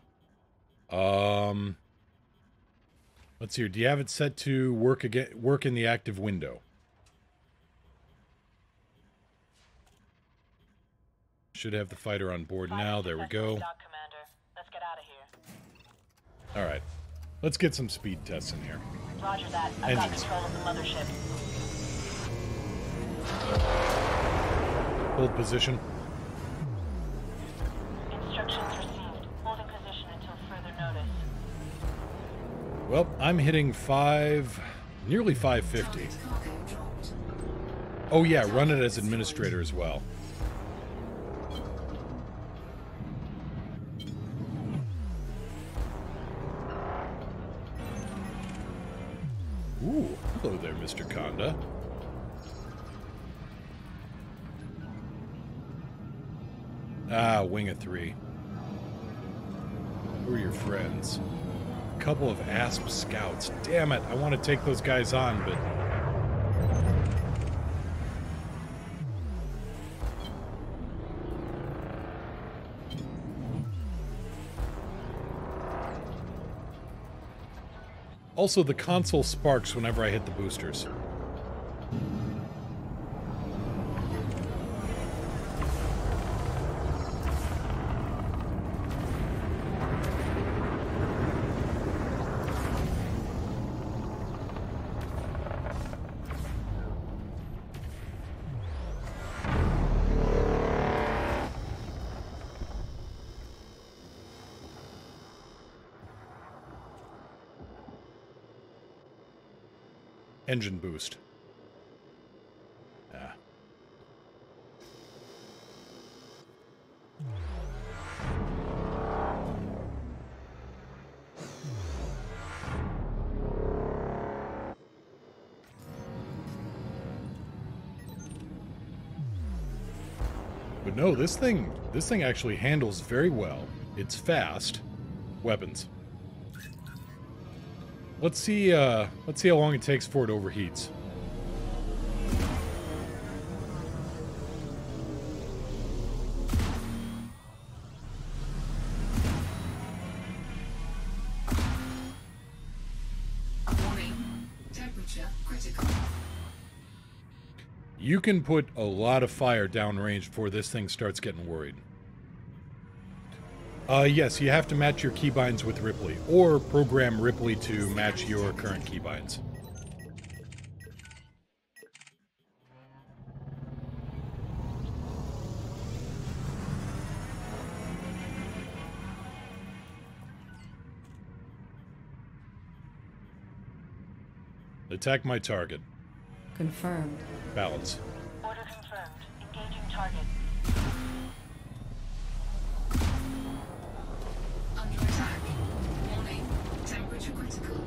see here. Do you have it set to work in the active window? Should have the fighter on board now. There we go. Let's get out of here. All right. Let's get some speed tests in here. Roger that. I've got control of the mothership. Hold position. Instructions received. Holding position until further notice. Well, I'm hitting nearly 550. Oh yeah, run it as administrator as well. Ooh, hello there, Mr. Conda. Ah, wing of 3. Who are your friends? A couple of ASP scouts. Damn it, I want to take those guys on, but... Also, the console sparks whenever I hit the boosters. Engine boost. Ah. But no, this thing actually handles very well. It's fast. Weapons. Let's see how long it takes before it overheats. Warning. Temperature critical. You can put a lot of fire downrange before this thing starts getting worried. Yes, you have to match your keybinds with Ripley, or program Ripley to match your current keybinds. Attack my target. Confirmed. Balance. Order confirmed. Engaging target. Under attack. Warning. Temperature critical.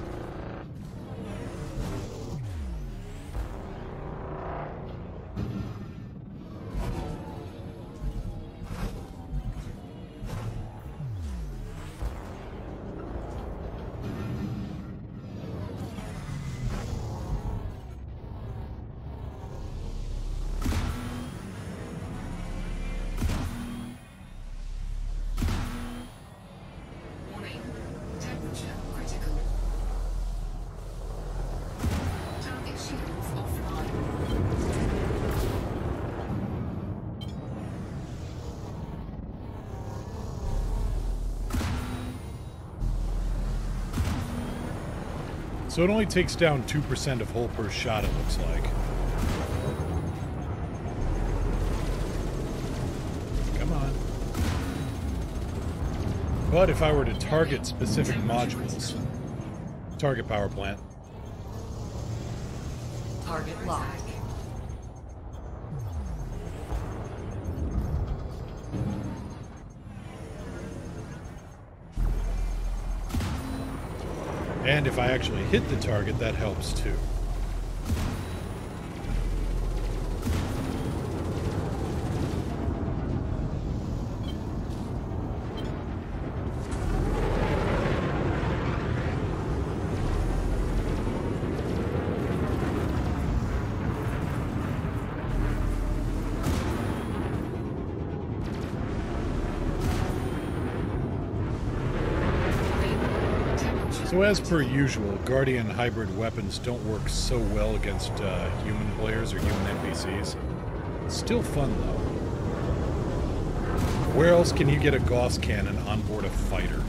Warning. Temperature critical. Target shields offline. So it only takes down 2% of hull per shot, it looks like. Come on. But if I were to target specific modules, target power plant. Target locked. And if I actually hit the target, that helps too. So as per usual, Guardian hybrid weapons don't work so well against human players or human NPCs. Still fun though. Where else can you get a Gauss cannon on board a fighter?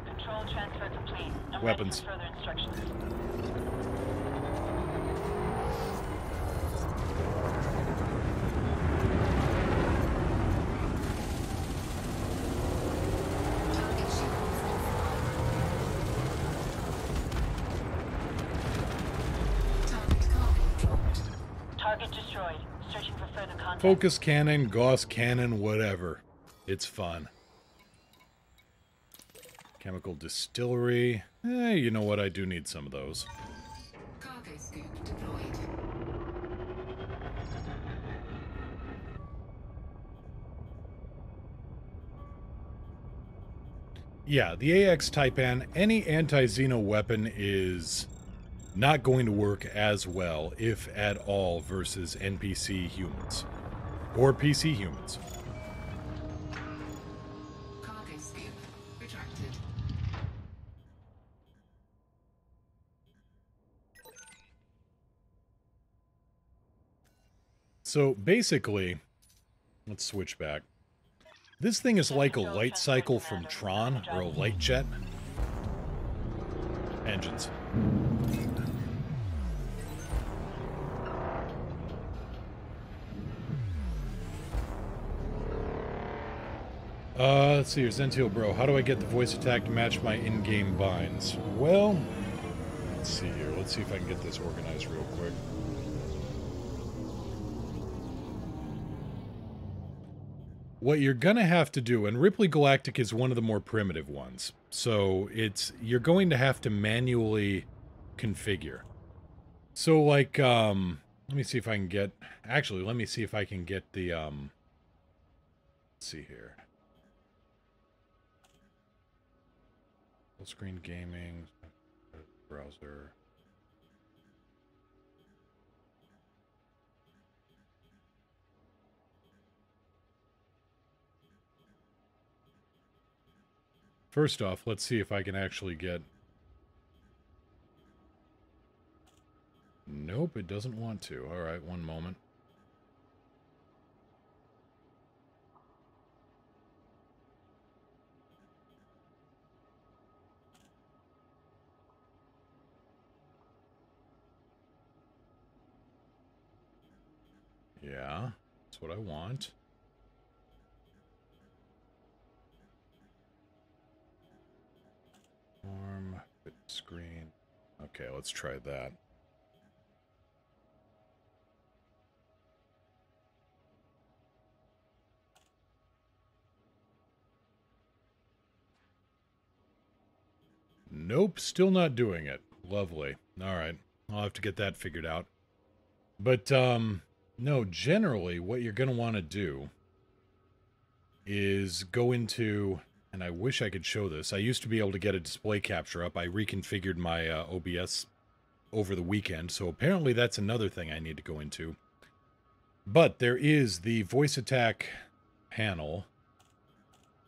Control transfer complete. I'm Weapons. ready for further instructions. Target destroyed. Searching for further contact. Focus cannon, Gauss cannon, whatever. It's fun. Chemical distillery. You know what? I do need some of those. Cargo scoop deployed. Yeah, the AX Taipan, any anti-Xeno weapon is not going to work as well, if at all, versus NPC humans. Or PC humans. Cargo scoop retracted. So basically, let's switch back. This thing is like a light cycle from Tron, or a light jet. Engines. Let's see here, Zentio Bro. How do I get the voice attack to match my in-game binds? Well, let's see here. Let's see if I can get this organized real quick. What you're gonna have to do, and Ripley Galactic is one of the more primitive ones, so you're going to have to manually configure. So like, let me see if I can get, actually, let me see if I can get the, let's see here. Full screen gaming, browser. First off, let's see if I can actually get... Nope, it doesn't want to. Alright, one moment. Yeah, that's what I want. Form, fit screen. Okay, let's try that. Nope, still not doing it. Lovely. Alright, I'll have to get that figured out. But, no, generally, what you're going to want to do is go into... And I wish I could show this. I used to be able to get a display capture up. I reconfigured my OBS over the weekend, so apparently that's another thing I need to go into. But there is the voice attack panel.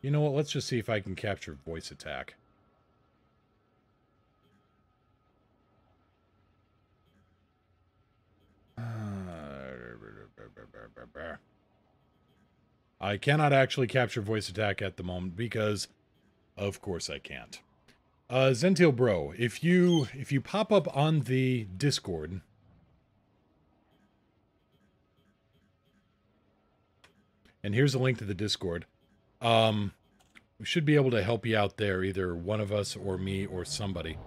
You know what? Let's just see if I can capture voice attack. I cannot actually capture voice attack at the moment because, of course, I can't. Zentio Bro, if you pop up on the Discord, and here's a link to the Discord, we should be able to help you out there, either one of us or me or somebody.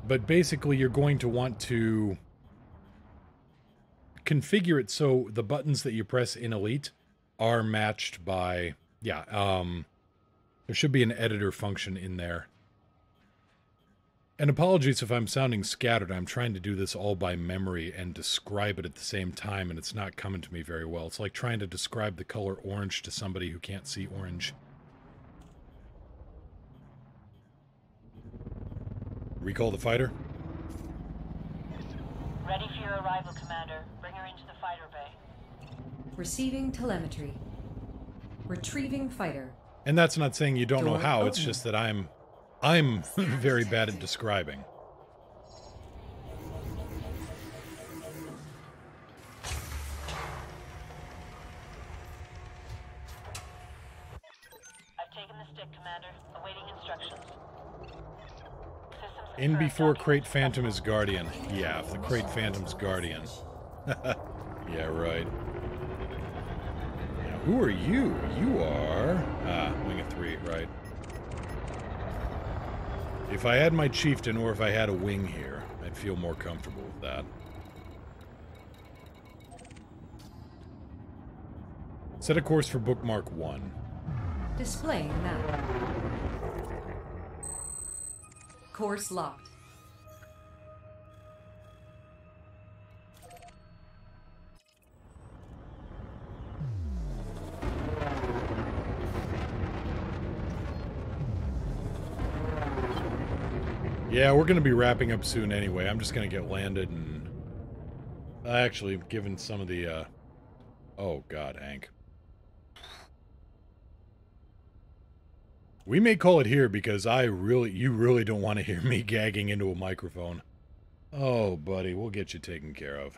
But basically, you're going to want to configure it so the buttons that you press in Elite are matched by, yeah, there should be an editor function in there. And apologies if I'm sounding scattered. I'm trying to do this all by memory and describe it at the same time, and it's not coming to me very well. It's like trying to describe the color orange to somebody who can't see orange. Recall the fighter? Ready for your arrival, Commander. Bring her into the fighter bay. Receiving telemetry. Retrieving fighter. And that's not saying you don't know Door how, it's open. just that I'm very bad at describing. I've taken the stick, Commander. Awaiting instructions. Systems In confirmed. before Crate Phantom is Guardian. Yeah, if the Crate Phantom's Guardian. Yeah, right. Now, who are you? You are... Wing of 3, right. If I had my Chieftain, or if I had a wing here, I'd feel more comfortable with that. Set a course for bookmark 1. Displaying map. Course locked. Yeah, we're going to be wrapping up soon anyway. I'm just going to get landed and... Actually, given some of the, Oh, God, Hank. We may call it here because you really don't want to hear me gagging into a microphone. Oh, buddy, we'll get you taken care of.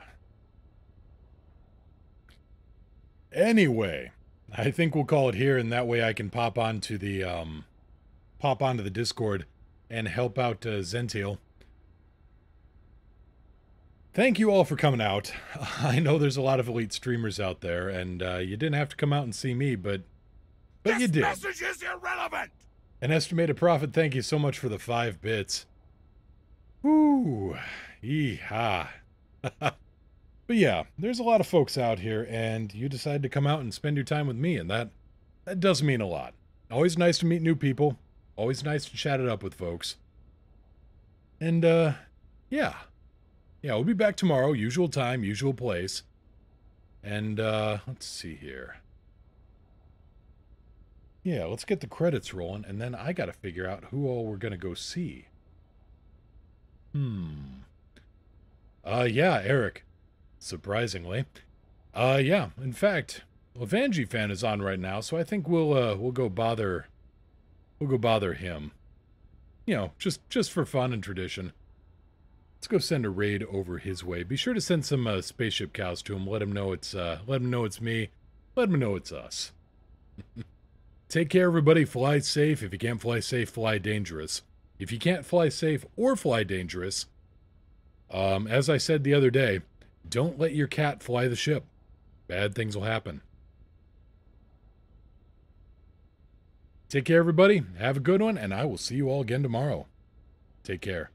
Anyway, I think we'll call it here, and that way I can pop onto the Discord and help out Zentiel. Thank you all for coming out. I know there's a lot of elite streamers out there, and you didn't have to come out and see me, but you did. This message is irrelevant! An estimated profit, thank you so much for the 5 bits. Woo! Yeehaw. But yeah, there's a lot of folks out here, and you decided to come out and spend your time with me, and that does mean a lot. Always nice to meet new people. Always nice to chat it up with folks. And, yeah. Yeah, we'll be back tomorrow. Usual time, usual place. And, let's see here. Yeah, let's get the credits rolling, and then I gotta figure out who all we're gonna go see. Yeah, Eric. Surprisingly. Yeah, in fact, Vanji fan is on right now, so I think we'll go bother him. You know, just for fun and tradition. Let's go send a raid over his way. Be sure to send some spaceship cows to him. Let him know it's me. Let him know it's us. Take care, everybody. Fly safe. If you can't fly safe, fly dangerous. If you can't fly safe or fly dangerous, as I said the other day, don't let your cat fly the ship. Bad things will happen. Take care, everybody. Have a good one, and I will see you all again tomorrow. Take care.